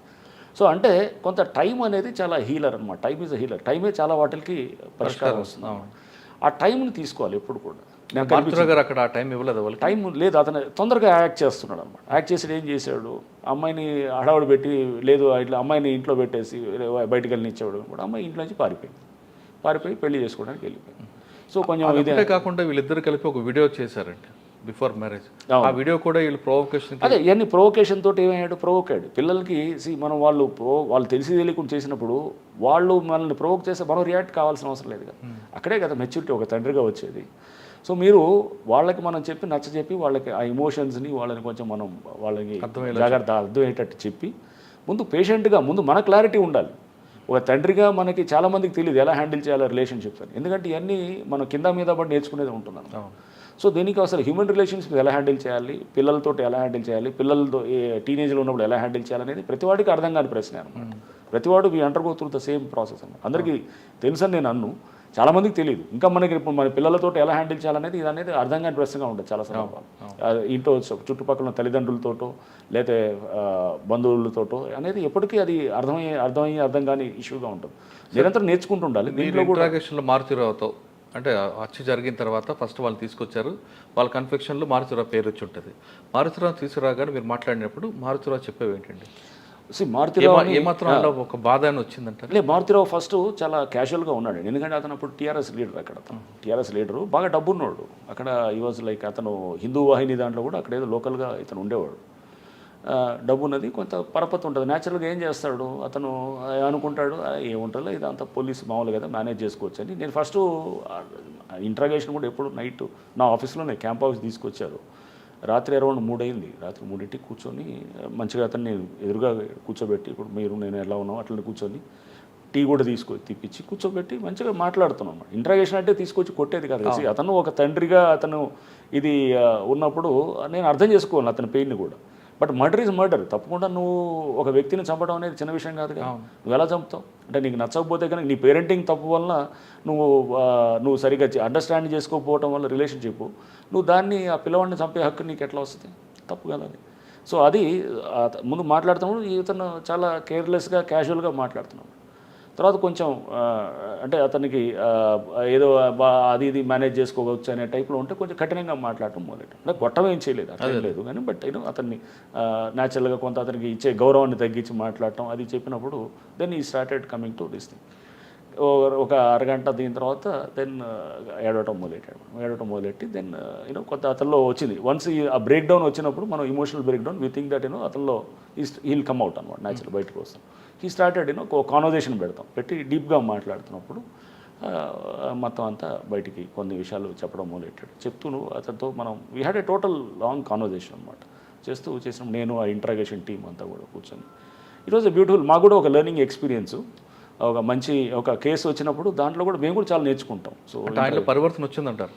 సో అంటే కొంత టైం అనేది చాలా హీలర్ అనమాట, టైం ఈజ్ అ హీలర్, టైమే చాలా వాటికి పరిష్కారం వస్తుంది. ఆ టైంని తీసుకోవాలి ఎప్పుడు కూడా. అక్కడ టైం ఇవ్వలేదు, టైం లేదు, అతను తొందరగా యాక్ట్ చేస్తున్నాడు అనమాట. యాక్ట్ చేసి ఏం చేశాడు, అమ్మాయిని హడావుడు పెట్టి, లేదు ఇట్లా అమ్మాయిని ఇంట్లో పెట్టేసి బయటికి వెళ్ళనిచ్చేవాడు కూడా, అమ్మాయి ఇంట్లో నుంచి పారిపోయి పెళ్లి చేసుకోవడానికి వెళ్ళిపోయింది. సో కొంచెం ఇదే కాకుండా వీళ్ళిద్దరు కలిపి ఒక వీడియో చేశారంటే బిఫోర్ మ్యారేజ్, ఆ వీడియో కూడా వీళ్ళు ప్రొవోకేషన్, అదే ఇవన్నీ ప్రొవోకేషన్ తోటి ఏమయ్యాడు, ప్రొవోకాడు పిల్లలకి. మనం వాళ్ళు తెలిసి తెలియకుండా చేసినప్పుడు వాళ్ళు మనల్ని ప్రొవోక్ చేస్తే మనం రియాక్ట్ కావాల్సిన అవసరం లేదు కదా, అక్కడే కదా మెచ్యూరిటీ ఒక తండ్రిగా వచ్చేది. సో మీరు వాళ్ళకి మనం నచ్చ వాళ్ళకి ఆ ఎమోషన్స్ని వాళ్ళని కొంచెం మనం వాళ్ళకి జాగ్రత్త అర్థమయ్యేటట్టు చెప్పి ముందు పేషెంట్గా ముందు మన క్లారిటీ ఉండాలి. ఒక తండ్రిగా మనకి చాలామందికి తెలియదు ఎలా హ్యాండిల్ చేయాలి రిలేషన్షిప్స్ అని, ఎందుకంటే ఇవన్నీ మనం కింద మీద పడి నేర్చుకునేది ఉంటున్నాను. సో దీనికి అసలు హ్యూమన్ రిలేషన్షిప్ ఎలా హ్యాండిల్ చేయాలి, పిల్లలతో ఎలా హ్యాండిల్ చేయాలి, పిల్లలతో టీనేజ్లో ఉన్నప్పుడు ఎలా హ్యాండిల్ చేయాలనేది ప్రతివాడికి అర్థం కాని ప్రశ్న అనమాట. ప్రతివాడు we undergo through the same process అన్నమాట. అందరికీ తెలుసని నేను అన్ను, చాలామందికి తెలియదు. ఇంకా మనకి ఇప్పుడు మన పిల్లలతో ఎలా హ్యాండిల్ చేయాలనేది ఇది అనేది అర్థం కాని ప్రశ్నగా ఉంటుంది చాలా సందర్భాలు. ఇంట్లో చుట్టుపక్కల తల్లిదండ్రులతోటో లేకపోతే బంధువులతోటో అనేది ఎప్పటికీ అది అర్థం కాని ఇష్యూగా ఉంటుంది. నిరంతరం నేర్చుకుంటూ ఉండాలి. దీంట్లో కూడా మారుతిరావుతో అంటే హత్య జరిగిన తర్వాత ఫస్ట్ వాళ్ళు తీసుకొచ్చారు, వాళ్ళ కన్ఫెక్షన్లో మారుతిరావు పేరు వచ్చి ఉంటుంది. మారుతిరావు తీసుకురాగానే మీరు మాట్లాడినప్పుడు మారుతిరావు చెప్పేవి ఏంటండి, మారుతిరావు ఏమాత్రం ఒక బాధ అని వచ్చిందంటే? మారుతిరావు ఫస్ట్ చాలా క్యాజువల్గా ఉన్నాడు, ఎందుకంటే అతను అప్పుడు టీఆర్ఎస్ లీడర్. అక్కడ అతను టీఆర్ఎస్ లీడరు, బాగా డబ్బున్నాడు. అక్కడ ఈ వాజ్ లైక్ అతను హిందూ వాహిని దాంట్లో కూడా అక్కడ ఏదో లోకల్గా ఇతను ఉండేవాడు. డబ్బు ఉన్నది, కొంత పరపతి ఉంటుంది. న్యాచురల్గా ఏం చేస్తాడు అతను, అనుకుంటాడు ఏముంటుందో ఇదంతా పోలీసు మామూలు కదా మేనేజ్ చేసుకోవచ్చు అని. నేను ఫస్ట్ ఇంట్రాగేషన్ కూడా ఎప్పుడు నైట్ నా ఆఫీస్లోనే క్యాంప్ ఆఫీస్ తీసుకొచ్చారు. రాత్రి అరౌండ్ 3 అయింది. రాత్రి 3ంటికి కూర్చొని మంచిగా అతన్ని ఎదురుగా కూర్చోబెట్టి, ఇప్పుడు మీరు నేను ఎలా ఉన్నాం అట్లనే కూర్చొని టీ కూడా తీపిచ్చి కూర్చోబెట్టి మంచిగా మాట్లాడుతున్నాం. ఇంట్రాగేషన్ అంటే తీసుకొచ్చి కొట్టేది కాదు. అతను ఒక తండ్రిగా అతను ఇది ఉన్నప్పుడు నేను అర్థం చేసుకోవాలి అతని పెయిన్ని కూడా. But murder is murder. తప్పకుండా నువ్వు ఒక వ్యక్తిని చంపడం అనేది చిన్న విషయం కాదు కదా. నువ్వు ఎలా చంపుతావు అంటే నీకు నచ్చకపోతే కనుక నీ పేరెంటింగ్ తప్పు వల్ల నువ్వు సరిగ్గా అండర్స్టాండ్ చేసుకోకపోవడం వల్ల రిలేషన్షిప్, నువ్వు దాన్ని ఆ పిల్లవాడిని చంపే హక్కు నీకు ఎట్లా వస్తుంది? తప్పు కదా అది. సో అది ముందు మాట్లాడుతున్నప్పుడు ఇతను చాలా కేర్లెస్గా క్యాజువల్గా మాట్లాడుతున్నాడు. తర్వాత కొంచెం అంటే అతనికి ఏదో అది ఇది మేనేజ్ చేసుకోవచ్చు అనే టైప్లో ఉంటే కొంచెం కఠినంగా మాట్లాడటం మొదలెట్టాం. అంటే కొట్టమేం చేయలేదు, అట్లా లేదు కానీ, బట్ అతన్ని న్యాచురల్గా కొంత అతనికి ఇచ్చే గౌరవాన్ని తగ్గించి మాట్లాడటం అది చెప్పినప్పుడు దెన్ ఈ started coming to this thing. ఒక అరగంట దీని తర్వాత దెన్ ఏడవటం మొదలెట్టి దెన్ కొంత అతనిలో వచ్చింది. వన్స్ ఆ బ్రేక్ డౌన్ వచ్చినప్పుడు మనం emotional break down we think that అతనిలో హీల్ కమ్ అవుట్ అనమాట, న్యాచురల్ బయటకు వస్తాం. హీ స్టార్టెడ్ ఒక కాన్వర్జేషన్ పెట్టి డీప్గా మాట్లాడుతున్నప్పుడు మొత్తం అంతా బయటికి కొన్ని విషయాలు చెప్పడం మొదలెట్టాడు. చెప్తూ అతనితో మనం we had a total long conversation అనమాట. చేసినప్పుడు నేను ఆ ఇంట్రాగేషన్ టీం అంతా కూడా కూర్చొని ఈరోజు బ్యూటిఫుల్ మాకు కూడా ఒక లెర్నింగ్ ఎక్స్పీరియన్స్. ఒక మంచి ఒక కేసు వచ్చినప్పుడు దాంట్లో కూడా మేము కూడా చాలా నేర్చుకుంటాం. సో పరివర్తన వచ్చిందంటారు.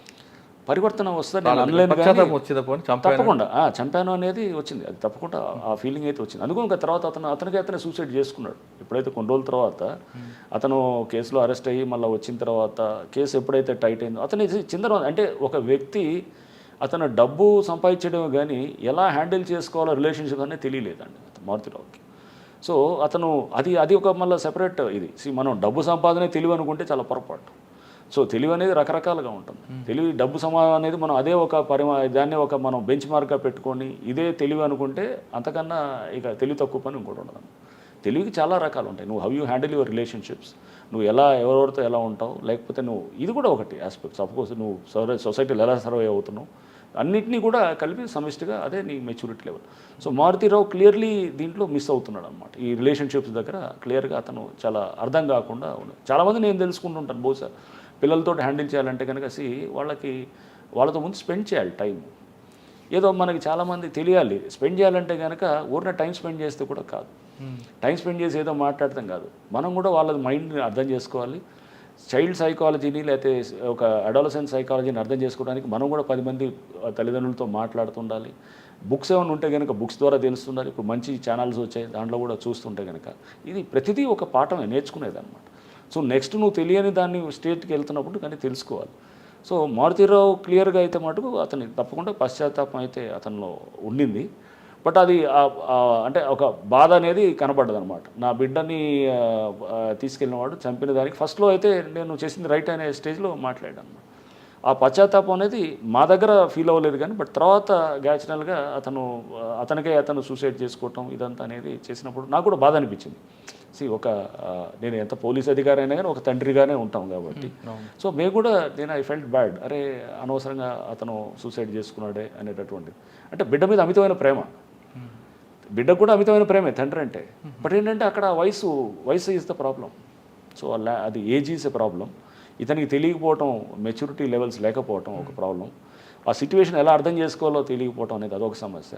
పరివర్తన వస్తుంది తప్పకుండా, చంపాను అనేది వచ్చింది, అది తప్పకుండా ఆ ఫీలింగ్ అయితే వచ్చింది. అందుకని ఇంకా తర్వాత అతనే సూసైడ్ చేసుకున్నాడు. ఎప్పుడైతే కొన్ని రోజుల తర్వాత అతను కేసులో అరెస్ట్ అయ్యి మళ్ళీ వచ్చిన తర్వాత కేసు ఎప్పుడైతే టైట్ అయిందో అతని చిందర అంటే ఒక వ్యక్తి అతను డబ్బు సంపాదించడం కానీ ఎలా హ్యాండిల్ చేసుకోవాలో రిలేషన్షిప్ అనేది తెలియలేదండి మారుతిరావుకి. సో అతను అది ఒక మళ్ళీ సెపరేట్ ఇది. మనం డబ్బు సంపాదనే తెలివి అనుకుంటే చాలా పొరపాటు. సో తెలివి అనేది రకరకాలుగా ఉంటుంది. తెలివి డబ్బు అనేది మనం అదే ఒక దాన్ని ఒక మనం బెంచ్ మార్క్గా పెట్టుకొని ఇదే తెలివి అనుకుంటే అంతకన్నా ఇక తెలివి తక్కువ పని ఇంకోటి ఉండదు. తెలివికి చాలా రకాలు ఉంటాయి. నువ్వు how you handle your relationships, నువ్వు ఎవరెవరితో ఎలా ఉంటావు, లేకపోతే నువ్వు ఇది కూడా ఒకటి ఆస్పెక్ట్. సపోజ్ నువ్వు సొసైటీలో ఎలా సర్వే అవుతున్నావు, అన్నిటినీ కూడా కలిపి సమిష్టిగా అదే నీ maturity level. So Maruti Rao clearly దీంట్లో మిస్ అవుతున్నాడు అనమాట. ఈ రిలేషన్షిప్స్ దగ్గర క్లియర్గా అతను చాలా అర్థం కాకుండా ఉన్నాడు. చాలామంది నేను తెలుసుకుంటుంటాను, బహుశా పిల్లలతో హ్యాండిల్ చేయాలంటే కనుక వాళ్ళతో ముందు స్పెండ్ చేయాలి టైం. ఏదో మనకి చాలామంది తెలియాలి, స్పెండ్ చేయాలంటే కనుక ఊరిన టైం స్పెండ్ చేస్తే కూడా కాదు. టైం స్పెండ్ చేసి ఏదో మాట్లాడతాం కాదు, మనం కూడా వాళ్ళ మైండ్ని అర్థం చేసుకోవాలి. చైల్డ్ సైకాలజీని లేకపోతే ఒక అడాలసెంట్ సైకాలజీని అర్థం చేసుకోవడానికి మనం కూడా 10 మంది తల్లిదండ్రులతో మాట్లాడుతుండాలి. బుక్స్ ఏమైనా ఉంటే కనుక బుక్స్ ద్వారా తెలుస్తుండాలి. ఇప్పుడు మంచి ఛానల్స్ వచ్చాయి, దాంట్లో కూడా చూస్తుంటే కనుక ఇది ప్రతిదీ ఒక పాఠమే, నేర్చుకునేది అనమాట. సో నెక్స్ట్ నువ్వు తెలియని దాన్ని స్టేట్కి వెళ్తున్నప్పుడు కానీ తెలుసుకోవాలి. సో మారుతీరావు క్లియర్గా అయితే మటుకు అతని తప్పకుండా పశ్చాత్తాపం అయితే అతనిలో ఉండింది. బట్ అది అంటే ఒక బాధ అనేది కనపడ్డది అనమాట. నా బిడ్డని తీసుకెళ్ళినవాడు చంపిన దానికి ఫస్ట్లో అయితే నేను చేసింది రైట్ అనే స్టేజ్లో మాట్లాడాను అనమాట. ఆ పశ్చాత్తాపం అనేది మా దగ్గర ఫీల్ అవ్వలేదు కానీ, బట్ తర్వాత గ్యాచురల్గా అతను సూసైడ్ చేసుకోవటం ఇదంతా అనేది చేసినప్పుడు నాకు కూడా బాధ అనిపించింది. నేను ఎంత పోలీస్ అధికారి అయినా కానీ ఒక తండ్రిగానే ఉంటాం కాబట్టి, సో మేము కూడా ఐ ఫెల్ట్ బ్యాడ్, అరే అనవసరంగా అతను సూసైడ్ చేసుకున్నాడే అనేటటువంటిది. అంటే బిడ్డ మీద అమితమైన ప్రేమ, బిడ్డకు కూడా అమితమైన ప్రేమే తండ్రి అంటే. బట్ ఏంటంటే అక్కడ వయసు ఈజ్ ద ప్రాబ్లం. సో అది ఏజ్ ఈజ్ ఎ ప్రాబ్లం. ఇతనికి తెలియకపోవటం, మెచ్యూరిటీ లెవెల్స్ లేకపోవటం ఒక ప్రాబ్లం. ఆ సిచ్యువేషన్ ఎలా అర్థం చేసుకోవాలో తెలియకపోవటం అనేది అదొక సమస్య.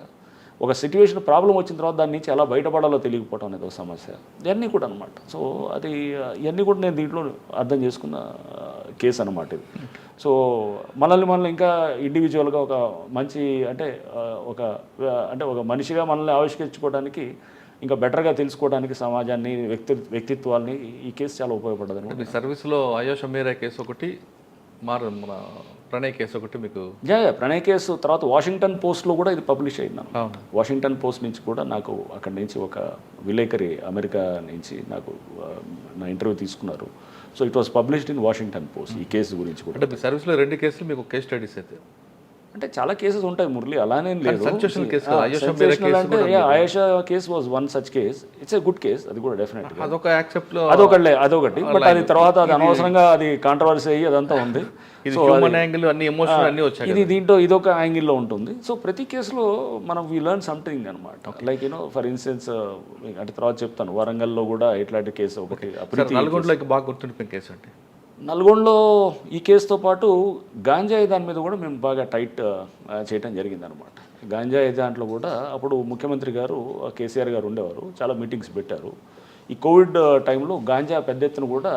ఒక సిచ్యువేషన్ ప్రాబ్లం వచ్చిన తర్వాత దాని నుంచి ఎలా బయటపడాలో తెలియకపోవటం అనేది ఒక సమస్య. ఇవన్నీ కూడా అనమాట. సో ఇవన్నీ కూడా నేను దీంట్లో అర్థం చేసుకున్న కేసు అనమాట ఇది. సో మనల్ని ఇంకా ఇండివిజువల్గా ఒక మంచి ఒక మనిషిగా మనల్ని ఆవిష్కరించుకోవడానికి, ఇంకా బెటర్గా తెలుసుకోవడానికి సమాజాన్ని, వ్యక్తిత్వాల్ని ఈ కేసు చాలా ఉపయోగపడ్డది అనమాట. మీ సర్వీస్లో అయోష మీరా కేసు ఒకటి, మన ప్రణయ్ కేసు ఒకటి మీకు. ప్రణయ్ కేసు తర్వాత వాషింగ్టన్ పోస్ట్లో కూడా ఇది పబ్లిష్ అయింది. వాషింగ్టన్ పోస్ట్ నుంచి కూడా నాకు అక్కడి నుంచి ఒక విలేకరి అమెరికా నుంచి నాకు నా ఇంటర్వ్యూ తీసుకున్నారు. So it was published in Washington post ఈ కేసు గురించి కూడా. అంటే మీ సర్వీస్లో 2 కేసులు మీకు కేస్ స్టడీస్ అయితే? అంటే చాలా కేసెస్ ఉంటాయి మురళి, అలానే లేదు. అంటే Ayesha case was one such case. It's a good case, అది కూడా డెఫినెట్. అదొకటి. బట్ అది తర్వాత అది అనవసరంగా అది కాంట్రవర్సీ అయ్యి అదంతా ఉంది. ఇది దీంట్లో ఇదొక యాంగిల్లో ఉంటుంది. సో ప్రతి కేసులో మనం వీ లెర్న్ సంథింగ్ అనమాట. లైక్ ఫర్ ఇన్స్టెన్స్ అంటే తర్వాత చెప్తాను, వరంగల్లో కూడా ఇట్లాంటి కేసు ఒకటి. నల్గొండలో బాగా గుర్తుండిపోయిన కేసు అంటే నల్గొండలో ఈ కేసుతో పాటు గాంజాయి దాని మీద కూడా మేము బాగా టైట్ చేయడం జరిగిందనమాట. గాంజాయి దాంట్లో కూడా అప్పుడు ముఖ్యమంత్రి గారు కేసీఆర్ గారు ఉండేవారు, చాలా మీటింగ్స్ పెట్టారు. ఈ కోవిడ్ టైంలో గాంజా పెద్ద ఎత్తున కూడా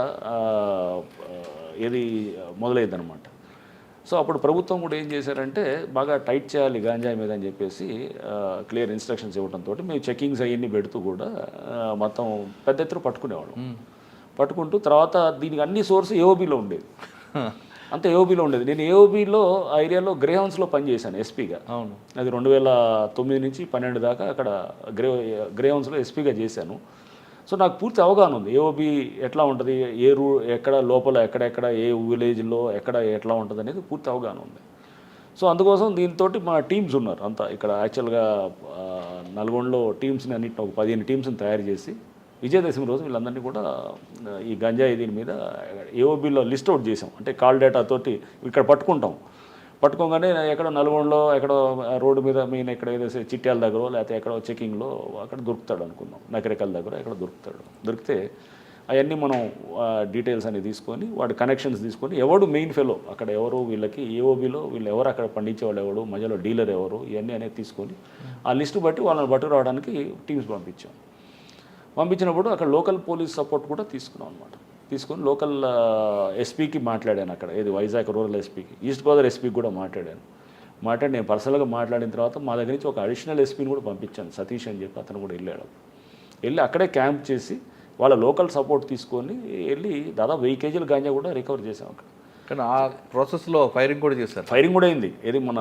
మొదలైందనమాట. సో అప్పుడు ప్రభుత్వం కూడా ఏం చేశారంటే బాగా టైట్ చేయాలి గాంజాయి మీద అని చెప్పేసి క్లియర్ ఇన్స్ట్రక్షన్స్ ఇవ్వడంతో మేము చెకింగ్స్ అవన్నీ పెడుతూ కూడా మొత్తం పెద్ద ఎత్తున పట్టుకుంటూ తర్వాత దీనికి అన్ని సోర్స్ ఏఓబీలో ఉండేది. అంతే ఏఓబీలో ఉండేది. నేను ఏఓబీలో ఆ ఏరియాలో గ్రేహౌన్స్లో పనిచేశాను ఎస్పీగా. అవును, అది 2009 నుంచి 12 దాకా అక్కడ గ్రేహౌన్స్లో ఎస్పీగా చేశాను. సో నాకు పూర్తి అవగాహన ఉంది ఏఓబీ ఎట్లా ఉంటుంది, ఎక్కడ లోపల ఎక్కడెక్కడ ఏ విలేజ్లో ఎట్లా ఉంటుంది అనేది పూర్తి అవగాహన ఉంది. సో అందుకోసం దీంతో మన టీమ్స్ ఉన్నారు అంతా ఇక్కడ. యాక్చువల్గా నల్గొండలో టీమ్స్ని అన్నింటిని ఒక 15 టీమ్స్ని తయారు చేసి విజయదశమి రోజు వీళ్ళందరినీ కూడా ఈ గంజాయి దీని మీద ఏఓబీలో లిస్ట్ అవుట్ చేసాం. అంటే కాల్ డేటాతోటి ఇక్కడ పట్టుకోగానే ఎక్కడో నల్గొండలో ఎక్కడో రోడ్డు మీద మెయిన్ ఎక్కడ ఏదో చిట్యాల దగ్గర లేకపోతే ఎక్కడో చెకింగ్లో అక్కడ దొరుకుతాడు అనుకుందాం, నకరికల దగ్గర ఎక్కడ దొరికితే అవన్నీ మనం డీటెయిల్స్ అనేవి తీసుకొని వాడి కనెక్షన్స్ తీసుకొని ఎవడు మెయిన్ ఫెలో అక్కడ ఎవరు, వీళ్ళకి ఏఓబీలో వీళ్ళు ఎవరు, అక్కడ పండించేవాళ్ళు ఎవరు, మధ్యలో డీలర్ ఎవరు, ఇవన్నీ అనేది తీసుకొని ఆ లిస్టు బట్టి వాళ్ళని పట్టుకురావడానికి టీమ్స్ పంపించినప్పుడు అక్కడ లోకల్ పోలీస్ సపోర్ట్ కూడా తీసుకున్నాం అనమాట. తీసుకొని లోకల్ ఎస్పీకి మాట్లాడాను అక్కడ, వైజాగ్ రూరల్ ఎస్పీకి, ఈస్ట్ గోదావరి ఎస్పీకి కూడా మాట్లాడి నేను పర్సనల్గా మాట్లాడిన తర్వాత మా దగ్గర నుంచి ఒక అడిషనల్ ఎస్పీని కూడా పంపించాను, సతీష్ అని చెప్పి. అతను కూడా వెళ్ళి అక్కడే క్యాంప్ చేసి వాళ్ళ లోకల్ సపోర్ట్ తీసుకొని వెళ్ళి దాదాపు 1000 కేజీల గాంజా కూడా రికవర్ చేసాం అక్కడ. కానీ ఆ ప్రాసెస్లో ఫైరింగ్ కూడా చేశారు. ఫైరింగ్ కూడా అయింది. మన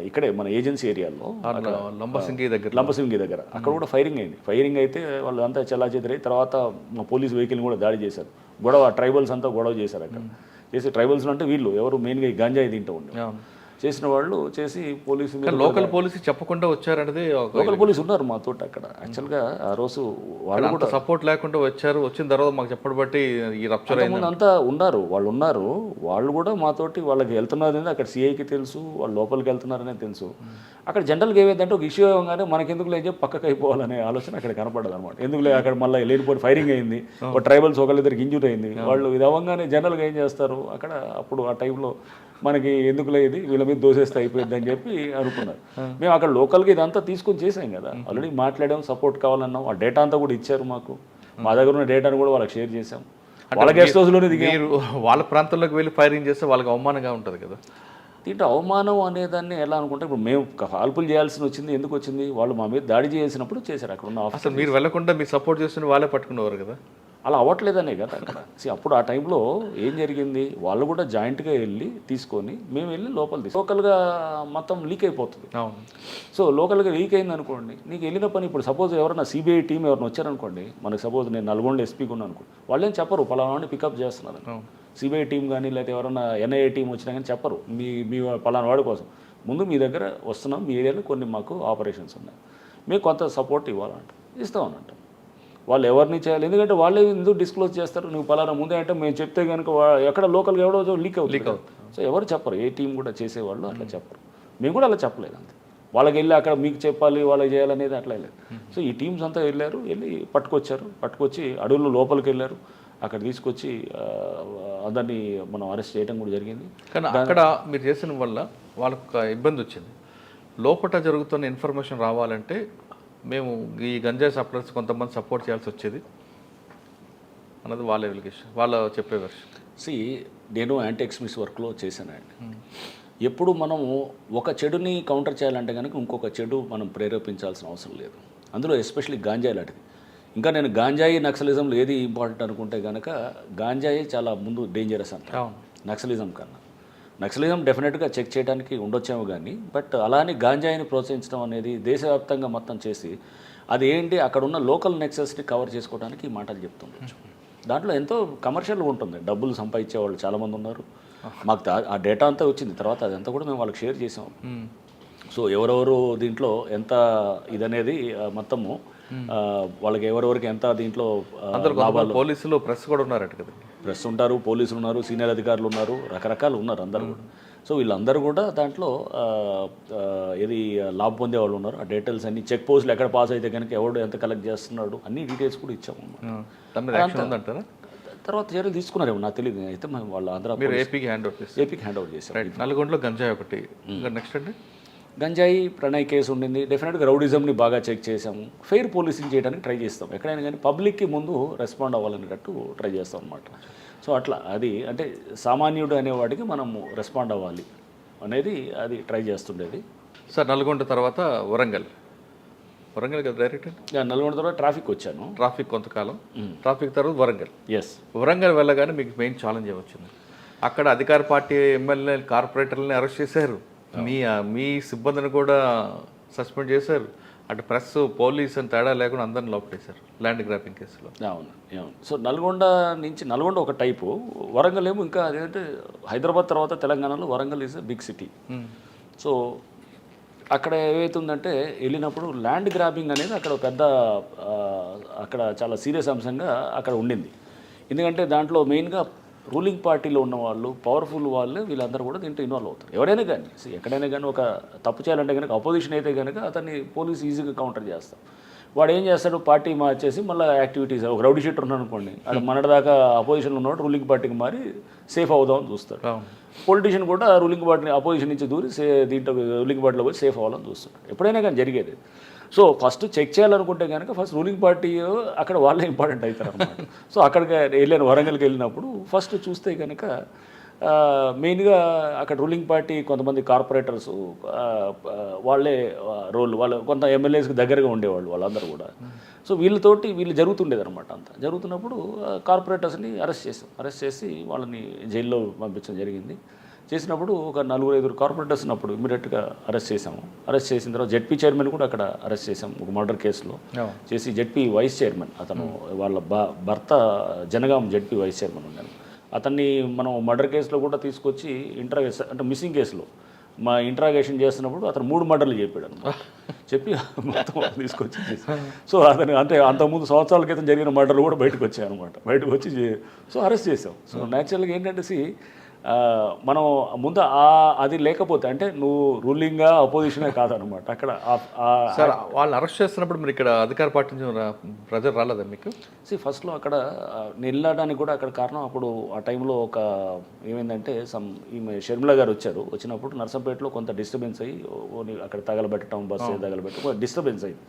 ఇక్కడే మన ఏజెన్సీ ఏరియాలో లంబసింగి దగ్గర అక్కడ కూడా ఫైరింగ్ అయింది. ఫైరింగ్ అయితే వాళ్ళు అంతా చెల్లాచెదరై తర్వాత మా పోలీస్ వెహికల్ని కూడా దాడి చేశారు. ట్రైబల్స్ అంతా గొడవ చేశారు అక్కడ. ట్రైబల్స్ అంటే వీళ్ళు ఎవరు మెయిన్గా ఈ గంజాయి తింటూ ఉండే. చేసిన వాళ్ళు చేసి పోలీసు మీద లోకల్ పోలీసు చెప్పకుండా వచ్చారనేది లోకల్ పోలీసు ఉన్నారు మాతో అక్కడ. యాక్చువల్గా ఆ రోజు వాళ్ళు కూడా సపోర్ట్ లేకుండా వచ్చారు. వచ్చిన తర్వాత మాకు చెప్పడం బట్టి ఈ రప్చర్ అయింది. ముందు అంతా ఉన్నారు, వాళ్ళు కూడా మాతోటి వాళ్ళకి వెళ్తున్నారు అనేది అక్కడ సిఐకి తెలుసు, వాళ్ళు లోపలికి వెళ్తున్నారనే తెలుసు. అక్కడ జనరల్గా ఏమైందంటే ఒక ఇష్యూ అవ్వగానే మనకెందుకు లేదు చెప్పి పక్కకి అయిపోవాలనే ఆలోచన అక్కడ కనపడదు అనమాట. ఎందుకు లేదు అక్కడ మళ్ళీ లేనిపోయి ఫైరింగ్ అయింది, ఒక ట్రైబల్స్ ఒకళ్ళిద్దరికి ఇంజూర్ అయింది. వాళ్ళు ఇది అవ్వగానే జనరల్గా ఏం చేస్తారు అక్కడ అప్పుడు ఆ టైంలో మనకి ఎందుకు లేదు వీళ్ళ మీద దోసేస్తే అయిపోయింది అని చెప్పి అనుకున్నారు. మేము అక్కడ లోకల్గా ఇదంతా తీసుకొని చేసాం కదా, ఆల్రెడీ మాట్లాడాం, సపోర్ట్ కావాలన్నాం, ఆ డేటా అంతా కూడా ఇచ్చారు మాకు. మా దగ్గర ఉన్న డేటాను కూడా వాళ్ళకి షేర్ చేసాం. వాళ్ళ గెస్ట్ హౌస్లోనే మీరు వాళ్ళ ప్రాంతంలోకి వెళ్ళి ఫైరింగ్ చేస్తే వాళ్ళకి అవమానంగా ఉంటుంది కదా. దీంట్లో అవమానం అనేదాన్ని ఎలా అనుకుంటే ఇప్పుడు మేము కాల్పులు చేయాల్సి వచ్చింది, ఎందుకు వచ్చింది, వాళ్ళు మా మీద దాడి చేసినప్పుడు చేశారు. అక్కడ ఉన్న అసలు మీరు వెళ్ళకుండా మీరు సపోర్ట్ చేస్తున్న వాళ్ళే పట్టుకునేవారు కదా. అలా అవ్వట్లేదనే కదా అక్కడ. అప్పుడు ఆ టైంలో ఏం జరిగింది, వాళ్ళు కూడా జాయింట్గా వెళ్ళి తీసుకొని మేము వెళ్ళి లోపల లోకల్గా మొత్తం లీక్ అయిపోతుంది. సో లోకల్గా లీక్ అయింది అనుకోండి, నీకు వెళ్ళిన పని ఇప్పుడు సపోజ్ ఎవరైనా సిబిఐ టీం ఎవరైనా వచ్చారనుకోండి, మనకు సపోజ్ నేను నల్గొండ ఎస్పీకి ఉన్నాను అనుకోండి, వాళ్ళు ఏం చెప్పరు పలానా పికప్ చేస్తున్నారు. సిబిఐ టీం కానీ లేకపోతే ఎవరైనా ఎన్ఐఏ టీం వచ్చినా కానీ చెప్పరు మీ పలానా వాడి కోసం. ముందు మీ దగ్గర వస్తున్నాం, మీ ఏరియాలో కొన్ని మాకు ఆపరేషన్స్ ఉన్నాయి, మీకు కొంత సపోర్ట్ ఇవ్వాలంట, ఇస్తామనంట. వాళ్ళు ఎవరిని చేయాలి, ఎందుకంటే వాళ్ళే ఎందుకు డిస్క్లోజ్ చేస్తారు, నువ్వు పలానా ముందే అంటే మేము చెప్తే కనుక ఎక్కడ లోకల్గా ఎవడో లీక్ అవుతుంది. సో ఎవరు చెప్పరు, ఏ టీం కూడా చేసేవాళ్ళు అట్లా చెప్పరు. మేము కూడా అలా చెప్పలేదు అంతే. వాళ్ళకి వెళ్ళి అక్కడ మీకు చెప్పాలి వాళ్ళకి చేయాలనేది అట్లా లేదు. సో ఈ టీమ్స్ అంతా వెళ్ళి పట్టుకొచ్చి అడవుల్లో లోపలికి వెళ్ళారు. అక్కడ తీసుకొచ్చి అందరినీ మనం అరెస్ట్ చేయడం కూడా జరిగింది. కానీ అక్కడ మీరు చేసిన వల్ల వాళ్ళకు ఇబ్బంది వచ్చింది. లోపల జరుగుతున్న ఇన్ఫర్మేషన్ రావాలంటే మేము ఈ గంజాయి సప్లైస్ కొంతమంది సపోర్ట్ చేయాల్సి వచ్చేది అన్నది వాళ్ళ ఎలిగేషన్, వాళ్ళ చెప్పే వెర్షన్. నేను యాంటీ ఎక్స్ట్రీమిస్ట్ వర్క్లో చేశానండి. ఎప్పుడు మనము ఒక చెడుని కౌంటర్ చేయాలంటే కనుక ఇంకొక చెడు మనం ప్రేరేపించాల్సిన అవసరం లేదు. అందులో ఎస్పెషల్లీ గాంజాయి లాంటిది. ఇంకా నేను గాంజాయి నక్సలిజంలో ఏది ఇంపార్టెంట్ అనుకుంటే కనుక గాంజాయి చాలా ముందు డేంజరస్ అంట నక్సలిజం కన్నా. నక్సలిజం డెఫినెట్గా చెక్ చేయడానికి ఉండొచ్చేమో కానీ, బట్ అలానే గాంజాయిని ప్రోత్సహించడం అనేది దేశవ్యాప్తంగా మొత్తం చేసి అది ఏంటి అక్కడ ఉన్న లోకల్ నెక్సెస్ని కవర్ చేసుకోవడానికి ఈ మాటలు చెప్తుండొచ్చు. దాంట్లో ఎంతో కమర్షియల్ ఉంటుంది, డబ్బులు సంపాదించే వాళ్ళు చాలామంది ఉన్నారు. మాకు ఆ డేటా అంతా వచ్చింది, తర్వాత అదంతా కూడా మేము వాళ్ళకి షేర్ చేసాం. సో ఎవరెవరు దీంట్లో ఎంత ఇదనేది మొత్తము వాళ్ళకి ఎవరెవరికి ఎంత దీంట్లో పోలీసులు ప్రెస్ కూడా ఉన్నారట కదా. ప్రెస్ ఉంటారు, పోలీసులు ఉన్నారు, సీనియర్ అధికారులు ఉన్నారు, రకరకాలు ఉన్నారు అందరూ కూడా. సో వీళ్ళందరూ కూడా దాంట్లో ఏది లాభం పొందే వాళ్ళు ఉన్నారు. ఆ డీటెయిల్స్ అన్ని చెక్ పోస్టులు ఎక్కడ పాస్ అయితే కనుక ఎవడు ఎంత కలెక్ట్ చేస్తున్నాడు అన్ని డీటెయిల్స్ కూడా ఇచ్చాము. తర్వాత చర్యలు తీసుకున్నారేమో నాకు తెలియదు. అయితే వాళ్ళు ఆంధ్ర ఏపీకి హ్యాండ్ ఓవర్ చేశారు. నల్గొండలో గంజాయి ఒకటి. నెక్స్ట్ అండి గంజాయి ప్రణయ్ కేసు ఉండింది. డెఫినెట్గా రౌడిజంని బాగా చెక్ చేసాము. ఫెయిర్ పోలీసింగ్ చేయడానికి ట్రై చేస్తాం. ఎక్కడైనా కానీ పబ్లిక్కి ముందు రెస్పాండ్ అవ్వాలనేటట్టు ట్రై చేస్తాం అనమాట. సో అట్లా అది అంటే సామాన్యుడు అనేవాడికి మనము రెస్పాండ్ అవ్వాలి అనేది అది ట్రై చేస్తుండేది. సార్ నల్గొండ తర్వాత వరంగల్ కదా డైరెక్ట్. నల్గొండ తర్వాత ట్రాఫిక్ వచ్చాను. ట్రాఫిక్ కొంతకాలం, ట్రాఫిక్ తర్వాత వరంగల్. వరంగల్ వెళ్ళగానే మీకు మెయిన్ ఛాలెంజ్ వచ్చింది. అక్కడ అధికార పార్టీ ఎమ్మెల్యే కార్పొరేటర్లని అరెస్ట్ చేశారు, మీ సిబ్బందిని కూడా సస్పెండ్ చేశారు. అటు ప్రెస్ పోలీస్ అని తేడా లేకుండా అందరిని లోపడేశారు ల్యాండ్ గ్రాపింగ్ కేసులో. అవును. సో నల్గొండ ఒక టైపు, వరంగల్ ఏమో ఇంకా అదేంటే హైదరాబాద్ తర్వాత తెలంగాణలో Warangal is big city. So అక్కడ ఏమవుతుందంటే వెళ్ళినప్పుడు ల్యాండ్ గ్రాబింగ్ అనేది అక్కడ పెద్ద అక్కడ చాలా సీరియస్ అంశంగా అక్కడ ఉండింది. ఎందుకంటే దాంట్లో మెయిన్గా రూలింగ్ పార్టీలో ఉన్న వాళ్ళు, పవర్ఫుల్ వాళ్ళు, వీళ్ళందరూ కూడా దీంట్లో ఇన్వాల్వ్ అవుతారు. ఎవరైనా కానీ ఎక్కడైనా కానీ ఒక తప్పు చేయాలంటే కనుక అపోజిషన్ అయితే కనుక అతన్ని పోలీసు ఈజీగా కౌంటర్ చేస్తాం. వాడు ఏం చేస్తాడు, పార్టీ మార్చేసి మళ్ళీ యాక్టివిటీస్, ఒక రౌడీ షీటర్ ఉన్నాడు అనుకోండి, అది మొన్నటిదాకా అపోజిషన్లో ఉన్నవాడు రూలింగ్ పార్టీకి మారి సేఫ్ అవుదామని చూస్తాడు. పొలిటీషియన్ కూడా రూలింగ్ పార్టీని అపోజిషన్ నుంచి దూరి దీంట్లో రూలింగ్ పార్టీలో పోయి సేఫ్ అవ్వాలని చూస్తాడు. ఎప్పుడైనా కానీ జరిగేది. సో ఫస్ట్ చెక్ చేయాలనుకుంటే కనుక ఫస్ట్ రూలింగ్ పార్టీ అక్కడ వాళ్ళే ఇంపార్టెంట్ అవుతారు అన్నమాట. సో అక్కడికి వెళ్ళాను, వరంగల్కి వెళ్ళినప్పుడు ఫస్ట్ చూస్తే కనుక మెయిన్గా అక్కడ రూలింగ్ పార్టీ కొంతమంది కార్పొరేటర్స్ వాళ్ళే వాళ్ళు కొంత ఎమ్మెల్యేస్కి దగ్గరగా ఉండేవాళ్ళు వాళ్ళందరూ కూడా. సో వీళ్ళు జరుగుతుండేది అనమాట. అంతా జరుగుతున్నప్పుడు కార్పొరేటర్స్ని అరెస్ట్ చేసి వాళ్ళని జైల్లో పంపించడం జరిగింది. చేసినప్పుడు ఒక 4-5 కార్పొరేటర్స్ ఉన్నప్పుడు ఇమీడియట్గా అరెస్ట్ చేసాము. అరెస్ట్ చేసిన తర్వాత జెడ్పీ చైర్మన్ కూడా అక్కడ అరెస్ట్ చేసాము ఒక మర్డర్ కేసులో చేసి. జెడ్పీ వైస్ చైర్మన్ అతను, వాళ్ళ భర్త జనగాం జెడ్పీ వైస్ చైర్మన్ ఉన్నాను. అతన్ని మనం మర్డర్ కేసులో కూడా తీసుకొచ్చి అంటే మిస్సింగ్ కేసులో మా ఇంట్రాగేషన్ చేస్తున్నప్పుడు అతను 3 మర్డర్లు చెప్పాడు అనమాట. చెప్పి మొత్తం తీసుకొచ్చి సో అతను అంటే అంతకుముందు సంవత్సరాల క్రితం జరిగిన మర్డర్లు కూడా బయటకు వచ్చాయి అనమాట. బయటకు వచ్చి సో అరెస్ట్ చేసాం. సో న్యాచురల్గా ఏంటంటే మనం ముందు అది లేకపోతే అంటే నువ్వు రూలింగ్గా అపోజిషనే కాదనమాట అక్కడ. సార్ వాళ్ళు అరెస్ట్ చేస్తున్నప్పుడు మీరు ఇక్కడ అధికార పార్టీ నుంచి ప్రజలు రాలేదా మీకు? ఫస్ట్లో అక్కడ వెళ్ళడానికి కూడా అక్కడ కారణం అప్పుడు ఆ టైంలో ఒక ఏమైందంటే ఈమె షర్మిల గారు వచ్చారు. వచ్చినప్పుడు నర్సంపేటలో కొంత డిస్టర్బెన్స్ అయ్యి అక్కడ తగలబెట్టడం, బస్సు తగలబెట్టడం డిస్టర్బెన్స్ అయ్యింది.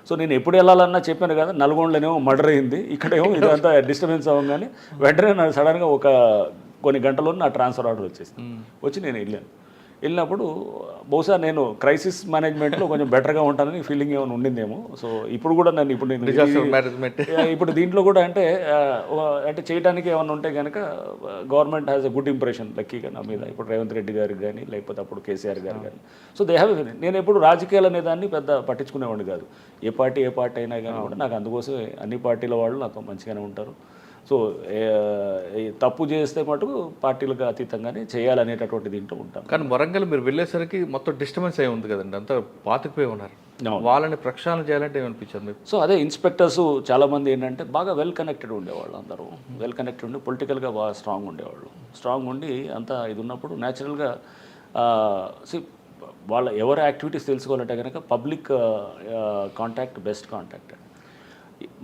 సో నేను ఎప్పుడు వెళ్ళాలన్నా చెప్పాను కదా, నల్గొండలోనేమో మర్డర్ అయింది, ఇక్కడేమో ఇదంతా డిస్టర్బెన్స్ అవ్వగానే వెంటనే నాకు సడన్గా కొన్ని గంటల్లో నా ట్రాన్స్ఫర్ ఆర్డర్ వచ్చి నేను వెళ్ళినప్పుడు బహుశా నేను క్రైసిస్ మేనేజ్మెంట్లో కొంచెం బెటర్గా ఉంటానని ఫీలింగ్ ఏమైనా ఉండిందేమో. సో ఇప్పుడు కూడా ఇప్పుడు దీంట్లో కూడా అంటే చేయడానికి ఏమైనా ఉంటే కనుక government has a good impression లక్కీగా నా మీద. ఇప్పుడు రేవంత్ రెడ్డి గారికి కానీ లేకపోతే అప్పుడు కేసీఆర్ గారు కానీ. సో దే హ్యావ్ నేను ఎప్పుడు రాజకీయాలు అనే దాన్ని పెద్ద పట్టించుకునేవాడిని కాదు. ఏ పార్టీ అయినా కానీ కూడా నాకు అందుకోసమే అన్ని పార్టీల వాళ్ళు నాతో మంచిగానే ఉంటారు. సో తప్పు చేస్తే మటుకు పార్టీలకు అతీతంగానే చేయాలనేటటువంటి దీంట్లో ఉంటాను. కానీ వరంగల్ మీరు వెళ్ళేసరికి మొత్తం డిస్టర్బెన్స్ అయి ఉంది కదండి, అంతా పాతుకుపోయి ఉన్నారు. వాళ్ళని ప్రక్షాళన చేయాలంటే ఏమనిపించింది మీకు? సో అదే ఇన్స్పెక్టర్స్ చాలామంది ఏంటంటే బాగా వెల్ కనెక్టెడ్ ఉండేవాళ్ళు. అందరూ వెల్ కనెక్టెడ్ ఉండి పొలిటికల్గా బాగా స్ట్రాంగ్ ఉండేవాళ్ళు. స్ట్రాంగ్ ఉండి అంతా ఇది ఉన్నప్పుడు న్యాచురల్గా వాళ్ళ ఎవరి యాక్టివిటీస్ తెలుసుకోవాలంటే కనుక పబ్లిక్ కాంటాక్ట్ బెస్ట్ కాంటాక్ట్.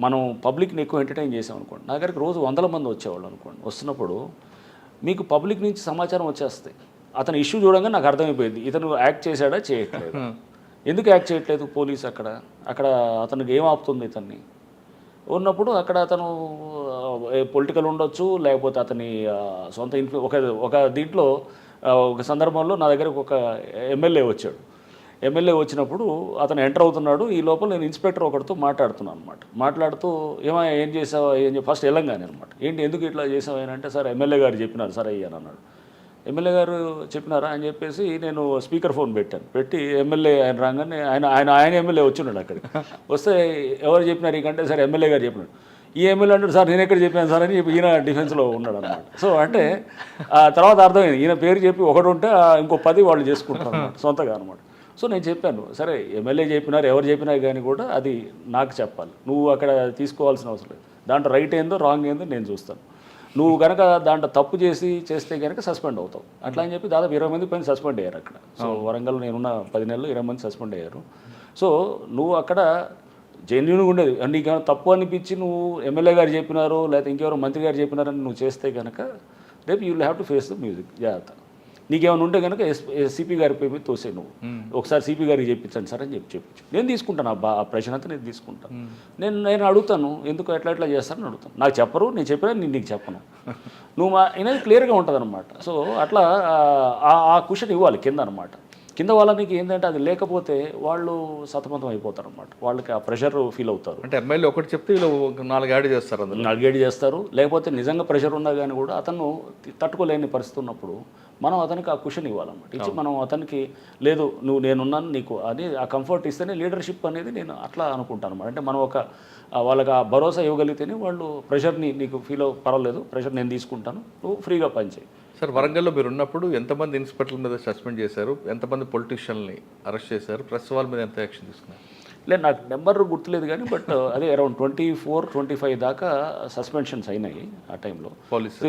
మనం పబ్లిక్ని ఎక్కువ ఎంటర్టైన్ చేసాం అనుకోండి, నా దగ్గరికి రోజు 100 మంది వచ్చేవాళ్ళు అనుకోండి. వస్తున్నప్పుడు మీకు పబ్లిక్ నుంచి సమాచారం వచ్చేస్తాయి. అతను ఇష్యూ చూడంగా నాకు అర్థమైపోయింది ఇతను యాక్ట్ చేశాడా చేయట్లేదు. ఎందుకు యాక్ట్ చేయట్లేదు పోలీస్ అక్కడ అతనికి ఏం ఆపుతుంది ఇతన్ని ఉన్నప్పుడు అక్కడ అతను పొలిటికల్ ఉండొచ్చు, లేకపోతే అతని సొంత ఒక దీంట్లో ఒక సందర్భంలో నా దగ్గరకు ఒక ఎమ్మెల్యే వచ్చాడు. ఎమ్మెల్యే వచ్చినప్పుడు అతను ఎంటర్ అవుతున్నాడు. ఈ లోపల నేను ఇన్స్పెక్టర్ ఒకరితో మాట్లాడుతున్నాను అనమాట. మాట్లాడుతూ ఏం చేసావా ఫస్ట్ వెళ్ళంగానే అనమాట. ఎందుకు ఇట్లా చేసావు అంటే, సార్ ఎమ్మెల్యే గారు చెప్పినారు సార్ అయ్యాను అన్నాడు. ఎమ్మెల్యే గారు చెప్పినారా అని చెప్పేసి నేను స్పీకర్ ఫోన్ పెట్టి ఎమ్మెల్యే ఆయన రాగానే ఆయన ఎమ్మెల్యే వచ్చిన్నాడు. అక్కడికి వస్తే ఎవరు చెప్పినారు ఇకంటే సార్ ఎమ్మెల్యే గారు చెప్పినాడు. ఈ ఎమ్మెల్యే అంటాడు సార్ నేను ఎక్కడ చెప్పాను సార్ అని ఈయన డిఫెన్స్లో ఉన్నాడు అనమాట. సో అంటే తర్వాత అర్థమైంది ఈయన పేరు చెప్పి ఒకటి ఉంటే ఇంకో 10 వాళ్ళు చేసుకుంటారు అనమాట సొంతగా అనమాట. సో నేను చెప్పాను, సరే ఎమ్మెల్యే చెప్పినారు ఎవరు చెప్పినా కానీ కూడా అది నాకు చెప్పాలి, నువ్వు అక్కడ తీసుకోవాల్సిన అవసరం లేదు. దాంట్లో రైట్ ఏందో రాంగ్ ఏందో నేను చూస్తాను. నువ్వు కనుక దాంట్లో తప్పు చేస్తే కనుక సస్పెండ్ అవుతావు. అట్లా అని చెప్పి దాదాపు 20 మంది పైన సస్పెండ్ అయ్యారు అక్కడ. సో వరంగల్ నేనున్న 10 నెలలు 20 మంది సస్పెండ్ అయ్యారు. సో నువ్వు అక్కడ జెన్యున్గా ఉండేది, నీకు ఏమైనా తప్పు అనిపించి నువ్వు ఎమ్మెల్యే గారు చెప్పినారో లేకపోతే ఇంకెవరో మంత్రి గారు చెప్పినారని నువ్వు చేస్తే కనుక రేపు you will have to face the music. జాగ్రత్త. నీకేమైనా ఉంటే కనుక సిపి గారి పేరు మీద తోసే నువ్వు ఒకసారి సిపి గారికి చెప్పించండి సార్ అని చెప్పించు. నేను తీసుకుంటాను ఆ ప్రశ్న అంతా నేను తీసుకుంటాను. నేను అడుగుతాను ఎందుకు ఎట్లా చేస్తారని అడుగుతాను. నాకు చెప్పరు, నేను చెప్పినా నేను నీకు చెప్పను. నువ్వు అనేది క్లియర్గా ఉంటుంది అనమాట. సో అట్లా ఆ క్వశ్చన్ ఇవ్వాలి కింద అనమాట. కింద వాళ్ళకి ఏంటంటే అది లేకపోతే వాళ్ళు సతమతం అయిపోతారు అనమాట. వాళ్ళకి ఆ ప్రెషర్ ఫీల్ అవుతారు. అంటే ఎమ్మెల్యే ఒకటి చెప్తే వీళ్ళు 4 యాడ్ చేస్తారు, 4 యాడ్ చేస్తారు. లేకపోతే నిజంగా ప్రెషర్ ఉన్నా కానీ కూడా అతను తట్టుకోలేని పరిస్థితి ఉన్నప్పుడు మనం అతనికి ఆ క్వశ్చన్ ఇవ్వాలన్నమాట. ఇచ్చి మనం అతనికి లేదు నువ్వు నేనున్నాను నీకు అని ఆ కంఫర్ట్ ఇస్తేనే లీడర్షిప్ అనేది నేను అట్లా అనుకుంటాను అనమాట. అంటే మనం వాళ్ళకి ఆ భరోసా ఇవ్వగలిగితేనే వాళ్ళు ప్రెషర్ని నీకు ఫీల్ పర్వాలేదు, ప్రెషర్ నేను తీసుకుంటాను, నువ్వు ఫ్రీగా పనిచేయి. సార్ వరంగల్లో మీరు ఉన్నప్పుడు ఎంతమంది ఇన్స్పెక్టర్ల మీద సస్పెండ్ చేశారు, ఎంతమంది పొలిటీషియన్లని అరెస్ట్ చేశారు, ప్రెస్ వాళ్ళ మీద ఎంత యాక్షన్ తీసుకున్నారు? లేదు నాకు నెంబర్ గుర్తులేదు కానీ బట్ అదే అరౌండ్ 24-25 దాకా సస్పెన్షన్స్ అయినాయి ఆ టైంలో. పోలీసు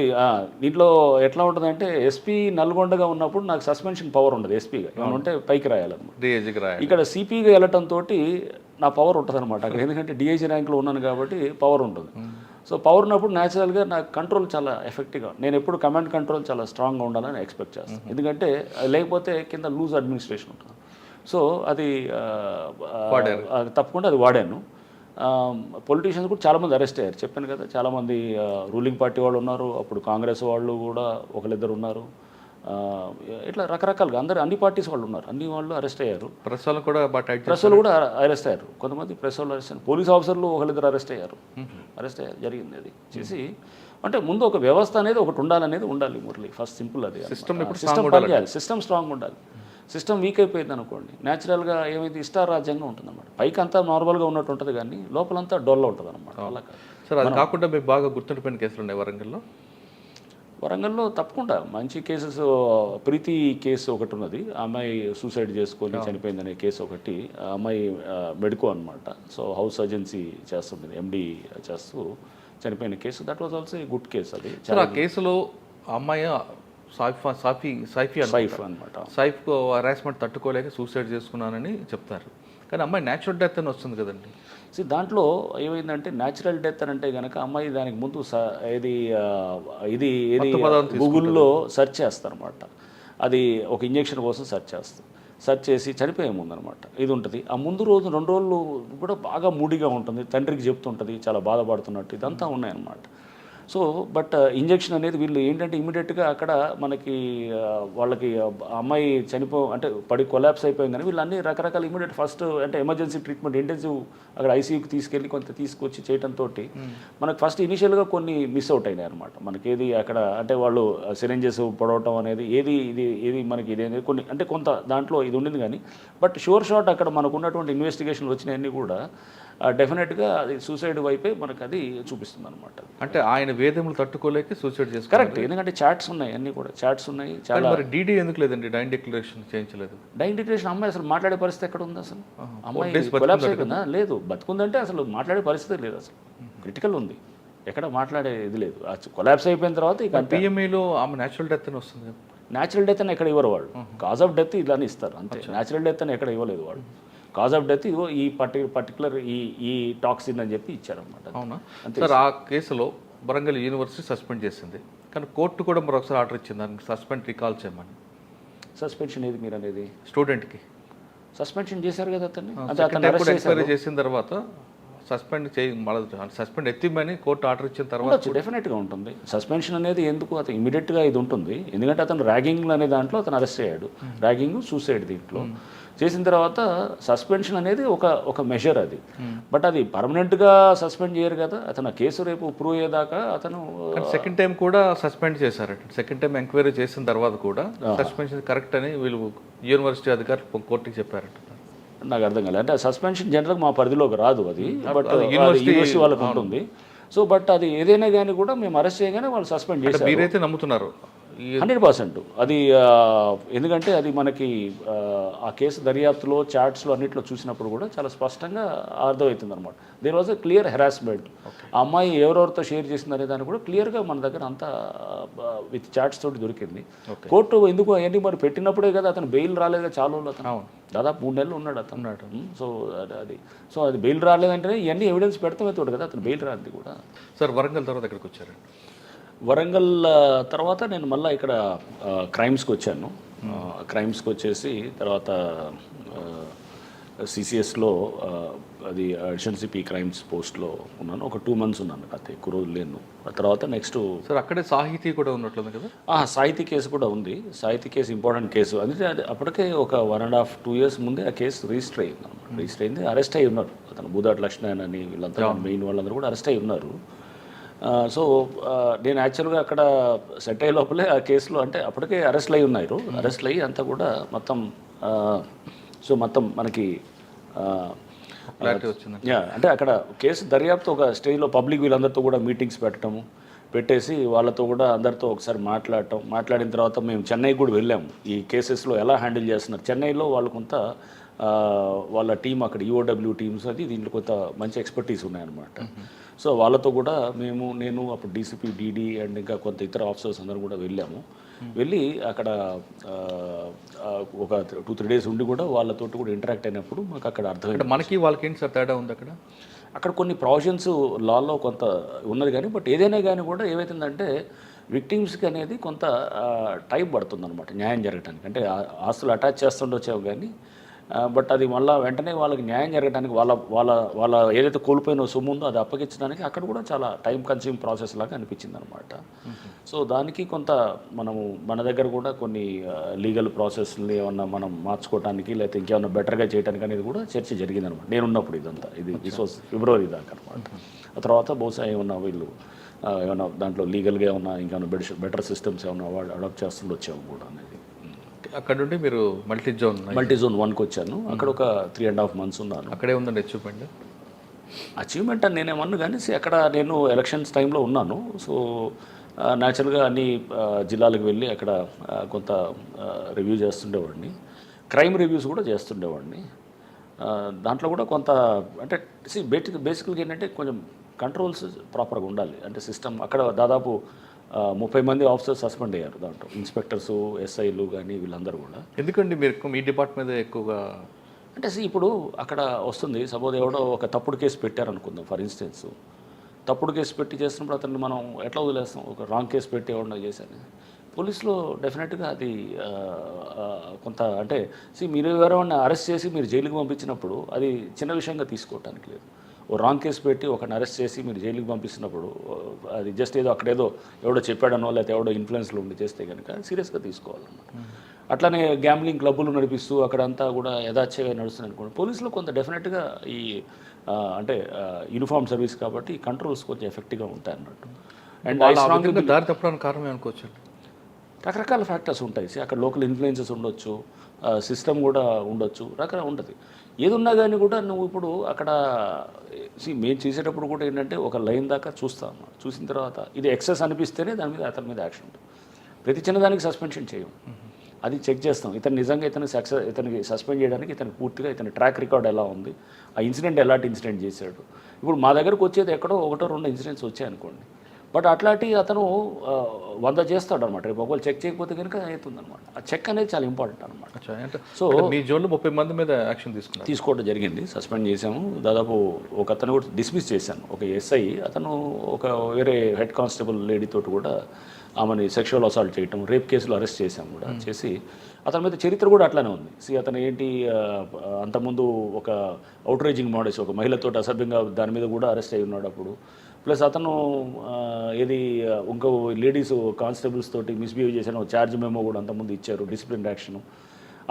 దీంట్లో ఎట్లా ఉంటుందంటే ఎస్పీ నల్గొండగా ఉన్నప్పుడు నాకు సస్పెన్షన్ పవర్ ఉండదు. ఎస్పీగా ఏమైనా ఉంటే పైకి రాయాలన్నమాట. ఇక్కడ సిపిగా వెళ్ళటంతో నా పవర్ ఉంటుంది అనమాట అక్కడ. ఎందుకంటే డిఐజీ ర్యాంక్లో ఉన్నాను కాబట్టి పవర్ ఉంటుంది. సో పవర్ ఉన్నప్పుడు న్యాచురల్గా నాకు కంట్రోల్ చాలా ఎఫెక్టివ్గా, నేను ఎప్పుడు కమాండ్ కంట్రోల్ చాలా స్ట్రాంగ్గా ఉండాలని ఎక్స్పెక్ట్ చేస్తాను. ఎందుకంటే లేకపోతే కింద లూజ్ అడ్మినిస్ట్రేషన్ ఉంటుంది. సో అది తప్పకుండా అది వాడాను. పొలిటీషియన్స్ కూడా చాలామంది అరెస్ట్ అయ్యారు, చెప్పాను కదా. చాలామంది రూలింగ్ పార్టీ వాళ్ళు ఉన్నారు, అప్పుడు కాంగ్రెస్ వాళ్ళు కూడా ఒకరిద్దరు ఉన్నారు. ఇట్లా రకరకాలుగా అన్ని పార్టీస్ వాళ్ళు ఉన్నారు, అన్ని వాళ్ళు అరెస్ట్ అయ్యారు. ప్రెస్ వాళ్ళు కూడా అరెస్ట్ అయ్యారు. కొంతమంది ప్రెస్ వాళ్ళు అరెస్ట్ అయ్యారు. పోలీస్ ఆఫీసర్లు ఒకరిద్దరు అరెస్ట్ అయ్యారు జరిగింది. అది చేసి అంటే ముందు ఒక వ్యవస్థ అనేది ఒకటి ఉండాలి మురళి. ఫస్ట్ సింపుల్ అది. సిస్టమ్ పనిచేయాలి, సిస్టమ్ స్ట్రాంగ్ ఉండాలి. సిస్టమ్ వీక్ అయిపోయింది అనుకోండి, న్యాచురల్గా ఏమైతే ఇష్టారాజ్యంగా ఉంటుందన్నమాట. పైకి అంతా నార్మల్గా ఉన్నట్టు ఉంటుంది కానీ లోపలంతా డొల్ల ఉంటుంది అనమాట. అలా సార్ అది కాకుండా మీకు బాగా గుర్తుండిపోయిన కేసులు ఉన్నాయి వరంగల్లో? వరంగల్లో తప్పకుండా మంచి కేసెస్. ప్రీతి కేసు ఒకటి ఉన్నది, ఆ అమ్మాయి సూసైడ్ చేసుకొని చనిపోయిందనే కేసు ఒకటి. ఆ అమ్మాయి మెడికో అనమాట. సో హౌస్ సర్జెన్సీ చేస్తుంది, ఎండి చేస్తూ చనిపోయిన case. That was also a good case. అది సార్ ఆ కేసులో ఆ అమ్మాయి సైఫ్ అనమాట. సైఫ్కు హరాస్మెంట్ తట్టుకోలేక సూసైడ్ చేసుకున్నానని చెప్తారు, కానీ అమ్మాయి న్యాచురల్ డెత్ అని వస్తుంది కదండి. దాంట్లో ఏమైందంటే న్యాచురల్ డెత్ అని అంటే కనుక అమ్మాయి దానికి ముందు ఇది గూగుల్లో సెర్చ్ చేస్తారనమాట. అది ఒక ఇంజెక్షన్ కోసం సెర్చ్ చేసి చనిపోయే ముందు అనమాట ఇది ఉంటుంది. ఆ ముందు రోజు 2 రోజులు కూడా బాగా మూడీగా ఉంటుంది, తండ్రికి చెప్తుంటుంది చాలా బాధపడుతున్నట్టు, ఇదంతా ఉన్నాయన్నమాట. సో బట్ ఇంజెక్షన్ అనేది వీళ్ళు ఏంటంటే ఇమీడియట్గా అక్కడ మనకి వాళ్ళకి అమ్మాయి అంటే పడి కొలాప్స్ అయిపోయింది, కానీ వీళ్ళు అన్ని రకరకాల ఇమీడియట్ ఫస్ట్ అంటే ఎమర్జెన్సీ ట్రీట్మెంట్ ఇంటెన్సివ్ అక్కడ ఐసీయూకి తీసుకెళ్ళి కొంత తీసుకొచ్చి చేయడంతో మనకు ఫస్ట్ ఇనిషియల్గా కొన్ని మిస్ అవుట్ అయినాయి అనమాట. మనకి ఏది అక్కడ అంటే వాళ్ళు సిరెంజెస్ పొడవటం అనేది ఏది మనకి ఇది కొన్ని అంటే కొంత దాంట్లో ఇది ఉండింది, కానీ బట్ షూర్ షాట్ అక్కడ మనకు ఉన్నటువంటి ఇన్వెస్టిగేషన్లు వచ్చినాయన్నీ కూడా డెఫినెట్గా అది సూసైడ్ వైపే మనకు అది చూపిస్తుంది అనమాట. అంటే ఆయన వేదములు తట్టుకోలేక సూసైడ్ చేస్తారు. కరెక్ట్, ఎందుకంటే చాట్స్ ఉన్నాయి, అన్నీ కూడా చాట్స్ ఉన్నాయి. చాలా మరి డీడీ ఎందుకు లేదండి, డైన్ డిక్లరేషన్ చేయించలేదు? డైన్ డిక్లరేషన్ అమ్మాయి అసలు మాట్లాడే పరిస్థితి ఎక్కడ ఉంది అసలు? అమ్మాయి కొలాప్స్ అయిపోయిందా? లేదు, బతుకుందంటే అసలు మాట్లాడే పరిస్థితి లేదు, అసలు క్రిటికల్ ఉంది, ఎక్కడ మాట్లాడే ఇది లేదు. కొలాప్స్ అయిపోయిన తర్వాత ఇక పిఎంఈలో ఆమె న్యాచురల్ డెత్ అని వస్తుంది. న్యాచురల్ డెత్ అని ఎక్కడ ఇవ్వరు వాళ్ళు, కాజ్ ఆఫ్ డెత్ ఇలానే ఇస్తారు అంతే. న్యాచురల్ డెత్ అని ఎక్కడ ఇవ్వలేదు వాళ్ళు. కాజ్ ఆఫ్ డెత్ ఇదిగో ఈ పర్టికులర్ ఈ టాక్సిన్ అని చెప్పి ఇచ్చారనమాట. అవునా సార్? ఆ కేసులో వరంగల్ యూనివర్సిటీ సస్పెండ్ చేసింది, కానీ కోర్టు కూడా మరొకసారి ఆర్డర్ ఇచ్చింది దానికి సస్పెండ్ రికాల్ చేయమని. సస్పెన్షన్ ఏది మీరు అనేది? స్టూడెంట్కి సస్పెన్షన్ చేశారు కదా అతన్ని. ఎంక్వైరీ చేసిన తర్వాత సస్పెండ్ ఎత్తిమని కోర్టు ఆర్డర్ ఇచ్చిన తర్వాత డెఫినెట్గా ఉంటుంది సస్పెన్షన్ అనేది. ఎందుకు అతను ఇమీడియట్గా ఇది ఉంటుంది, ఎందుకంటే అతను ర్యాగింగ్ అనే దాంట్లో అతను అరెస్ట్ అయ్యాడు. ర్యాగింగ్ సూసైడ్ దీంట్లో చేసిన తర్వాత సస్పెన్షన్ అనేది ఒక మెజర్ అది. బట్ అది పర్మనెంట్గా సస్పెండ్ చేయరు కదా. అతను ఆ కేసు రేపు ప్రూవ్ అయ్యేదాకా అతను సెకండ్ టైం కూడా సస్పెండ్ చేశారట. సెకండ్ టైం ఎంక్వైరీ చేసిన తర్వాత కూడా సస్పెన్షన్ కరెక్ట్ అని వీళ్ళు యూనివర్సిటీ అధికారులు కోర్టుకి చెప్పారట. నాకు అర్థం కాలేదు, అంటే సస్పెన్షన్ జనరల్గా మా పరిధిలోకి రాదు అది, బట్ యూనివర్సిటీ వాళ్ళకు ఉంటుంది. సో బట్ అది ఏదైనా కానీ కూడా మేము అరెస్ట్ చేయగానే వాళ్ళు సస్పెండ్ చేశారు. మీరైతే నమ్ముతున్నారు 100%. అది ఎందుకంటే అది మనకి ఆ కేసు దర్యాప్తులో చాట్స్లో అన్నింటిలో చూసినప్పుడు కూడా చాలా స్పష్టంగా అర్థమవుతుంది అనమాట. There was a clear harassment. ఆ అమ్మాయి ఎవరెవరితో షేర్ చేసిందనే దాన్ని కూడా క్లియర్గా మన దగ్గర అంతా విత్ చాట్స్ తోటి దొరికింది. కోర్టు ఎందుకు అవన్నీ మరి పెట్టినప్పుడే కదా అతను బెయిల్ రాలేదు, చాలా రోజులు అతను దాదాపు 3 నెలలు ఉన్నాడు అతను. సో అది బెయిల్ రాలేదంటే ఇవన్నీ ఎవిడెన్స్ పెడతామే తోడు కదా అతను బెయిల్ రాదు కూడా. సార్ వరంగల్ తర్వాత ఎక్కడికి వచ్చారండి? వరంగల్ తర్వాత నేను మళ్ళీ ఇక్కడ క్రైమ్స్కి వచ్చాను. క్రైమ్స్కి వచ్చేసి తర్వాత సిసిఎస్లో అది అడిషనల్ సిపి క్రైమ్స్ పోస్ట్లో ఉన్నాను. ఒక 2 months ఉన్నాను, అంతే, ఎక్కువ రోజులు లేను. ఆ తర్వాత నెక్స్ట్ సార్ అక్కడే సాహితీ కూడా ఉన్నట్లుంది కదా? సాహితీ కేసు కూడా ఉంది. సాహితీ కేసు ఇంపార్టెంట్ కేసు. అందుకే అది అప్పటికే ఒక 1.5-2 years ముందే ఆ కేసు రిజిస్టర్ అయింది. అరెస్ట్ అయ్యి ఉన్నారు అతను, బూదాటి లక్ష్మణ్ అని వీళ్ళంతా మెయిన్ వాళ్ళందరూ కూడా అరెస్ట్ అయ్యి ఉన్నారు. సో నేను యాక్చువల్గా అక్కడ సెట్ అయ్యే లోపలే ఆ కేసులో అంటే అప్పటికే అరెస్ట్లు అయ్యి ఉన్నారు. అరెస్ట్లు అయ్యి అంతా కూడా మొత్తం మనకి అంటే అక్కడ కేసు దర్యాప్తు ఒక స్టేజ్లో పబ్లిక్ వీళ్ళందరితో కూడా మీటింగ్స్ పెట్టేసి వాళ్ళతో కూడా అందరితో ఒకసారి మాట్లాడిన తర్వాత మేము చెన్నైకి కూడా వెళ్ళాము. ఈ కేసెస్లో ఎలా హ్యాండిల్ చేస్తున్నారు చెన్నైలో వాళ్ళు కొంత వాళ్ళ టీం అక్కడ ఈఓడబ్ల్యూ టీమ్స్ అది దీంట్లో కొంత మంచి ఎక్స్పర్టీస్ ఉన్నాయన్నమాట. సో వాళ్ళతో కూడా నేను అప్పుడు డీసీపీ డీడీ అండ్ ఇంకా కొంత ఇతర ఆఫీసర్స్ అందరూ కూడా వెళ్ళి అక్కడ ఒక 2-3 days ఉండి కూడా వాళ్ళతోటి కూడా ఇంటరాక్ట్ అయినప్పుడు మాకు అక్కడ అర్థమైంది మనకి వాళ్ళకి ఏంటి సార్ తేడా ఉంది అక్కడ కొన్ని ప్రావిజన్స్ లాలో కొంత ఉన్నది, కానీ బట్ ఏదైనా కానీ కూడా ఏమవుతుందంటే విక్టిమ్స్కి అనేది కొంత టైం పడుతుంది అనమాట న్యాయం జరగడానికి. అంటే ఆస్తులు అటాచ్ చేస్తుండొచ్చావు కానీ బట్ అది మళ్ళీ వెంటనే వాళ్ళకి న్యాయం జరగడానికి వాళ్ళ ఏదైతే కోల్పోయిన సొమ్ము ఉందో అది అప్పగించడానికి అక్కడ కూడా చాలా టైం కన్స్యూమ్ ప్రాసెస్ లాగా అనిపించింది అనమాట. సో దానికి కొంత మన దగ్గర కూడా కొన్ని లీగల్ ప్రాసెస్ని ఏమన్నా మనం మార్చుకోవడానికి లేకపోతే ఇంకేమన్నా బెటర్గా చేయడానికి అనేది కూడా చర్చ జరిగింది అనమాట. నేనున్నప్పుడు దిస్ వాజ్ February దాకా అనమాట. ఆ తర్వాత బహుశా ఏమన్నా దాంట్లో లీగల్గా ఏమన్నా ఇంకేమన్నా బెటర్ సిస్టమ్స్ ఏమన్నా అడాప్ట్ చేస్తుండో వచ్చాము కూడా అనేది. అక్కడ నుండి మీరు మల్టీ జోన్ 1కి వచ్చాను. అక్కడ ఒక 3.5 months ఉన్నాను. అక్కడే ఉందండి అచీవ్మెంట్ అని నేనేమన్నా కానీ అక్కడ నేను ఎలక్షన్స్ టైంలో ఉన్నాను. సో న్యాచురల్గా అన్ని జిల్లాలకు వెళ్ళి అక్కడ కొంత రివ్యూ చేస్తుండేవాడిని. క్రైమ్ రివ్యూస్ కూడా చేస్తుండేవాడిని. దాంట్లో కూడా కొంత అంటే బేసికల్గా ఏంటంటే కొంచెం కంట్రోల్స్ ప్రాపర్గా ఉండాలి. అంటే సిస్టమ్ అక్కడ దాదాపు 30 మంది ఆఫీసర్స్ సస్పెండ్ అయ్యారు దాంట్లో, ఇన్స్పెక్టర్సు, ఎస్ఐలు కానీ వీళ్ళందరూ కూడా. ఎందుకండి మీరు మీ డిపార్ట్మెంట్ మీద ఎక్కువగా అంటే ఇప్పుడు అక్కడ వస్తుంది, సపోజ్ ఎవడో ఒక తప్పుడు కేసు పెట్టారనుకుందాం ఫర్ ఇన్స్టెన్స్, తప్పుడు కేసు పెట్టి చేస్తున్నప్పుడు అతన్ని మనం ఎట్లా వదిలేస్తాం? ఒక రాంగ్ కేసు పెట్టి ఎవడో చేశాను, పోలీసులో డెఫినెట్గా అది కొంత అంటే మీరు ఎవరైనా అరెస్ట్ చేసి మీరు జైలుకి పంపించినప్పుడు అది చిన్న విషయంగా తీసుకోవటానికి లేదు. ఓ రాంగ్ కేసు పెట్టి ఒకరిని అరెస్ట్ చేసి మీరు జైలుకి పంపిస్తున్నప్పుడు అది జస్ట్ ఏదో అక్కడేదో ఎవడో చెప్పాడనో లేకపోతే ఎవడో ఇన్ఫ్లుయెన్స్లో ఉండి చేస్తే కనుక సీరియస్గా తీసుకోవాలన్నమాట. అట్లానే గ్యాంబ్లింగ్ క్లబ్బులు నడిపిస్తూ అక్కడంతా కూడా యథాచ్ఛగా నడుస్తుంది అనుకోండి, పోలీసులో కొంత డెఫినెట్గా ఈ అంటే యూనిఫామ్ సర్వీస్ కాబట్టి కంట్రోల్స్ కొంచెం ఎఫెక్టివ్గా ఉంటాయి అన్నట్టు. అండ్ దారి తప్పడానికి కారణం అనుకోవచ్చు. రకరకాల ఫ్యాక్టర్స్ ఉంటాయి. అక్కడ లోకల్ ఇన్ఫ్లుయెన్సెస్ ఉండొచ్చు, సిస్టమ్ కూడా ఉండొచ్చు, రకరకాల ఉంటుంది. ఏది ఉన్నా కానీ కూడా నువ్వు ఇప్పుడు అక్కడ మేము చేసేటప్పుడు కూడా ఏంటంటే ఒక లైన్ దాకా చూస్తాము, చూసిన తర్వాత ఇది ఎక్సెస్ అనిపిస్తేనే దాని మీద అతని మీద యాక్షన్ ఉంటుంది. ప్రతి చిన్నదానికి సస్పెన్షన్ చేయం, అది చెక్ చేస్తాం. ఇతను నిజంగా ఇతనికి సస్పెండ్ చేయడానికి ఇతనికి పూర్తిగా ఇతని ట్రాక్ రికార్డ్ ఎలా ఉంది, ఆ ఇన్సిడెంట్ ఎలాంటి ఇన్సిడెంట్ చేశాడు. ఇప్పుడు మా దగ్గరకు వచ్చేది ఎక్కడో 1-2 ఇన్సిడెంట్స్ వచ్చాయనుకోండి, బట్ అట్లాంటి అతను 100 చేస్తాడు అనమాట. రేపు ఒకవేళ చెక్ చేయకపోతే కనుక అవుతుందన్నమాట. ఆ చెక్ అనేది చాలా ఇంపార్టెంట్ అనమాట. సో మీ జోన్లో 30 మంది మీద యాక్షన్ తీసుకోవడం జరిగింది, సస్పెండ్ చేశాము. దాదాపు ఒక అతను కూడా డిస్మిస్ చేశాను, ఒక ఎస్ఐ. అతను ఒక వేరే హెడ్ కానిస్టేబుల్ లేడీతో కూడా ఆమెని సెక్షువల్ అసాల్ట్ చేయటం, రేప్ కేసులో అరెస్ట్ చేశాము కూడా. చేసి అతని మీద చరిత్ర కూడా అట్లానే ఉంది. అతను ఏంటి అంతకుముందు ఒక అవుట్రేజింగ్ మోడల్స్, ఒక మహిళతో అసభ్యంగా దాని మీద కూడా అరెస్ట్ అయి ఉన్నాడు అప్పుడు. ప్లస్ అతను ఏది ఇంకో లేడీస్ కానిస్టేబుల్స్ తోటి మిస్బిహేవ్ చేసిన ఛార్జ్ మెమో కూడా అంతకుముందు ఇచ్చారు, డిసిప్లిన్ యాక్షన్.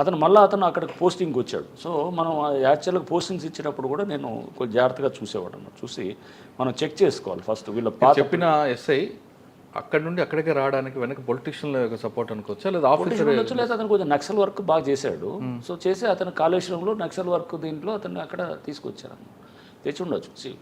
అతను అక్కడికి పోస్టింగ్కి వచ్చాడు. సో మనం యాక్చువల్గా పోస్టింగ్స్ ఇచ్చేటప్పుడు కూడా నేను కొంచెం జాగ్రత్తగా చూసేవాడు అన్నమాట. చూసి మనం చెక్ చేసుకోవాలి ఫస్ట్. వీళ్ళ చెప్పిన ఎస్ఐ అక్కడ నుండి అక్కడికి రావడానికి వెనక పొలిటీషియన్ల యొక్క సపోర్ట్ అనుకోవచ్చా, లేదా ఆఫీసర్ ఉండొచ్చు, లేదా అతను కొంచెం నక్సల్ వర్క్ బాగా చేశాడు. సో చేసి అతను కాళేశ్వరంలో నక్సల్ వర్క్ దీంట్లో అతన్ని అక్కడ తీసుకొచ్చారు, తెచ్చి ఉండొచ్చు.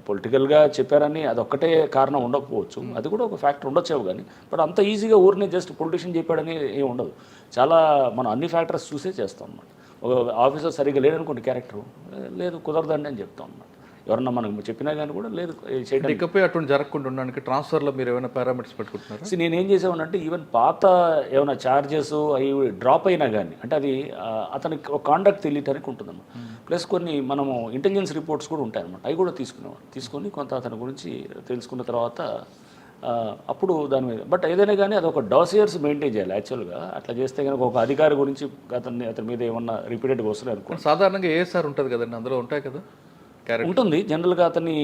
పొలిటికల్గా చెప్పారని అదొక్కటే కారణం ఉండకపోవచ్చు, అది కూడా ఒక ఫ్యాక్టర్ ఉండొచ్చేవు. కానీ బట్ అంత ఈజీగా ఊరినే జస్ట్ పొలిటీషియన్ చెప్పాడని ఏం ఉండదు. చాలా మనం అన్ని ఫ్యాక్టర్స్ చూసే చేస్తాం అన్నమాట. ఒక ఆఫీసర్ సరిగ్గా లేదనుకోండి, క్యారెక్టర్ లేదు, కుదరదండి అని చెప్తాం అన్నమాట. ఎవరన్నా మనం చెప్పినా కానీ కూడా లేదు చేయడం. ఇకపై అటువంటి జరగకుండా ఉండడానికి ట్రాన్స్ఫర్లో మీరు ఏమైనా పారామీటర్స్ పెట్టుకుంటున్నారు? నేను ఏం చేసామనంటే ఈవెన్ పాత ఏమైనా ఛార్జెస్ అవి డ్రాప్ అయినా కానీ అంటే అది అతనికి ఒక కాండక్ట్ తెలియటానికి ఉంటుందన్నమాట. ప్లస్ కొన్ని మనము ఇంటెలిజెన్స్ రిపోర్ట్స్ కూడా ఉంటాయన్నమాట, అవి కూడా తీసుకొని కొంత అతని గురించి తెలుసుకున్న తర్వాత అప్పుడు దాని మీద. బట్ ఏదైనా కానీ అది ఒక డాసియర్స్ మెయింటైన్ చేయాలి యాక్చువల్గా. అట్లా చేస్తే కనుక ఒక అధికారి గురించి అతని మీద ఏమన్నా రిపీటెడ్గా వస్తున్నాయి అనుకో. సాధారణంగా ఏఎస్ఆర్ ఉంటుంది కదండి, అందులో ఉంటాయి కదా ఉంటుంది. జనరల్గా అతన్ని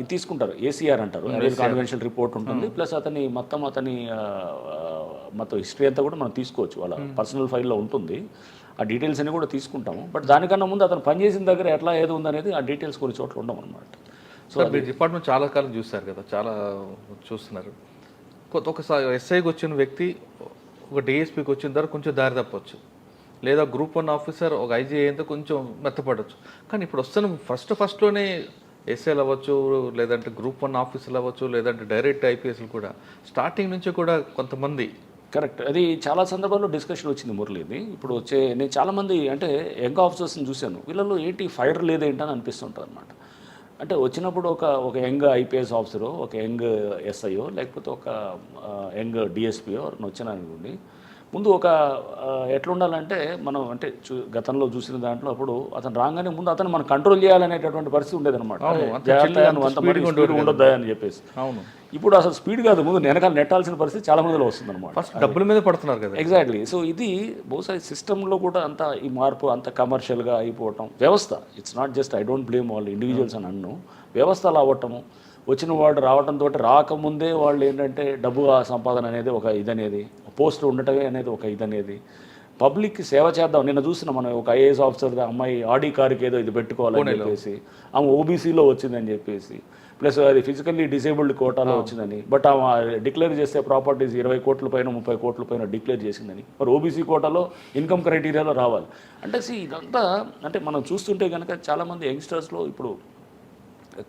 ఇది తీసుకుంటారు, ఏసీఆర్ అంటారు, కాన్వెన్షనల్ రిపోర్ట్ ఉంటుంది. ప్లస్ అతని మొత్తం హిస్టరీ అంతా కూడా మనం తీసుకోవచ్చు, వాళ్ళ పర్సనల్ ఫైల్లో ఉంటుంది. ఆ డీటెయిల్స్ అన్ని కూడా తీసుకుంటాము. బట్ దానికన్నా ముందు అతను పనిచేసిన దగ్గర ఎట్లా ఏది ఉందనేది ఆ డీటెయిల్స్ కొన్ని చోట్ల ఉండవు అనమాట. సో మీ డిపార్ట్మెంట్ చాలా కాలం చూస్తారు కదా, చాలా చూస్తున్నారు. ఒకసారి ఎస్ఐకి వచ్చిన వ్యక్తి ఒక డిఎస్పీకి వచ్చిన తర్వాత కొంచెం దారి తప్పవచ్చు, లేదా గ్రూప్ 1 ఆఫీసర్ ఒక ఐజీ అయ్యేంత కొంచెం మెత్తపడవచ్చు. కానీ ఇప్పుడు వస్తున్న ఫస్ట్లోనే ఎస్ఐలు అవ్వచ్చు, లేదంటే గ్రూప్ 1 ఆఫీసర్లు అవ్వచ్చు, లేదంటే డైరెక్ట్ ఐపీఎస్లు కూడా స్టార్టింగ్ నుంచి కూడా కొంతమంది. కరెక్ట్, అది చాలా సందర్భాల్లో డిస్కషన్ వచ్చింది మురళిది. ఇప్పుడు నేను చాలామంది అంటే యంగ్ ఆఫీసర్స్ని చూశాను, వీళ్ళలో ఏంటి ఫైర్ లేదేంటని అనిపిస్తుంటుంది అనమాట. అంటే వచ్చినప్పుడు ఒక యంగ్ ఐపీఎస్ ఆఫీసరో, ఒక యంగ్ ఎస్ఐయో, లేకపోతే ఒక యంగ్ డిఎస్పీయో ఎవరిని వచ్చినానుకోండి, ముందు ఒక ఎట్లా ఉండాలంటే మనం అంటే గతంలో చూసిన దాంట్లో అప్పుడు అతను రాగానే ముందు అతను మనం కంట్రోల్ చేయాలనేటటువంటి పరిస్థితి ఉండేదన్నమాట. ఉండొద్దా అని చెప్పేసి. ఇప్పుడు అసలు స్పీడ్ కాదు, ముందు వెనకాల నెట్టాల్సిన పరిస్థితి చాలా మందిలో వస్తుంది అనమాట. ఫస్ట్ డబ్బుల మీద పడుతున్నారు కదా. ఎగ్జాక్ట్లీ. సో ఇది బహుశా సిస్టంలో కూడా అంత ఈ మార్పు అంత కమర్షియల్గా అయిపోవటం, వ్యవస్థ, it's not just I don't blame వాళ్ళు ఇండివిజువల్స్ అని అన్ను, వ్యవస్థ అలా అవ్వటము, వచ్చిన వాడు రావడంతో రాకముందే వాళ్ళు ఏంటంటే డబ్బు సంపాదన అనేది ఒక ఇదనేది, పోస్ట్ ఉండటమే అనేది ఒక ఇదనేది, పబ్లిక్కి సేవ చేద్దాం. నిన్న చూసిన మనం ఒక ఐఏఎస్ ఆఫీసర్ అమ్మాయి ఆడి కారుకి ఏదో ఇది పెట్టుకోవాలని చెప్పేసి, ఆమె ఓబీసీలో వచ్చిందని చెప్పేసి, ప్లస్ అది ఫిజికల్లీ డిసేబుల్డ్ కోటాలో వచ్చిందని, బట్ ఆమె డిక్లేర్ చేస్తే ప్రాపర్టీస్ 20 కోట్ల పైన 30 కోట్ల పైన డిక్లేర్ చేసిందని, మరి ఓబీసీ కోటాలో ఇన్కమ్ క్రైటీరియాలో రావాలి అంటే ఇదంతా అంటే మనం చూస్తుంటే కనుక చాలామంది యంగ్స్టర్స్లో ఇప్పుడు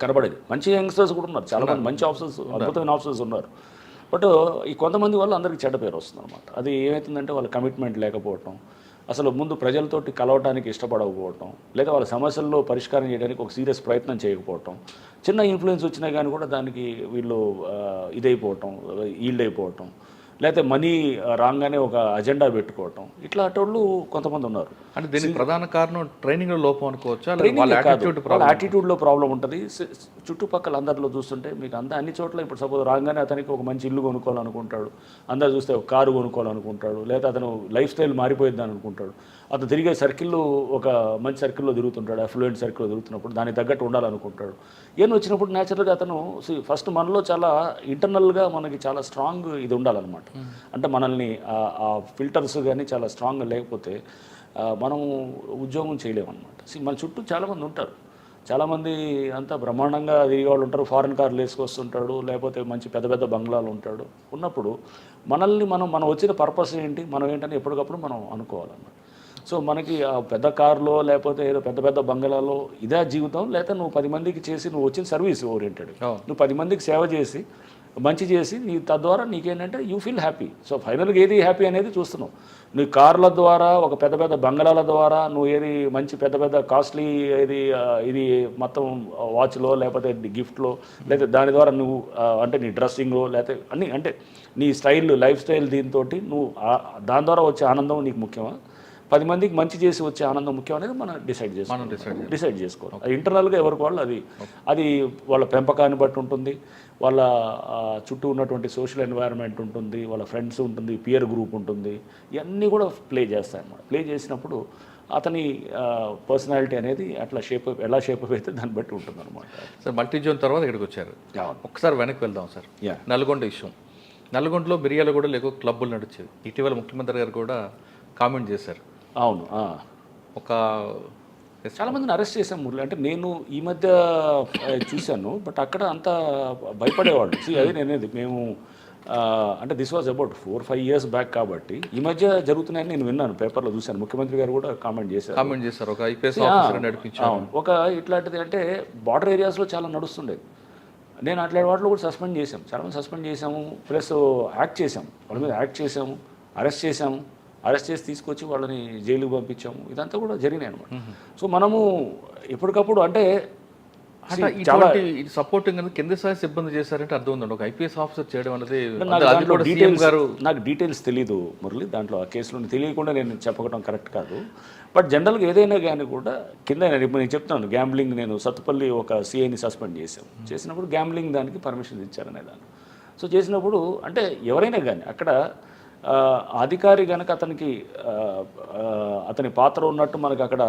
కనబడేది. మంచి యంగ్స్టర్స్ కూడా ఉన్నారు, చాలామంది మంచి ఆఫీసర్స్, అద్భుతమైన ఆఫీసర్స్ ఉన్నారు. బట్ ఈ కొంతమంది వల్ల అందరికీ చెడ్డ పేరు వస్తుంది అనమాట. అది ఏమవుతుందంటే వాళ్ళ కమిట్మెంట్ లేకపోవటం, అసలు ముందు ప్రజలతోటి కలవటానికి ఇష్టపడకపోవటం, లేదా వాళ్ళ సమస్యల్లో పరిష్కారం చేయడానికి ఒక సీరియస్ ప్రయత్నం చేయకపోవటం, చిన్న ఇన్ఫ్లుయెన్స్ వచ్చినా కానీ కూడా దానికి వీళ్ళు ఇదైపోవటం, ఈల్డ్ అయిపోవటం, లేకపోతే మనీ రాగానే ఒక అజెండా పెట్టుకోవటం, ఇట్లాంటి కొంతమంది ఉన్నారు. అంటే దీనికి ప్రధాన కారణం ట్రైనింగ్లో లోపం అనుకోవచ్చా? వాళ్ళ యాటిట్యూడ్లో ప్రాబ్లం ఉంటుంది. చుట్టుపక్కల అందరిలో చూస్తుంటే మీకు అన్ని చోట్ల ఇప్పుడు సపోజ్ రాగానే అతనికి ఒక మంచి ఇల్లు కొనుక్కోవాలనుకుంటాడు, అందరు చూస్తే ఒక కారు కొనుక్కోవాలనుకుంటాడు, లేదా అతను లైఫ్ స్టైల్ మారిపోయిద్ది అని అనుకుంటాడు. అతను తిరిగే సర్కిల్లో ఒక మంచి సర్కిల్లో తిరుగుతుంటాడు, అఫ్లూయెంట్ సర్కిల్లో తిరుగుతున్నప్పుడు దానికి తగ్గట్టు ఉండాలనుకుంటాడు. ఏం వచ్చినప్పుడు న్యాచురల్గా అతను ఫస్ట్ మనలో చాలా ఇంటర్నల్గా మనకి చాలా స్ట్రాంగ్ ఇది ఉండాలన్నమాట. అంటే మనల్ని ఆ ఫిల్టర్స్ కానీ చాలా స్ట్రాంగ్గా లేకపోతే మనం ఉద్యోగం చేయలేమన్నమాట. మన చుట్టూ చాలామంది ఉంటారు, చాలామంది అంతా బ్రహ్మాండంగా తిరిగే వాళ్ళు ఉంటారు, ఫారెన్ కార్లు వేసుకొస్తుంటాడు, లేకపోతే మంచి పెద్ద పెద్ద బంగ్లాలు ఉంటాడు. ఉన్నప్పుడు మనల్ని మనం వచ్చిన పర్పస్ ఏంటి, మనం ఏంటని ఎప్పటికప్పుడు మనం అనుకోవాలన్నమాట. సో మనకి ఆ పెద్ద కారులో లేకపోతే ఏదో పెద్ద పెద్ద బంగ్లాలో ఇదే జీవితం, లేకపోతే నువ్వు 10 మందికి చేసి నువ్వు వచ్చిన సర్వీస్ ఓరియంటెడ్, నువ్వు 10 మందికి సేవ చేసి మంచి చేసి తద్వారా నీకేంటంటే యూ ఫీల్ హ్యాపీ. సో ఫైనల్గా ఏది హ్యాపీ అనేది చూస్తున్నావు. నువ్వు కార్ల ద్వారా ఒక పెద్ద పెద్ద బంగ్లాల ద్వారా నువ్వు ఏది మంచి పెద్ద పెద్ద కాస్ట్లీ ఇది మొత్తం వాచ్లో లేకపోతే గిఫ్ట్లో లేకపోతే దాని ద్వారా నువ్వు అంటే నీ డ్రెస్సింగ్లో లేకపోతే అన్నీ అంటే నీ స్టైల్ లైఫ్ స్టైల్ దీంతో నువ్వు దాని ద్వారా వచ్చే ఆనందం నీకు ముఖ్యమా, 10 మందికి మంచి చేసి వచ్చే ఆనందం ముఖ్యం అనేది మనం డిసైడ్ చేసుకోవాలి. అది ఇంటర్నల్గా ఎవరికి వాళ్ళు అది వాళ్ళ పెంపకాన్ని బట్టి ఉంటుంది, వాళ్ళ చుట్టూ ఉన్నటువంటి సోషల్ ఎన్వైరన్మెంట్ ఉంటుంది, వాళ్ళ ఫ్రెండ్స్ ఉంటుంది, పియర్ గ్రూప్ ఉంటుంది, ఇవన్నీ కూడా ప్లే చేస్తాయి అన్నమాట. ప్లే చేసినప్పుడు అతని పర్సనాలిటీ అనేది అట్లా ఎలా షేప్ అయితే దాన్ని బట్టి ఉంటుంది అనమాట. సార్ మల్టీ జోన్ తర్వాత ఇక్కడికి వచ్చారు, ఒకసారి వెనక్కి వెళ్దాం సార్. నల్గొండ ఇష్యూ, నల్గొండలో మిర్యాలగూడ లేక క్లబ్బులు నడిచేవి. ఇటీవల ముఖ్యమంత్రి గారు కూడా కామెంట్ చేశారు. అవును, ఒక చాలామందిని అరెస్ట్ చేశాం మురళి. అంటే నేను ఈ మధ్య చూశాను, బట్ అక్కడ అంతా భయపడేవాళ్ళు. అదే నేనేది మేము అంటే this was about 4-5 years back కాబట్టి ఈ మధ్య జరుగుతున్నాయని నేను విన్నాను, పేపర్లో చూశాను. ముఖ్యమంత్రి గారు కూడా కామెంట్ చేశారు. ఒక ఐపీఎస్ ఆఫీసర్ నడిపించారు. ఒక ఇట్లాంటిది అంటే బార్డర్ ఏరియాస్లో చాలా నడుస్తుండేది. నేను అట్లాంటి వాటిలో కూడా సస్పెండ్ చేశాం, చాలామంది సస్పెండ్ చేశాము, ప్లస్ యాక్ట్ చేసాము, వాళ్ళ మీద యాక్ట్ చేసాము, అరెస్ట్ చేసాము, అరెస్ట్ చేసి తీసుకొచ్చి వాళ్ళని జైలుకి పంపించాము. ఇదంతా కూడా జరిగినాయి అనమాట. సో మనము ఎప్పటికప్పుడు అంటే చాలా సపోర్టింగ్ కింద స్థాయి సిబ్బంది చేశారంటే అర్థం ఉందండి. ఒక ఐపీఎస్ ఆఫీసర్ చేయడం అనేది నాకు డీటెయిల్స్ తెలీదు మురళి. దాంట్లో ఆ కేసులో తెలియకుండా నేను చెప్పడం కరెక్ట్ కాదు. బట్ జనరల్గా ఏదైనా కానీ కూడా కింద నేను చెప్తాను, గ్యాంబ్లింగ్ నేను సత్తుపల్లి ఒక సిఐని సస్పెండ్ చేసినప్పుడు గ్యాంబ్లింగ్ దానికి పర్మిషన్ ఇచ్చారనే దాన్ని. సో చేసినప్పుడు అంటే ఎవరైనా కానీ అక్కడ అధికారి కనుక అతని పాత్ర ఉన్నట్టు మనకు అక్కడ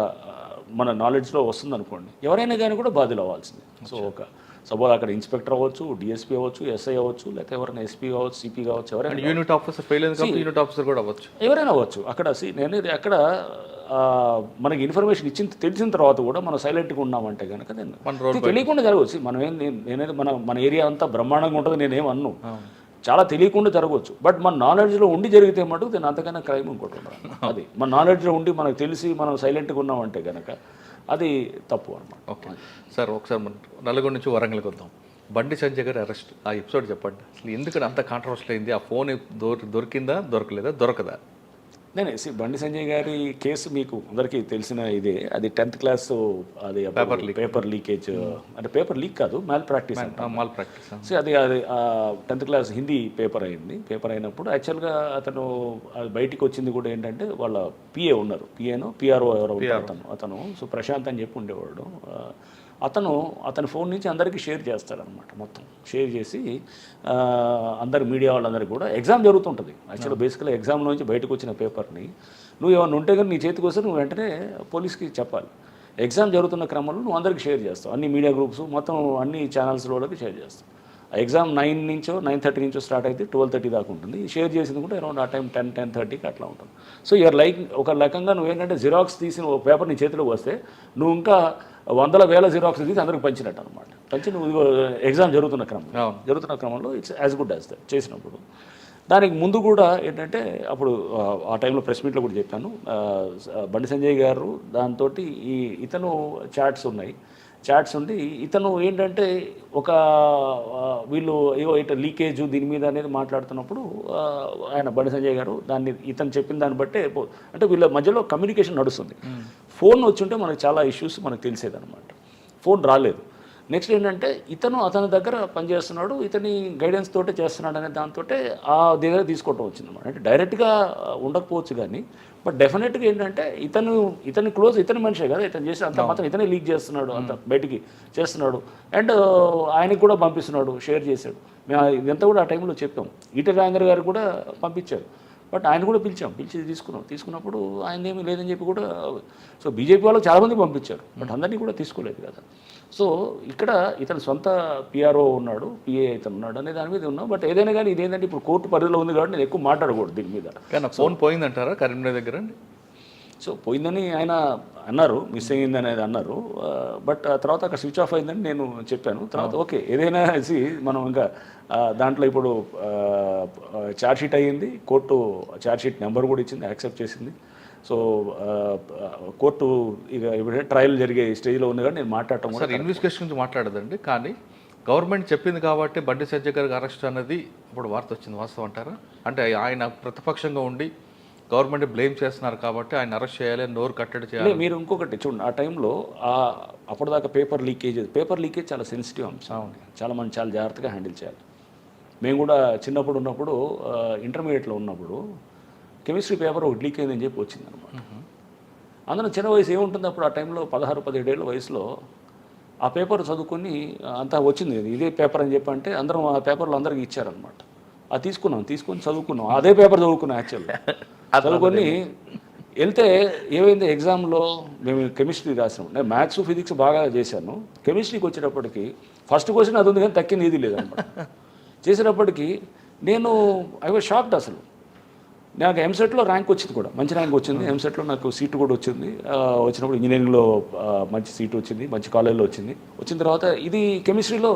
మన నాలెడ్జ్లో వస్తుంది అనుకోండి, ఎవరైనా కానీ కూడా బాధ్యులు అవ్వాల్సింది. సో సపోజ్ అక్కడ ఇన్స్పెక్టర్ అవ్వచ్చు, డిఎస్పీ అవ్వచ్చు, ఎస్ఐ అవ్వచ్చు, లేకపోతే ఎవరైనా ఎస్పీ కావచ్చు, సిపి కావచ్చు, ఎవరైనా యూనిట్ ఆఫీసర్ కూడా అవ్వచ్చు, ఎవరైనా అవ్వచ్చు. అక్కడ నేనేది అక్కడ మనకి ఇన్ఫర్మేషన్ తెలిసిన తర్వాత కూడా మనం సైలెంట్గా ఉన్నామంటే కనుక తెలియకుండా జరగవచ్చు. నేనేది మన ఏరియా అంతా బ్రహ్మాండంగా ఉంటుంది నేనేం అన్ను, చాలా తెలియకుండా జరగవచ్చు. బట్ మన నాలెడ్జ్లో ఉండి జరిగితే మటుకు నేను అంతకన్నా క్రైమ్ ఇంకోటి ఉండదు. అది మన నాలెడ్జ్లో ఉండి మనకు తెలిసి మనం సైలెంట్గా ఉన్నామంటే కనుక అది తప్పు అనమాట. ఓకే సార్, ఒకసారి మనం నల్గొండ నుంచి వరంగల్కి వద్దాం. బండి సంజయ్ గారి అరెస్ట్, ఆ ఎపిసోడ్ చెప్పండి. అసలు ఎందుకంటే అంత కాంట్రవర్షియల్ అయింది? ఆ ఫోన్ దొరికిందా, దొరకదా? బండి సంజయ్ గారి కేసు మీకు అందరికీ తెలిసిన ఇదే. అది 10th class అది పేపర్ లీకేజ్, అంటే పేపర్ లీక్ కాదు, మాల్ ప్రాక్టీస్. సో అది 10th class హిందీ పేపర్ అయింది. పేపర్ అయినప్పుడు యాక్చువల్గా అతను బయటికి వచ్చింది కూడా ఏంటంటే వాళ్ళ పిఏ ఉన్నారు, పిఏనో పిఆర్ఓ ఎవరో అతను సో ప్రశాంత్ అని చెప్పి ఉండేవాడు. అతని ఫోన్ నుంచి అందరికీ షేర్ చేస్తాడనమాట. మొత్తం షేర్ చేసి అందరు మీడియా వాళ్ళందరికీ కూడా ఎగ్జామ్ జరుగుతుంటుంది. యాక్చువల్గా బేసికల్గా ఎగ్జామ్లో నుంచి బయటకు వచ్చిన పేపర్ని నువ్వు ఏమన్నా ఉంటే కానీ నీ చేతికి వస్తే నువ్వు వెంటనే పోలీస్కి చెప్పాలి. ఎగ్జామ్ జరుగుతున్న క్రమంలో నువ్వు అందరికీ షేర్ చేస్తావు, అన్ని మీడియా గ్రూప్స్ మొత్తం అన్ని ఛానల్స్లోకి షేర్ చేస్తావు. ఆ ఎగ్జామ్ 9 నుంచో 9:30 నుంచో స్టార్ట్ అయితే 12:30 దాకా ఉంటుంది. షేర్ చేసింది కూడా అరౌండ్ ఆ టైం 10-10:30కి అట్లా ఉంటుంది. సో యూఆర్ లైక్ ఒక రకంగా నువ్వేంటంటే జిరాక్స్ తీసిన ఒక పేపర్ నీ చేతిలోకి వస్తే నువ్వు ఇంకా 100,000 జిరాక్స్ తీసి అందరికి పంచినట్టు అనమాట. పంచి నువ్వు ఎగ్జామ్ జరుగుతున్న క్రమంలో it's as good as that చేసినప్పుడు. దానికి ముందు కూడా ఏంటంటే అప్పుడు ఆ టైంలో ప్రెస్ మీట్లో కూడా చెప్పాను, బండి సంజయ్ గారు దాంతో ఇతను చాట్స్ ఉన్నాయి, చాట్స్ ఉండి ఇతను ఏంటంటే ఒక వీళ్ళు ఏవో ఇట్లా లీకేజ్ దీని మీద అనేది మాట్లాడుతున్నప్పుడు ఆయన బండి సంజయ్ గారు దాన్ని ఇతను చెప్పిన దాన్ని బట్టే అంటే వీళ్ళ మధ్యలో కమ్యూనికేషన్ నడుస్తుంది. ఫోన్ వచ్చుంటే మనకు చాలా ఇష్యూస్ మనకు తెలిసేదన్నమాట. ఫోన్ రాలేదు. నెక్స్ట్ ఏంటంటే అతని దగ్గర పనిచేస్తున్నాడు, ఇతని గైడెన్స్ తోటే చేస్తున్నాడు అనే దాంతో ఆ దగ్గర తీసుకోవటం వచ్చిందన్నమాట. అంటే డైరెక్ట్గా ఉండకపోవచ్చు కానీ బట్ డెఫినెట్గా ఏంటంటే ఇతని క్లోజ్ ఇతని మనిషే కదా, ఇతను చేసి అంత మాత్రం ఇతనే లీక్ చేస్తున్నాడు, అంత బయటికి చేస్తున్నాడు అండ్ ఆయనకు కూడా పంపిస్తున్నాడు, షేర్ చేశాడు. మేము ఇదంతా కూడా ఆ టైంలో చెప్పాం. ఈటెల రాజేందర్ గారు కూడా పంపించారు. బట్ ఆయన కూడా పిలిచి తీసుకున్నప్పుడు ఆయన ఏమీ లేదని చెప్పి కూడా సో బీజేపీ వాళ్ళకి చాలామంది పంపించారు బట్ అందరినీ కూడా తీసుకోలేదు కదా. సో ఇక్కడ ఇతను సొంత పిఆర్ఓ ఉన్నాడు, పిఏ ఇతను ఉన్నాడు అనే దాని మీద ఉన్నాం. బట్ ఏదైనా కానీ ఇదేంటంటే ఇప్పుడు కోర్టు పరిధిలో ఉంది కాబట్టి నేను ఎక్కువ మాట్లాడకూడదు దీని మీద. కానీ ఫోన్ పోయిందంటారా కరీంనగర్ దగ్గర? సో పోయిందని ఆయన అన్నారు, మిస్ అయ్యింది అనేది అన్నారు. బట్ ఆ తర్వాత అక్కడ స్విచ్ ఆఫ్ అయిందని నేను చెప్పాను. తర్వాత ఓకే ఏదైనా మనం ఇంకా దాంట్లో ఇప్పుడు ఛార్జ్షీట్ అయ్యింది, కోర్టు ఛార్జ్షీట్ నెంబర్ కూడా ఇచ్చింది, యాక్సెప్ట్ చేసింది. సో కోర్టు ఇక ఇప్పుడు ట్రయల్ జరిగే స్టేజ్లో ఉంది కాబట్టి నేను మాట్లాడటం సార్ ఇన్వెస్టిగేషన్ గురించి మాట్లాడదండి. కానీ గవర్నమెంట్ చెప్పింది కాబట్టి బండి సంజయ్ గారికి అరెస్ట్ అన్నది ఇప్పుడు వార్త వచ్చింది, వాస్తవం అంటారా? అంటే ఆయన ప్రతిపక్షంగా ఉండి గవర్నమెంట్ బ్లేమ్ చేస్తున్నారు కాబట్టి ఆయన అరెస్ట్ చేయాలి, నోరు కట్టడి చేయాలి. మీరు ఇంకొకటి చూడండి, ఆ టైంలో అప్పటిదాకా పేపర్ లీకేజ్ చాలా సెన్సిటివ్ అంశం, చాలా జాగ్రత్తగా హ్యాండిల్ చేయాలి. మేము కూడా చిన్నప్పుడు ఉన్నప్పుడు ఇంటర్మీడియట్లో ఉన్నప్పుడు కెమిస్ట్రీ పేపర్ ఒకటి లీక్ అయిందని చెప్పి వచ్చిందనమాట. అందులో చిన్న వయసు ఏముంటుంది అప్పుడు ఆ టైంలో 16-17 ఏళ్ళ వయసులో ఆ పేపర్ చదువుకొని అంతా వచ్చింది, ఇదే పేపర్ అని చెప్పి అంటే అందరం ఆ పేపర్లో అందరికీ ఇచ్చారనమాట. అది తీసుకొని చదువుకున్నాం, అదే పేపర్ చదువుకున్నాం యాక్చువల్గా. చదువుకొని వెళ్తే ఏమైంది ఎగ్జామ్లో మేము కెమిస్ట్రీ రాసాము, నేను మ్యాథ్స్ ఫిజిక్స్ బాగా చేశాను. కెమిస్ట్రీకి వచ్చేటప్పటికి ఫస్ట్ క్వశ్చన్ అది ఉంది కానీ తక్కింది ఏది లేదనమాట. చేసేటప్పటికి నేను ఐ వాజ్ షాక్డ్. అసలు నాకు ఎంసెట్లో ర్యాంక్ వచ్చింది, కూడా మంచి ర్యాంక్ వచ్చింది. ఎంసెట్లో నాకు సీటు కూడా వచ్చింది. వచ్చినప్పుడు ఇంజనీరింగ్లో మంచి సీటు వచ్చింది, మంచి కాలేజ్లో వచ్చింది. వచ్చిన తర్వాత ఇది కెమిస్ట్రీలో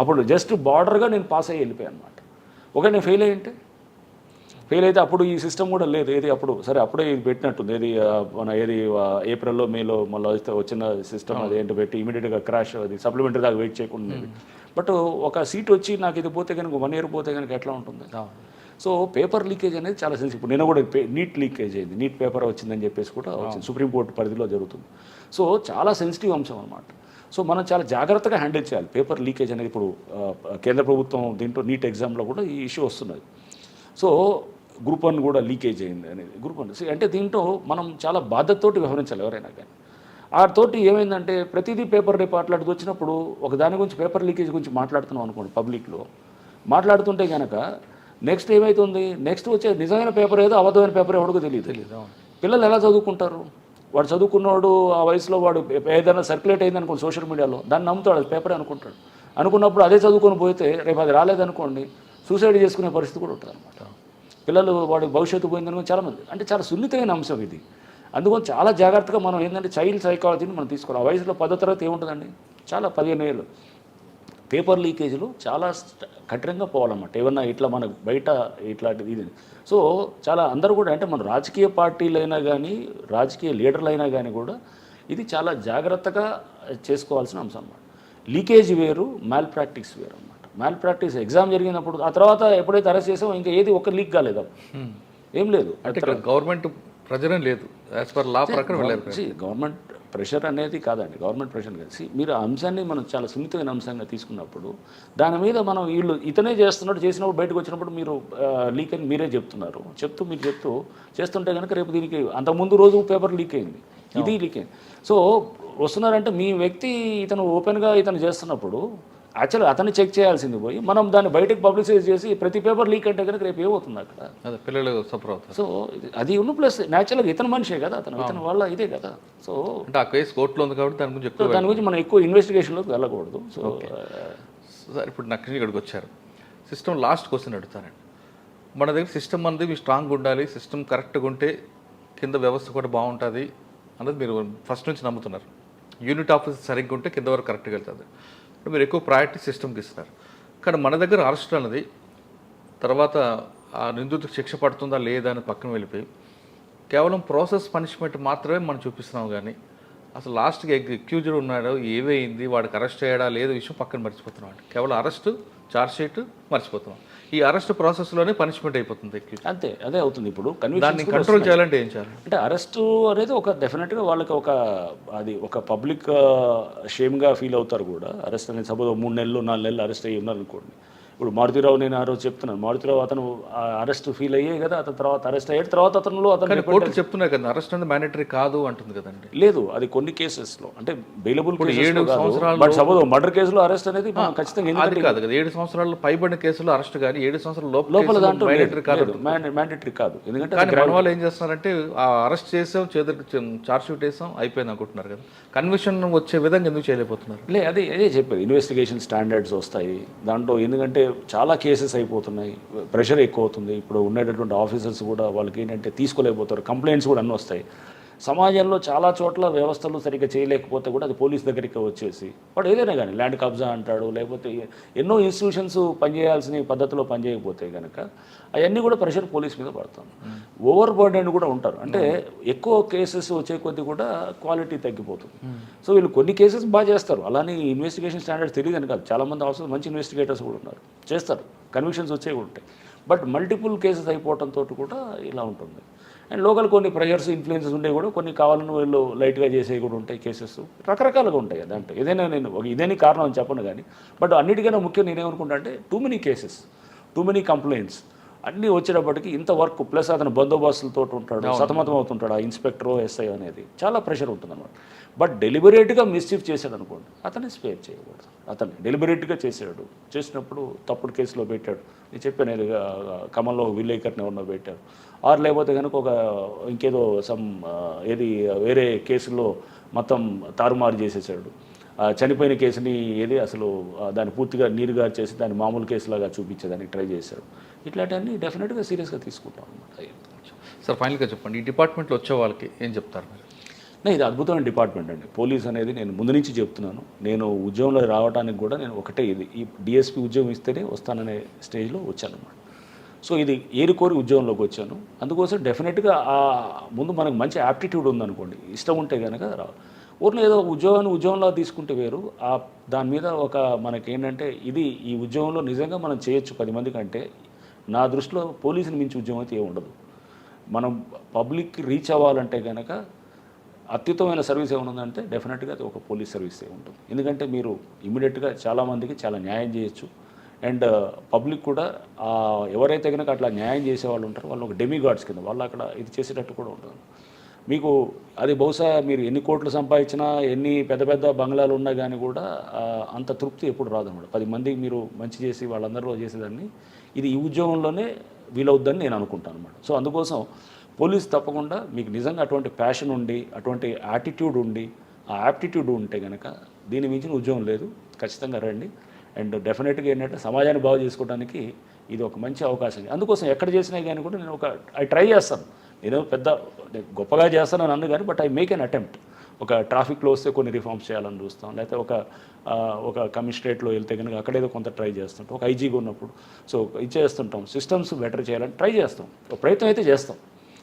అప్పుడు జస్ట్ బార్డర్గా నేను పాస్ అయ్యి వెళ్ళిపోయాను అనమాట. ఒకవేళ నేను ఫెయిల్ అయితే అప్పుడు ఈ సిస్టమ్ కూడా లేదు. ఏది అప్పుడు సరే అప్పుడే ఇది పెట్టినట్టుంది, ఏది ఏప్రిల్లో మేలో మళ్ళీ వచ్చిన సిస్టమ్ అది ఏంటో పెట్టి ఇమీడియట్గా క్రాష్, అది సప్లిమెంటరీ దాకా వెయిట్ చేయకుండా. బట్ ఒక సీట్ వచ్చి నాకు ఇది పోతే కనుక 1 year పోతే కనుక ఎట్లా ఉంటుంది? సో పేపర్ లీకేజ్ అనేది చాలా సెన్సిటివ్. ఇప్పుడు నేను కూడా నీట్ లీకేజ్ అయింది, నీట్ పేపర్ వచ్చిందని చెప్పేసి కూడా వచ్చింది, సుప్రీంకోర్టు పరిధిలో జరుగుతుంది. సో చాలా సెన్సిటివ్ అంశం అనమాట. సో మనం చాలా జాగ్రత్తగా హ్యాండిల్ చేయాలి పేపర్ లీకేజ్ అనేది. ఇప్పుడు కేంద్ర ప్రభుత్వం దీంట్లో నీట్ ఎగ్జామ్లో కూడా ఈ ఇష్యూ వస్తున్నది. సో గ్రూప్ 1 కూడా లీకేజ్ అయింది అనేది. గ్రూప్ 1 అంటే దీంట్లో మనం చాలా బాధ్యతతోటి వ్యవహరించాలి ఎవరైనా కానీ. తోటి ఏమైందంటే ప్రతిదీ పేపర్ రేపు అట్లాంటిది వచ్చినప్పుడు ఒక దాని గురించి పేపర్ లీకేజ్ గురించి మాట్లాడుతున్నాం అనుకోండి, పబ్లిక్లో మాట్లాడుతుంటే కనుక నెక్స్ట్ ఏమవుతుంది, నెక్స్ట్ వచ్చే నిజమైన పేపర్ ఏదో అబద్ధమైన పేపర్ ఎవరికో తెలియదు. పిల్లలు ఎలా చదువుకుంటారు? వాడు చదువుకున్నవాడు ఆ వయసులో వాడు ఏదైనా సర్క్యులేట్ అయింది అనుకోండి సోషల్ మీడియాలో, దాన్ని నమ్ముతాడు, అది పేపరే అనుకుంటాడు. అనుకున్నప్పుడు అదే చదువుకొని పోతే రేపు అది రాలేదనుకోండి సూసైడ్ చేసుకునే పరిస్థితి కూడా ఉంటుంది అనమాట. పిల్లలు వాడి భవిష్యత్తు పోయిందనుకో చాలామంది, అంటే చాలా సున్నితమైన అంశం ఇది. అందుకని చాలా జాగ్రత్తగా మనం ఏంటంటే చైల్డ్ సైకాలజీని మనం తీసుకోవాలి. ఆ వయసులో 10వ తరగతి ఏముంటుందండి, చాలా 15 ఏళ్ళు. పేపర్ లీకేజీలు చాలా కఠినంగా పోవాలన్నమాట. ఏమన్నా ఇట్లా మనకు బయట ఇట్లాంటిది ఇది. సో చాలా అందరూ కూడా అంటే మన రాజకీయ పార్టీలైనా కానీ రాజకీయ లీడర్లు అయినా కానీ కూడా ఇది చాలా జాగ్రత్తగా చేసుకోవాల్సిన అంశం అన్నమాట. లీకేజ్ వేరు, మ్యాల్ ప్రాక్టీస్ వేరు అన్నమాట. మ్యాల్ ప్రాక్టీస్ ఎగ్జామ్ జరిగినప్పుడు ఆ తర్వాత ఎప్పుడైతే అరెస్ట్ చేసామో ఇంకా ఏది ఒక్క లీక్ కాలేదు, ఏం లేదు. అంటే గవర్నమెంట్ ప్రెజర్ లేదు, యాజ్ పర్ లా ప్రకారం గవర్నమెంట్ ప్రెషర్ అనేది కాదండి, గవర్నమెంట్ ప్రెషర్ కలిసి మీరు ఆ అంశాన్ని మనం చాలా సున్నితమైన అంశంగా తీసుకున్నప్పుడు దాని మీద మనం వీళ్ళు ఇతనే చేసినప్పుడు బయటకు వచ్చినప్పుడు మీరు లీక్ అని మీరే చెప్తూ మీరు చేస్తుంటే కనుక రేపు దీనికి అంతకుముందు రోజు పేపర్ లీక్ అయింది, ఇది లీక్ అయింది. సో వస్తున్నారంటే మీ వ్యక్తి ఇతను ఓపెన్గా ఇతను చేస్తున్నప్పుడు యాక్చువల్గా అతన్ని చెక్ చేయాల్సింది పోయి మనం దాన్ని బయటకు పబ్లిసైజ్ చేసి ప్రతి పేపర్ లీక్ అంటే కనుక రేపు ఏమవుతుంది అక్కడ, పిల్లలు సఫర్ అవుతారు. సో అది ఉన్న ప్లస్ న్యాచురల్గా ఇతను మనిషే కదా, ఇతని వల్ల ఇదే కదా. సో అంటే ఆ కేసు కోర్టులో ఉంది కాబట్టి దాని గురించి మనం ఎక్కువ ఇన్వెస్టిగేషన్లోకి వెళ్ళకూడదు. సో సార్ ఇప్పుడు నాకు ఇక్కడికి వచ్చారు, సిస్టమ్ లాస్ట్ క్వశ్చన్ అడుగుతానండి. మన దగ్గర సిస్టమ్ అనేది మీరు స్ట్రాంగ్గా ఉండాలి, సిస్టమ్ కరెక్ట్గా ఉంటే కింద వ్యవస్థ కూడా బాగుంటుంది అన్నది మీరు ఫస్ట్ నుంచి నమ్ముతున్నారు. యూనిట్ ఆఫీస్ సరిగ్గా ఉంటే కింద వరకు కరెక్ట్గా వెళ్తుంది. మీరు ఎక్కువ ప్రయారిటీ సిస్టమ్కి ఇస్తున్నారు. కానీ మన దగ్గర అరెస్ట్ అనేది తర్వాత ఆ నిందితుడికి శిక్ష పడుతుందా లేదా అని పక్కన వెళ్ళిపోయి కేవలం ప్రాసెస్ పనిష్మెంట్ మాత్రమే మనం చూపిస్తున్నాం. కానీ అసలు లాస్ట్కి అక్యూజ్డ్ ఉన్నాడు, ఏవైంది, వాడికి అరెస్ట్ అయ్యాడా లేదు విషయం పక్కన మర్చిపోతున్నాం అండి. కేవలం అరెస్టు, ఛార్జ్ షీట్ మర్చిపోతున్నాం. ఈ అరెస్ట్ ప్రాసెస్లోనే పనిష్మెంట్ అయిపోతుంది అక్యూజ్. అంతే, అదే అవుతుంది. ఇప్పుడు దాన్ని కన్విక్షన్ కంట్రోల్ చేయాలంటే ఏం చేయాలి? అంటే అరెస్టు అనేది ఒక డెఫినెట్గా వాళ్ళకి అది ఒక పబ్లిక్ షేమ్గా ఫీల్ అవుతారు కూడా. అరెస్ట్ అనేది సపోజ్ 3 నెలలు 4 నెలలు అరెస్ట్ అయ్యి ఉన్నారనుకోండి. ఇప్పుడు మారుతిరావు, నేను ఆ రోజు చెప్తున్నాను, మారుతిరావు అతను అరెస్ట్ ఫీల్ అయ్యే కదా, అతను తర్వాత అరెస్ట్ అయ్యాడు. తర్వాత అతను కోర్టు చెప్తున్నాయి కదా అరెస్ట్ అనేది మ్యాండేటరీ కాదు అంటుంది కదండి. లేదు, అది కొన్ని కేసెస్లో అంటే బెయిలబుల్ 7 సంవత్సరాలు. బట్ సపోజ్ మర్డర్ కేసులో అరెస్ట్ అనేది మనం ఖచ్చితంగా అది కాదు కదా, 7 సంవత్సరాలు పైబడిన కేసులో అరెస్ట్ కానీ 7 సంవత్సరాల లోపల దాంట్లో మ్యాండేటరీ కాదు, మ్యాండేటరీ కాదు. ఎందుకంటే మన వాళ్ళు ఏం చేస్తున్నారంటే ఆ అరెస్ట్ చేసాం, చేతులకు ఛార్జ్ షీట్ వేసాం, అయిపోయింది అనుకుంటున్నారు కదా. కన్విక్షన్ వచ్చే విధంగా ఎందుకు చేయలేకపోతున్నారు? అదే చెప్పేది, ఇన్వెస్టిగేషన్ స్టాండర్డ్స్ వస్తాయి దాంట్లో. ఎందుకంటే చాలా కేసెస్ అయిపోతున్నాయి, ప్రెషర్ ఎక్కువ అవుతుంది. ఇప్పుడు ఉండేటటువంటి ఆఫీసర్స్ కూడా వాళ్ళకి ఏంటంటే తీసుకోలేకపోతారు, కంప్లైంట్స్ కూడా అన్నీ వస్తాయి. సమాజంలో చాలా చోట్ల వ్యవస్థలు సరిగ్గా చేయలేకపోతే కూడా అది పోలీస్ దగ్గరికి వచ్చేసి వాడు ఏదైనా కానీ ల్యాండ్ కబ్జా అంటాడు, లేకపోతే ఎన్నో ఇన్స్టిట్యూషన్స్ పనిచేయాల్సిన పద్ధతిలో పనిచేయకపోతే కనుక అవన్నీ కూడా ప్రెషర్ పోలీస్ మీద పడుతుంది. ఓవర్ బర్డెన్ కూడా ఉంటారు. అంటే ఎక్కువ కేసెస్ వచ్చే కొద్దీ కూడా క్వాలిటీ తగ్గిపోతుంది. సో వీళ్ళు కొన్ని కేసెస్ బాగా చేస్తారు, అలానే ఇన్వెస్టిగేషన్ స్టాండర్డ్స్ తెలియదని కాదు. చాలామంది అవసరం మంచి ఇన్వెస్టిగేటర్స్ కూడా ఉన్నారు, చేస్తారు, కన్విక్షన్స్ వచ్చే ఉంటాయి. బట్ మల్టిపుల్ కేసెస్ అయిపోవడంతో కూడా ఇలా ఉంటుంది. అండ్ లోకల్ కొన్ని ప్రెషర్స్, ఇన్ఫ్లుయెన్సెస్ ఉండే కూడా కొన్ని కావాలని వీళ్ళు లైట్గా చేసేవి కూడా ఉంటాయి. కేసెస్ రకరకాలుగా ఉంటాయి. దాంట్లో ఏదైనా నేను ఇదేని కారణం అని చెప్పను కానీ, బట్ అన్నిటికన్నా ముఖ్యం నేనేమనుకుంటా అంటే too many cases, too many complaints అన్నీ వచ్చేటప్పటికి ఇంత వర్క్ ప్లస్ అతను బందోబస్తులతో ఉంటాడు, సతమతం అవుతుంటాడు. ఆ ఇన్స్పెక్టరో ఎస్ఐ అనేది చాలా ప్రెషర్ ఉంటుంది అనమాట. బట్ డెలిబరేట్గా మిస్చీఫ్ చేశాడు అనుకోండి, అతన్ని స్పేర్ చేయకూడదు. అతను డెలిబరేట్గా చేసినప్పుడు తప్పుడు కేసులో పెట్టాడు. నేను చెప్పాను, ఖమ్మంలో విలేకర్ని ఎవరినో పెట్టారు, ఆరు లేకపోతే కనుక ఇంకేదో వేరే కేసులో మొత్తం తారుమారు చేసేసాడు. చనిపోయిన కేసుని అసలు దాన్ని పూర్తిగా నీరుగా చేసి దాన్ని మామూలు కేసులాగా చూపించేదానికి ట్రై చేశాడు. ఇట్లాంటివన్నీ డెఫినెట్గా సీరియస్గా తీసుకుంటాం అన్నమాట. సార్ ఫైనల్గా చెప్పండి, ఈ డిపార్ట్మెంట్లో వచ్చే వాళ్ళకి ఏం చెప్తారు మీరు? ఇది అద్భుతమైన డిపార్ట్మెంట్ అండి. పోలీస్ అనేది నేను ముందు నుంచి చెప్తున్నాను. నేను ఉద్యోగంలో రావడానికి కూడా నేను ఒకటే, ఈ డిఎస్పీ ఉద్యోగం ఇస్తేనే వస్తాననే స్టేజ్లో వచ్చాను అన్నమాట. సో ఇది ఏరుకోరి ఉద్యోగంలోకి వచ్చాను. అందుకోసం డెఫినెట్గా ముందు మనకు మంచి యాప్టిట్యూడ్ ఉందనుకోండి, ఇష్టం ఉంటే కనుక ఊరిలో ఏదో ఉద్యోగంలో తీసుకుంటే వేరు. దాని మీద మనకేంటంటే ఈ ఉద్యోగంలో నిజంగా మనం చేయొచ్చు 10 మంది కంటే. నా దృష్టిలో పోలీసుని మించి ఉద్యోగం అయితే ఉండదు. మనం పబ్లిక్ రీచ్ అవ్వాలంటే కనుక అత్యుత్తమైన సర్వీస్ ఏముందంటే డెఫినెట్గా అది ఒక పోలీస్ సర్వీసే ఉంటుంది. ఎందుకంటే మీరు ఇమీడియట్గా చాలామందికి చాలా న్యాయం చేయొచ్చు. అండ్ పబ్లిక్ కూడా ఎవరైతే కనుక అట్లా న్యాయం చేసేవాళ్ళు ఉంటారో వాళ్ళు ఒక డెమిగాడ్స్ కింద వాళ్ళు అక్కడ ఇది చేసేటట్టు కూడా ఉంటుంది. మీకు అది బహుశా మీరు ఎన్ని కోట్లు సంపాదించినా, ఎన్ని పెద్ద పెద్ద బంగ్లాలు ఉన్నా కానీ కూడా అంత తృప్తి ఎప్పుడు రాదన్నమాట. 10 మందికి మీరు మంచి చేసి వాళ్ళందరిలో చేసేదాన్ని ఈ ఉద్యోగంలోనే వీలవుద్దని నేను అనుకుంటాను అన్నమాట. సో అందుకోసం పోలీస్ తప్పకుండా మీకు నిజంగా అటువంటి ప్యాషన్ ఉండి, అటువంటి యాటిట్యూడ్ ఉండి, ఆ యాప్టిట్యూడ్ ఉంటే కనుక దీని మించిన ఉద్యోగం లేదు. ఖచ్చితంగా రండి. అండ్ డెఫినెట్గా ఏంటంటే సమాజాన్ని బాగు చేసుకోవడానికి ఇది ఒక మంచి అవకాశం. అందుకోసం ఎక్కడ చేసినా కానీ కూడా నేను ట్రై చేస్తాను. నేను గొప్పగా చేస్తానని అన్ను కానీ, but I make an attempt. ఒక ట్రాఫిక్లో వస్తే కొన్ని రిఫార్మ్స్ చేయాలని చూస్తాం, లేకపోతే ఒక కమిషనరేట్లో వెళ్తే కనుక అక్కడేదో కొంత ట్రై చేస్తుంటాం. ఒక ఐజీగా ఉన్నప్పుడు ఇది చేస్తుంటాం, సిస్టమ్స్ బెటర్ చేయాలని ట్రై చేస్తాం, ఒక ప్రయత్నం అయితే చేస్తాం.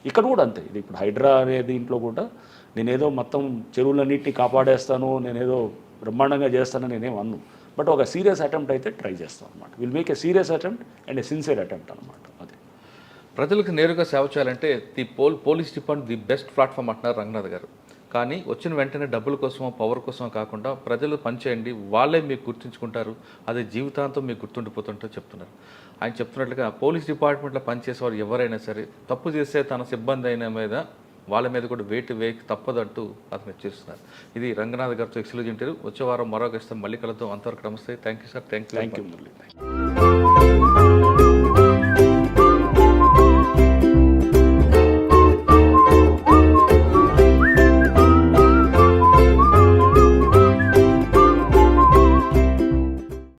ఇక్కడ కూడా అంతే. ఇది ఇప్పుడు హైడ్రా అనే దీంట్లో కూడా నేనేదో మొత్తం చెరువులన్నింటినీ కాపాడేస్తాను, నేనేదో బ్రహ్మాండంగా చేస్తానని నేనేం అన్ను. బట్ ఒక సీరియస్ అటెంప్ట్ అయితే ట్రై చేస్తాం అనమాట. Will make a serious attempt and a sincere attempt అనమాట. అదే ప్రజలకు నేరుగా సేవ చేయాలంటే police department the best platform అంటున్నారు రంగనాథ్ గారు. కానీ వచ్చిన వెంటనే డబ్బుల కోసమో పవర్ కోసమో కాకుండా ప్రజలు పనిచేయండి, వాళ్ళే మీకు గుర్తుంచుకుంటారు, అది జీవితాంతం మీకు గుర్తుండిపోతుంటో చెప్తున్నారు. ఆయన చెప్తున్నట్లుగా పోలీస్ డిపార్ట్మెంట్లో పనిచేసేవారు ఎవరైనా సరే తప్పు చేస్తే తన సిబ్బంది అయిన మీద వాళ్ళ మీద కూడా వేకి తప్పదంటూ అతను చేస్తున్నారు. ఇది రంగనాథ్ గారితో ఎక్స్క్లూజివ్ ఇంటర్వ్యూ. వచ్చే వారం మరో గెస్ట్ మళ్ళీ కలుద్దాం. అంతవరకు నమస్తే. Thank you sir. Thank you. Murali.